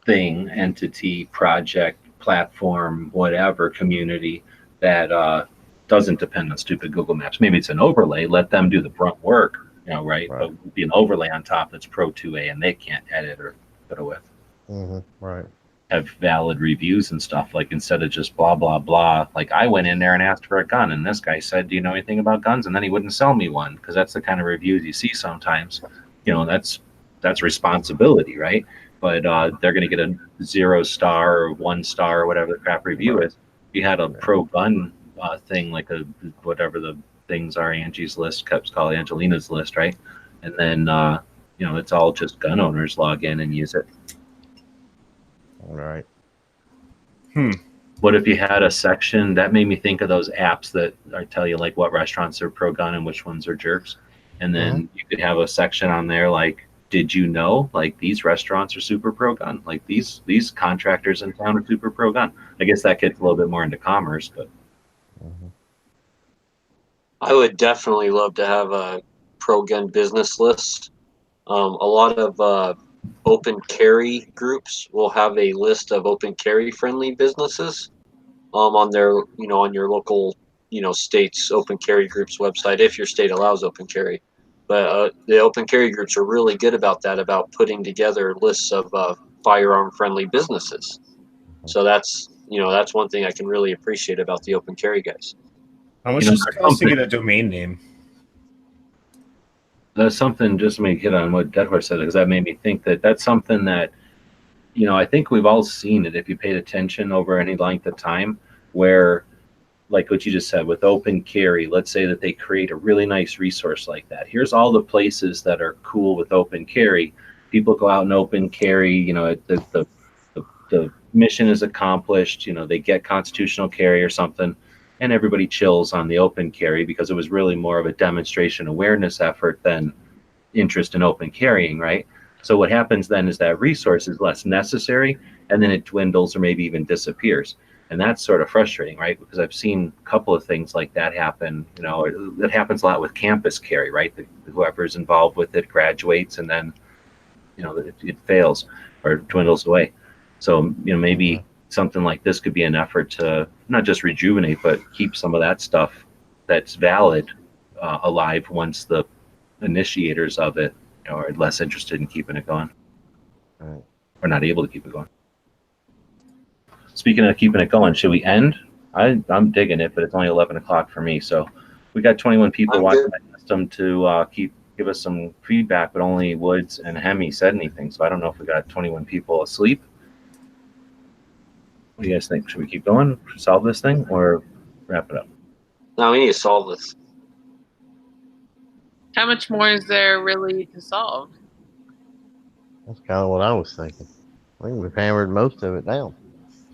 thing, entity, project, platform, whatever, community that doesn't depend on stupid Google Maps. Maybe it's an overlay. Let them do the brunt work, right? But it would be an overlay on top that's Pro 2A, and they can't edit or fiddle with. Right. Have valid reviews and stuff, like instead of just blah, blah, blah. Like I went in there and asked for a gun, and this guy said, do you know anything about guns? And then he wouldn't sell me one, because that's the kind of reviews you see sometimes. That's responsibility, right? But they're going to get a 0-star or 1-star or whatever the crap review is. If you had a pro-gun thing, like whatever the things are, Angie's List, Cups call Angelina's List, right? And then it's all just gun owners log in and use it. All right. What if you had a section that made me think of those apps that tell you like what restaurants are pro-gun and which ones are jerks, and then you could have a section on there like, did you know, like, these restaurants are super pro-gun, like these contractors in town are super pro-gun. I guess that gets a little bit more into commerce, but I would definitely love to have a pro-gun business list. A lot of open carry groups will have a list of open carry friendly businesses on their, on your local, state's open carry groups website, if your state allows open carry. But the open carry groups are really good about that, about putting together lists of firearm friendly businesses. So that's one thing I can really appreciate about the open carry guys. How much does it cost to get a domain name? That's something, just to make hit on what Dead Horse said, because that made me think that's something that, I think we've all seen it if you paid attention over any length of time, where, like what you just said with open carry, let's say that they create a really nice resource like that. Here's all the places that are cool with open carry. People go out and open carry, the mission is accomplished, they get constitutional carry or something, and everybody chills on the open carry because it was really more of a demonstration awareness effort than interest in open carrying, right? So what happens then is that resource is less necessary, and then it dwindles or maybe even disappears. And that's sort of frustrating, right? Because I've seen a couple of things like that happen. It happens a lot with campus carry, right? Whoever's involved with it graduates, and then, it fails or dwindles away. So, maybe something like this could be an effort to not just rejuvenate, but keep some of that stuff that's valid alive once the initiators of it are less interested in keeping it going, or not able to keep it going. Speaking of keeping it going, should we end? I'm digging it, but it's only 11 o'clock for me. So we got 21 people watching. I asked them to give us some feedback, but only Woods and Hemi said anything. So I don't know if we got 21 people asleep. What do you guys think? Should we keep going, solve this thing, or wrap it up? No, we need to solve this. How much more is there really to solve? That's kind of what I was thinking. I think we've hammered most of it down.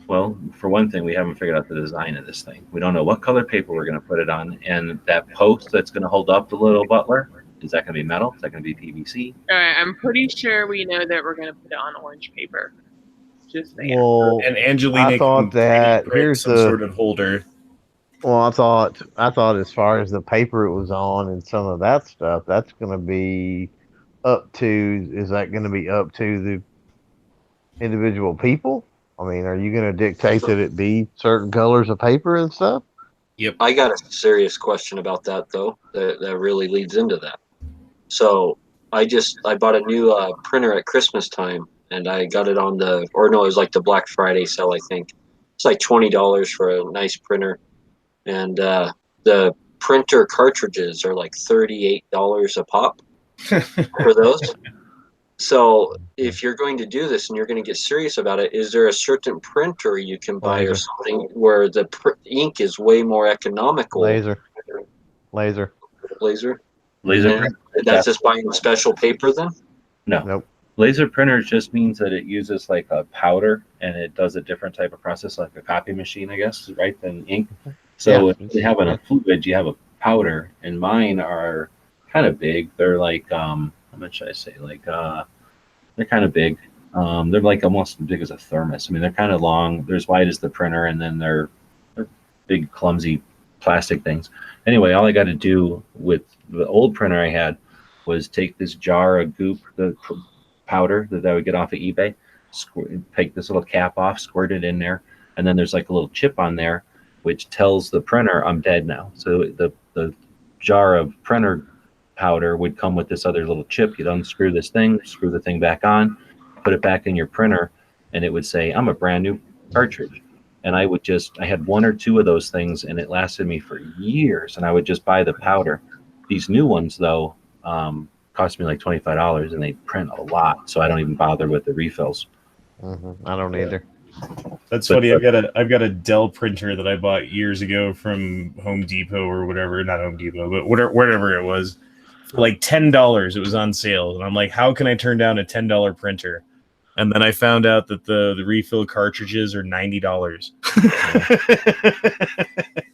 Well, for one thing, we haven't figured out the design of this thing. We don't know what color paper we're going to put it on. And that post that's going to hold up the little butler, is that going to be metal? Is that going to be PVC? All right, I'm pretty sure we know that we're going to put it on orange paper. Just saying. Well, and Angelina I thought that here's some sort of holder. Well, I thought as far as the paper it was on and some of that stuff, that's going to be up to. Is that going to be up to the individual people? I mean, are you going to dictate that it be certain colors of paper and stuff? Yep. I got a serious question about that, though, that really leads into that. So I bought a new printer at Christmas time, and I got it on it was like the Black Friday sale, I think. It's like $20 for a nice printer, and the printer cartridges are like $38 a pop for those. So if you're going to do this and you're going to get serious about it, is there a certain printer you can buy or something where the ink is way more economical? Laser. Laser. Laser And printer. that's just buying special paper then? No. Nope. Laser printers just means that it uses like a powder and it does a different type of process, like a copy machine, I guess, right, than ink. So if you have a fluid, you have a powder, and mine are kind of big. They're like, how much should I say? Like, they're kind of big. They're like almost as big as a thermos. I mean, they're kind of long. They're as wide as the printer, and then they're big, clumsy plastic things. Anyway, all I got to do with the old printer I had was take this jar of goop, the powder that I would get off of eBay, take this little cap off, squirt it in there, and then there's like a little chip on there which tells the printer I'm dead now. So the jar of printer powder would come with this other little chip. You'd unscrew this thing, screw the thing back on, put it back in your printer, and it would say, I'm a brand new cartridge. And I had one or two of those things, and it lasted me for years, and I would just buy the powder. These new ones, though, cost me like $25, and they print a lot, so I don't even bother with the refills. I don't either. That's funny. I've got a Dell printer that I bought years ago from Home Depot or whatever. Not Home Depot, but whatever it was. For like $10, it was on sale, and I'm like, how can I turn down a $10 printer? And then I found out that the refill cartridges are $90.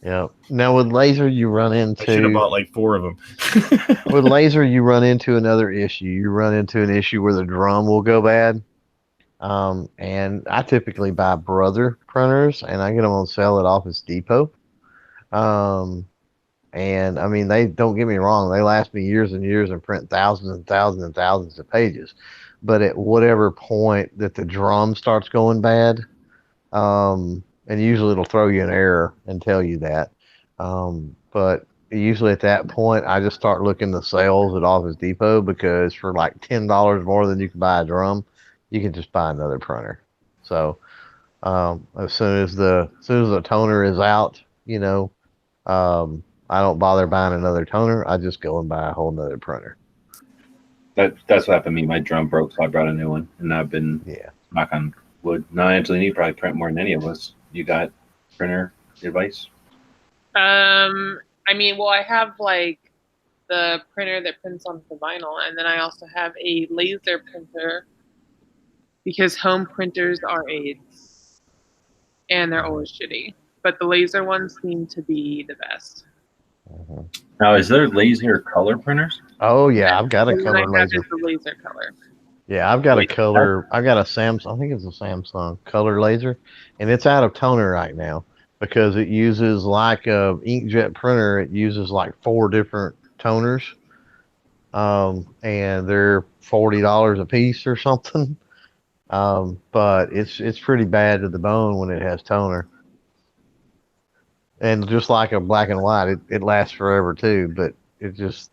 Yeah. Now with laser, you run into. I should have bought like 4 of them. With laser, you run into another issue. You run into an issue where the drum will go bad. And I typically buy Brother printers, and I get them on sale at Office Depot. And I mean, they don't get me wrong; they last me years and years and print thousands and thousands and thousands of pages. But at whatever point that the drum starts going bad, and usually it'll throw you an error and tell you that. But usually at that point, I just start looking the sales at Office Depot, because for like $10 more than you can buy a drum, you can just buy another printer. So as soon as the toner is out, I don't bother buying another toner. I just go and buy a whole nother printer. That's what happened to me. My drum broke, so I brought a new one, and I've been knock on wood. Now, Angelina, you probably print more than any of us. You got printer advice? I mean, well, I have like the printer that prints onto the vinyl, and then I also have a laser printer, because home printers are AIDS, and they're always shitty. But the laser ones seem to be the best. Now, is there laser color printers? Oh yeah, I've got a And then color I have laser. just the laser color. Yeah, I've got a color. I got a Samsung. I think it's a Samsung color laser, and it's out of toner right now because it uses like a inkjet printer. It uses like 4 different toners, and they're $40 a piece or something. But it's pretty bad to the bone when it has toner. And just like a black and white, it lasts forever too. But it just,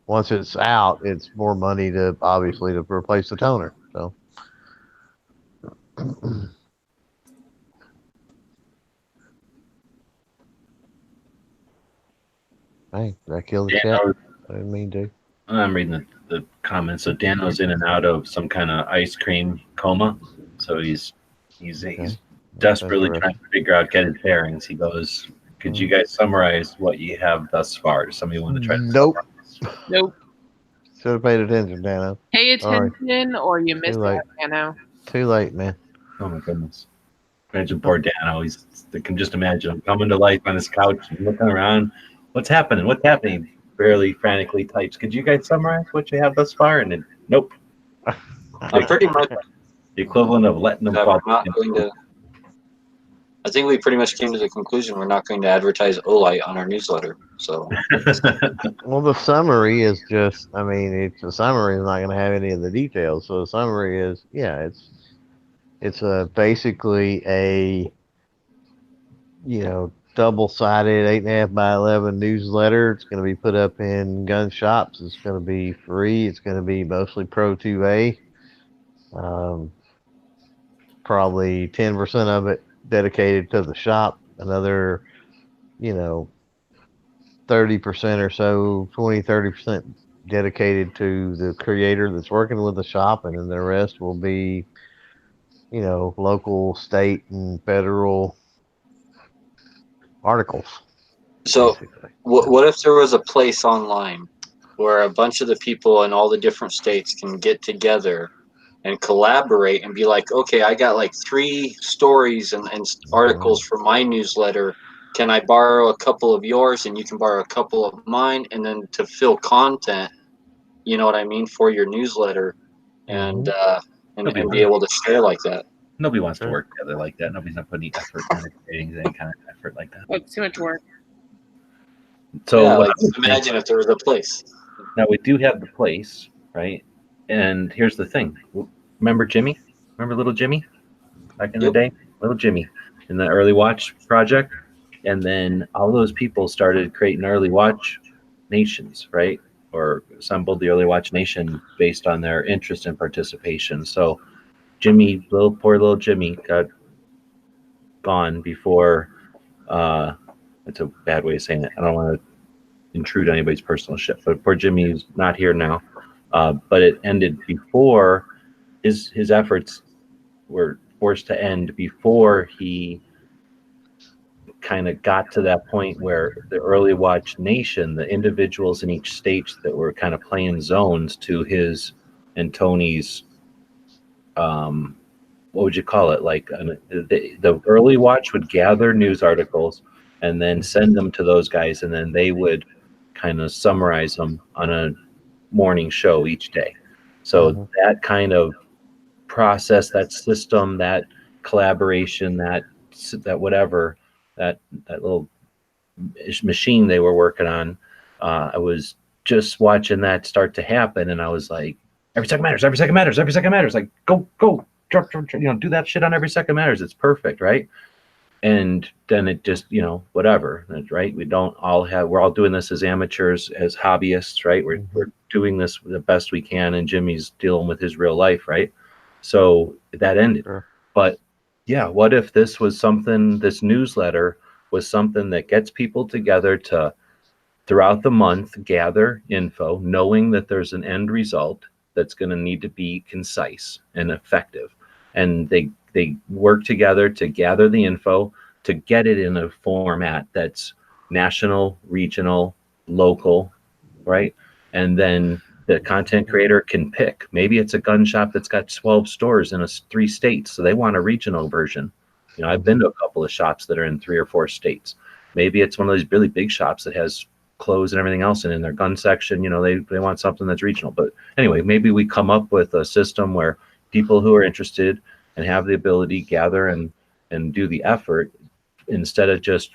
once it's out, it's more money to replace the toner. So. Hey, did I kill the chat? I didn't mean to. I'm reading the comments. So Dano's in and out of some kind of ice cream coma. So he's desperately trying to figure out, get his bearings. He goes, could you guys summarize what you have thus far? Does somebody want to try to summarize? Nope. Should have paid attention, Dano. Pay attention or you missed it, Dano. Too late, man. Oh my goodness. Imagine poor Dano. I can just imagine him coming to life on his couch and looking around. What's happening? What's happening? He barely frantically types. Could you guys summarize what you have thus far? And then, nope. Pretty much the equivalent of letting them fall. I think we pretty much came to the conclusion we're not going to advertise Olight on our newsletter. So, well, the summary is just, I mean, the summary is not going to have any of the details. So the summary is, it's basically a, double-sided 8.5 by 11 newsletter. It's going to be put up in gun shops. It's going to be free. It's going to be mostly Pro 2A. Probably 10% of it dedicated to the shop. Another, 30% or so, 20-30% dedicated to the creator that's working with the shop, and then the rest will be, local, state, and federal articles. So, Basically. what if there was a place online where a bunch of the people in all the different states can get together and collaborate and be like, okay, I got like 3 stories and articles for my newsletter. Can I borrow a couple of yours and you can borrow a couple of mine? And then to fill content, you know what I mean, for your newsletter and and be able to share like that. Nobody wants to work together like that. Nobody's not putting effort into creating any kind of effort like that. It's too much work. So yeah, like, imagine if there was a place. Now we do have the place, right? And here's the thing. Remember Jimmy? Remember little Jimmy back in the day? Little Jimmy in the early watch project. And then all those people started creating early watch nations, right? Or assembled the early watch nation based on their interest and participation. So Jimmy, poor little Jimmy got gone before, it's a bad way of saying it. I don't want to intrude anybody's personal shit, but poor Jimmy's not here now. But it ended before his efforts were forced to end before he kind of got to that point where the early watch nation, the individuals in each state that were kind of playing zones to his and Tony's, what would you call it? Like the early watch would gather news articles and then send them to those guys, and then they would kind of summarize them on a morning show each day. So that kind of process, that system, that collaboration, that whatever, that little machine they were working on, I was just watching that start to happen, and I was like, every second matters, every second matters, every second matters. Like, go, drop, do that shit on every second matters. It's perfect, right? And then it just, whatever, right? We're all doing this as amateurs, as hobbyists, right? We're doing this the best we can, and Jimmy's dealing with his real life, right? So that ended. Sure. But yeah, what if this newsletter was something that gets people together to, throughout the month, gather info, knowing that there's an end result that's going to need to be concise and effective. And they work together to gather the info, to get it in a format that's national, regional, local, right? And then the content creator can pick. Maybe it's a gun shop that's got 12 stores in 3 states, so they want a regional version. I've been to a couple of shops that are in 3 or 4 states. Maybe it's one of those really big shops that has clothes and everything else, and in their gun section, they want something that's regional. But anyway, maybe we come up with a system where people who are interested and have the ability gather and do the effort, instead of just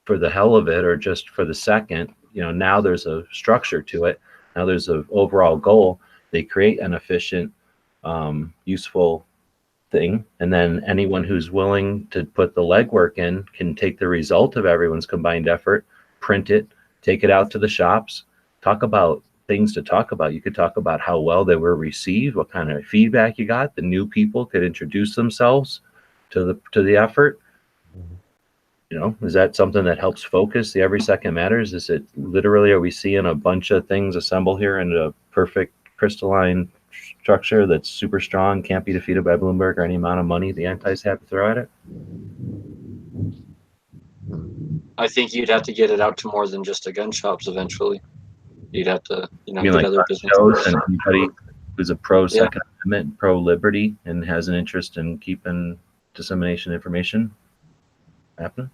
for the hell of it or just for the second. Now there's a structure to it. Now there's an overall goal. They create an efficient, useful thing, and then anyone who's willing to put the legwork in can take the result of everyone's combined effort, print it, take it out to the shops, talk about things to talk about. You could talk about how well they were received, what kind of feedback you got. The new people could introduce themselves to the effort. Is that something that helps focus the every second matters? Is it literally, are we seeing a bunch of things assemble here in a perfect crystalline structure that's super strong, can't be defeated by Bloomberg or any amount of money the antis have to throw at it? I think you'd have to get it out to more than just the gun shops eventually. You'd have to, get like other businesses. shows and anybody who's a pro Second Amendment, pro liberty, and has an interest in keeping dissemination information happening.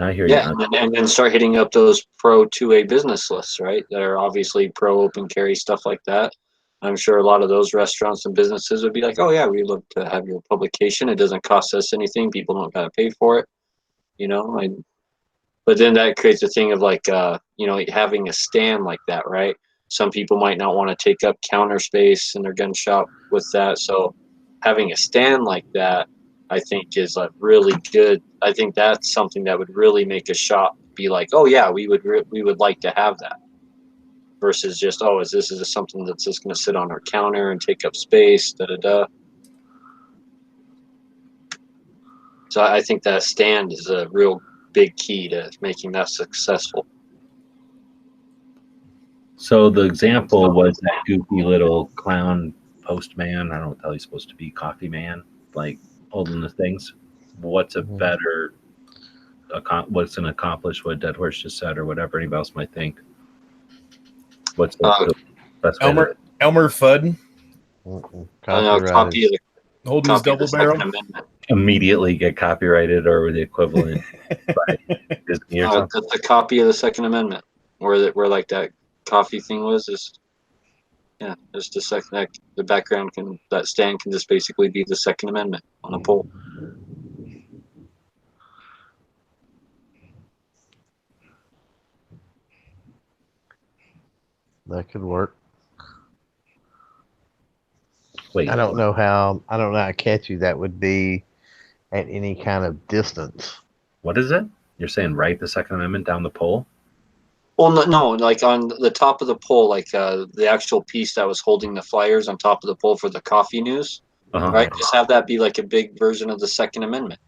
I hear you. And then start hitting up those pro 2A business lists, right? That are obviously pro open carry, stuff like that. I'm sure a lot of those restaurants and businesses would be like, oh yeah, we'd love to have your publication. It doesn't cost us anything. People don't gotta pay for it, But then that creates a thing of like, having a stand like that, right? Some people might not want to take up counter space in their gun shop with that. So having a stand like that I think is like really good. I think that's something that would really make a shop be like, oh yeah, we would like to have that. Versus just, oh, is this something that's just going to sit on our counter and take up space? Da da da. So I think that stand is a real big key to making that successful. So the example was that goofy little clown postman. I don't know what the hell he's supposed to be, coffee man, like holding the things. What's a better, what's an accomplish what Dead Horse just said, or whatever anybody else might think? What's the best way Elmer Fudd? Copy of the holding his double barrel. Immediately get copyrighted or the equivalent by Disney or something. That's a copy of the Second Amendment, where like that coffee thing was. Just the second. The background that stand can just basically be the Second Amendment on a pole. That could work. Wait, I don't know how catchy that would be at any kind of distance. What is it? You're saying write the Second Amendment down the pole? Well, no, like on the top of the pole, like the actual piece that was holding the flyers on top of the pole for the coffee news, right? Just have that be like a big version of the Second Amendment.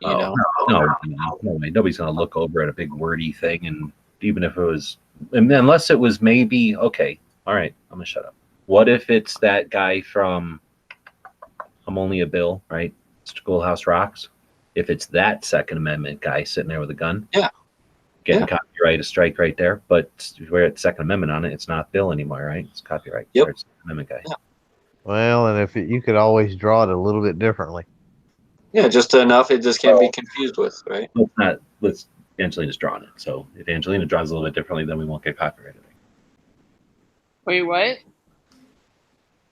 You know? No way. Nobody's gonna look over at a big wordy thing, and even if it was, unless it was maybe okay. All right, I'm gonna shut up. What if it's that guy from I'm Only a Bill, right? Schoolhouse Rocks. If it's that Second Amendment guy sitting there with a gun, getting copyright, a strike right there. But where it's Second Amendment on it, it's not Bill anymore, right? It's copyright. Yep. It's Second Amendment guy. Yeah. Well, and if you could always draw it a little bit differently. Yeah, just enough. It just can't be confused with, right? Let's Angelina's drawing it. So if Angelina draws a little bit differently, then we won't get copyrighted. Wait, what?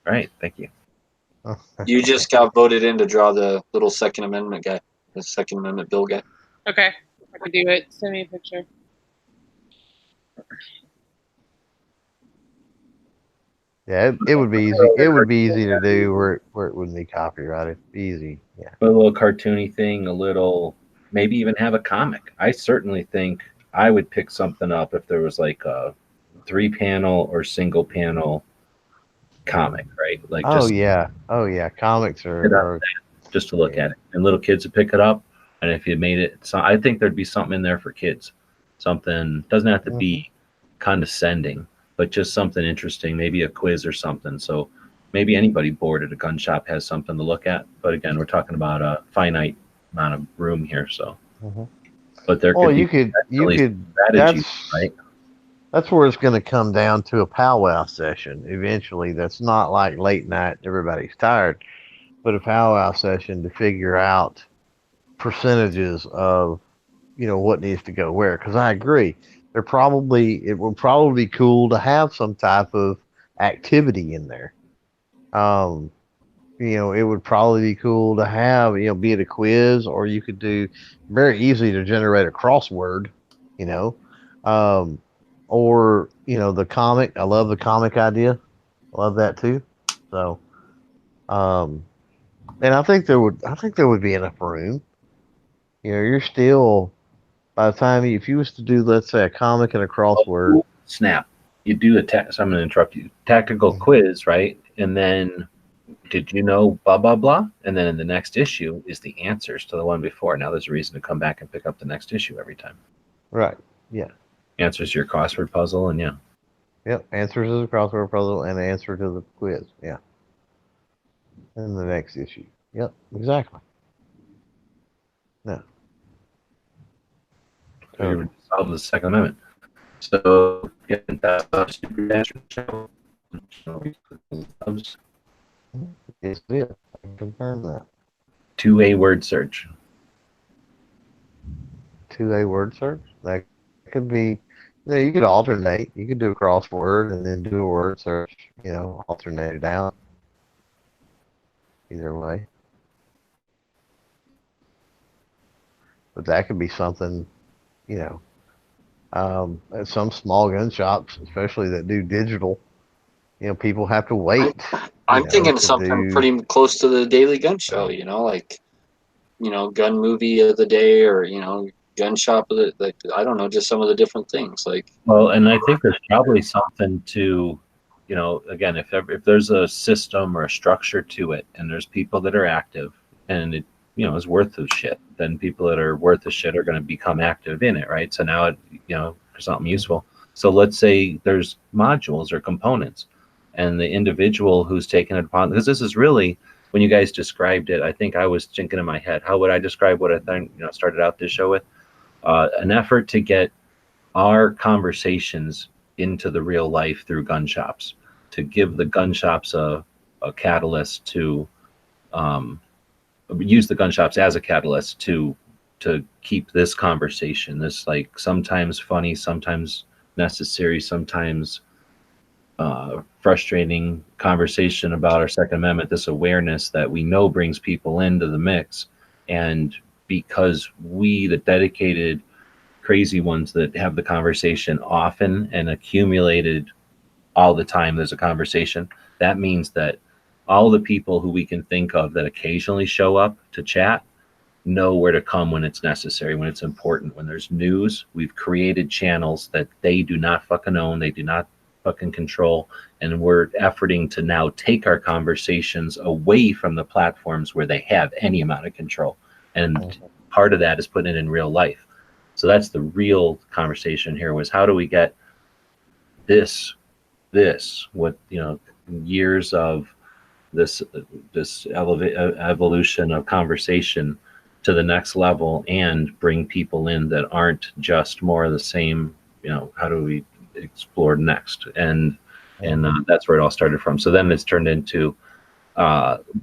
All right, thank you. You just got voted in to draw the little Second Amendment guy, the Second Amendment bill guy. Okay, I can do it. Send me a picture. Yeah, it would be easy. It would be easy to do where it wouldn't be copyrighted. Easy, yeah. A little cartoony thing, a little, maybe even have a comic. I certainly think I would pick something up if there was like a 3-panel or single panel comic, right? Like, oh yeah, comics are just to look at it, and little kids would pick it up. And if you made it, so I think there'd be something in there for kids. Something doesn't have to be condescending, but just something interesting, maybe a quiz or something. So maybe anybody bored at a gun shop has something to look at. But again, we're talking about a finite amount of room here. So, but there could you could strategies, right? That's where it's going to come down to a powwow session eventually. That's not like late night, everybody's tired, but a powwow session to figure out percentages of, what needs to go where. Because I agree, it will probably be cool to have some type of activity in there. It would probably be cool to have, be it a quiz, or you could do very easy to generate a crossword, or the comic. I love the comic idea. I love that too. So, and I think there would be enough room. You're still, by the time if you was to do, let's say, a comic and a crossword. Snap. You do so I'm going to interrupt you. Tactical quiz, right? And then, did you know blah blah blah? And then in the next issue is the answers to the one before. Now there's a reason to come back and pick up the next issue every time. Right. Yeah. Answers to your crossword puzzle, and Yep. Answers to the crossword puzzle and answer to the quiz. Yeah. In the next issue. Yep. Exactly. No. So you would solve the Second Amendment. So that's a super show. Yes, it is. I can confirm that. 2A word search. 2A word search? That could be, you could alternate. You could do a crossword and then do a word search, alternate it out. Either way. But that could be something, at some small gun shops, especially that do digital, people have to wait. I'm thinking something pretty close to the Daily Gun Show, like gun movie of the day, or gun shop of the, like, I don't know, just some of the different things. Like, Well, and I think there's probably something to, again, if there's a system or a structure to it, and there's people that are active, and it, is worth the shit, then people that are worth the shit are going to become active in it, right? So now it, for something useful. So let's say there's modules or components, and the individual who's taken it upon, because this is really, when you guys described it, I think I was thinking in my head, how would I describe what I think, started out this show with? An effort to get our conversations into the real life through gun shops, to give the gun shops a catalyst to use the gun shops as a catalyst to keep this conversation, this, like, sometimes funny, sometimes necessary, sometimes frustrating conversation about our Second Amendment, this awareness that we know brings people into the mix. And because we, the dedicated crazy ones that have the conversation often and accumulated all the time, there's a conversation, that means that all the people who we can think of that occasionally show up to chat know where to come when it's necessary, when it's important, when there's news. We've created channels that they do not fucking own, they do not fucking control, and we're efforting to now take our conversations away from the platforms where they have any amount of control. And part of that is putting it in real life. So that's the real conversation here, was how do we get this what, years of this evolution of conversation to the next level, and bring people in that aren't just more of the same. How do we explore next? And that's where it all started from. So then it's turned into,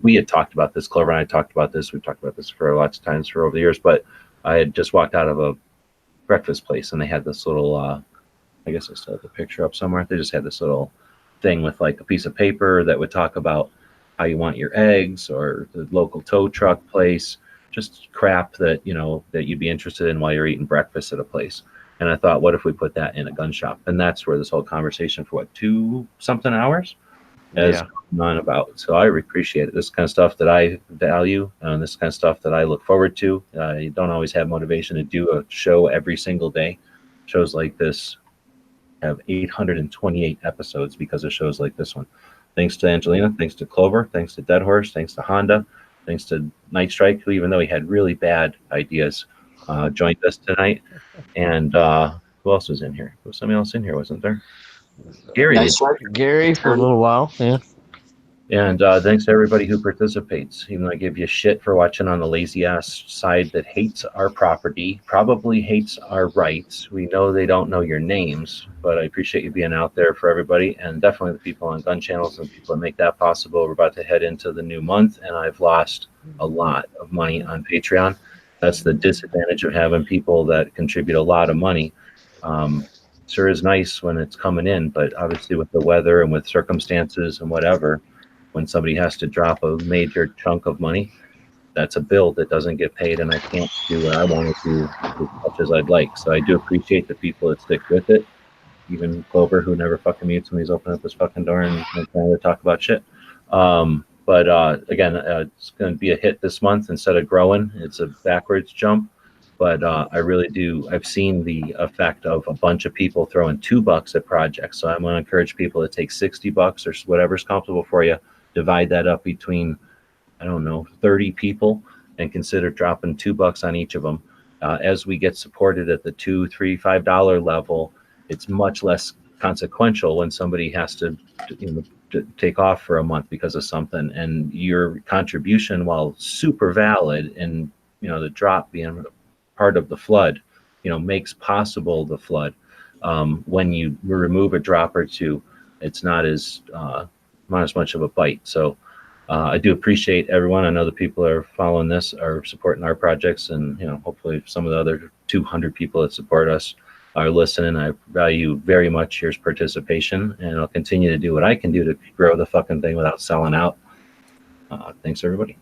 we had talked about this, Clover and I talked about this, we've talked about this for lots of times for over the years, but I had just walked out of a breakfast place, and they had this little, I guess I still have the picture up somewhere. They just had this little thing with, like, a piece of paper that would talk about how you want your eggs, or the local tow truck place, just crap that, that you'd be interested in while you're eating breakfast at a place. And I thought, what if we put that in a gun shop? And that's where this whole conversation for 2-something hours has gone on about. So I appreciate it. This kind of stuff that I value, and this kind of stuff that I look forward to. You don't always have motivation to do a show every single day. Shows like this have 828 episodes because of shows like this one. Thanks to Angelina, thanks to Clover, thanks to Dead Horse, thanks to Honda, thanks to Night Strike, who, even though he had really bad ideas, joined us tonight. And who else was in here? There was somebody else in here, wasn't there? Gary. Gary for a little while, yeah. And thanks to everybody who participates. Even though I give you shit for watching on the lazy ass side that hates our property, probably hates our rights. We know they don't know your names, but I appreciate you being out there for everybody, and definitely the people on gun channels and people that make that possible. We're about to head into the new month, and I've lost a lot of money on Patreon. That's the disadvantage of having people that contribute a lot of money. Sure is nice when it's coming in, but obviously with the weather and with circumstances and whatever, when somebody has to drop a major chunk of money, that's a bill that doesn't get paid, and I can't do what I want to do as much as I'd like. So I do appreciate the people that stick with it. Even Clover, who never fucking mutes when he's opening up his fucking door and trying to talk about shit. But again, it's going to be a hit this month. Instead of growing, it's a backwards jump. But I really do. I've seen the effect of a bunch of people throwing $2 at projects. So I'm going to encourage people to take $60 or whatever's comfortable for you. Divide that up between, 30 people, and consider dropping $2 on each of them. As we get supported at the $2, $3, $5 level, it's much less consequential when somebody has to take off for a month because of something. And your contribution, while super valid, and the drop being part of the flood, makes possible the flood. When you remove a drop or two, it's not as much of a bite. So I do appreciate everyone. I know the people that are following this are supporting our projects, and hopefully some of the other 200 people that support us are listening. I value very much your participation, and I'll continue to do what I can do to grow the fucking thing without selling out. Thanks everybody.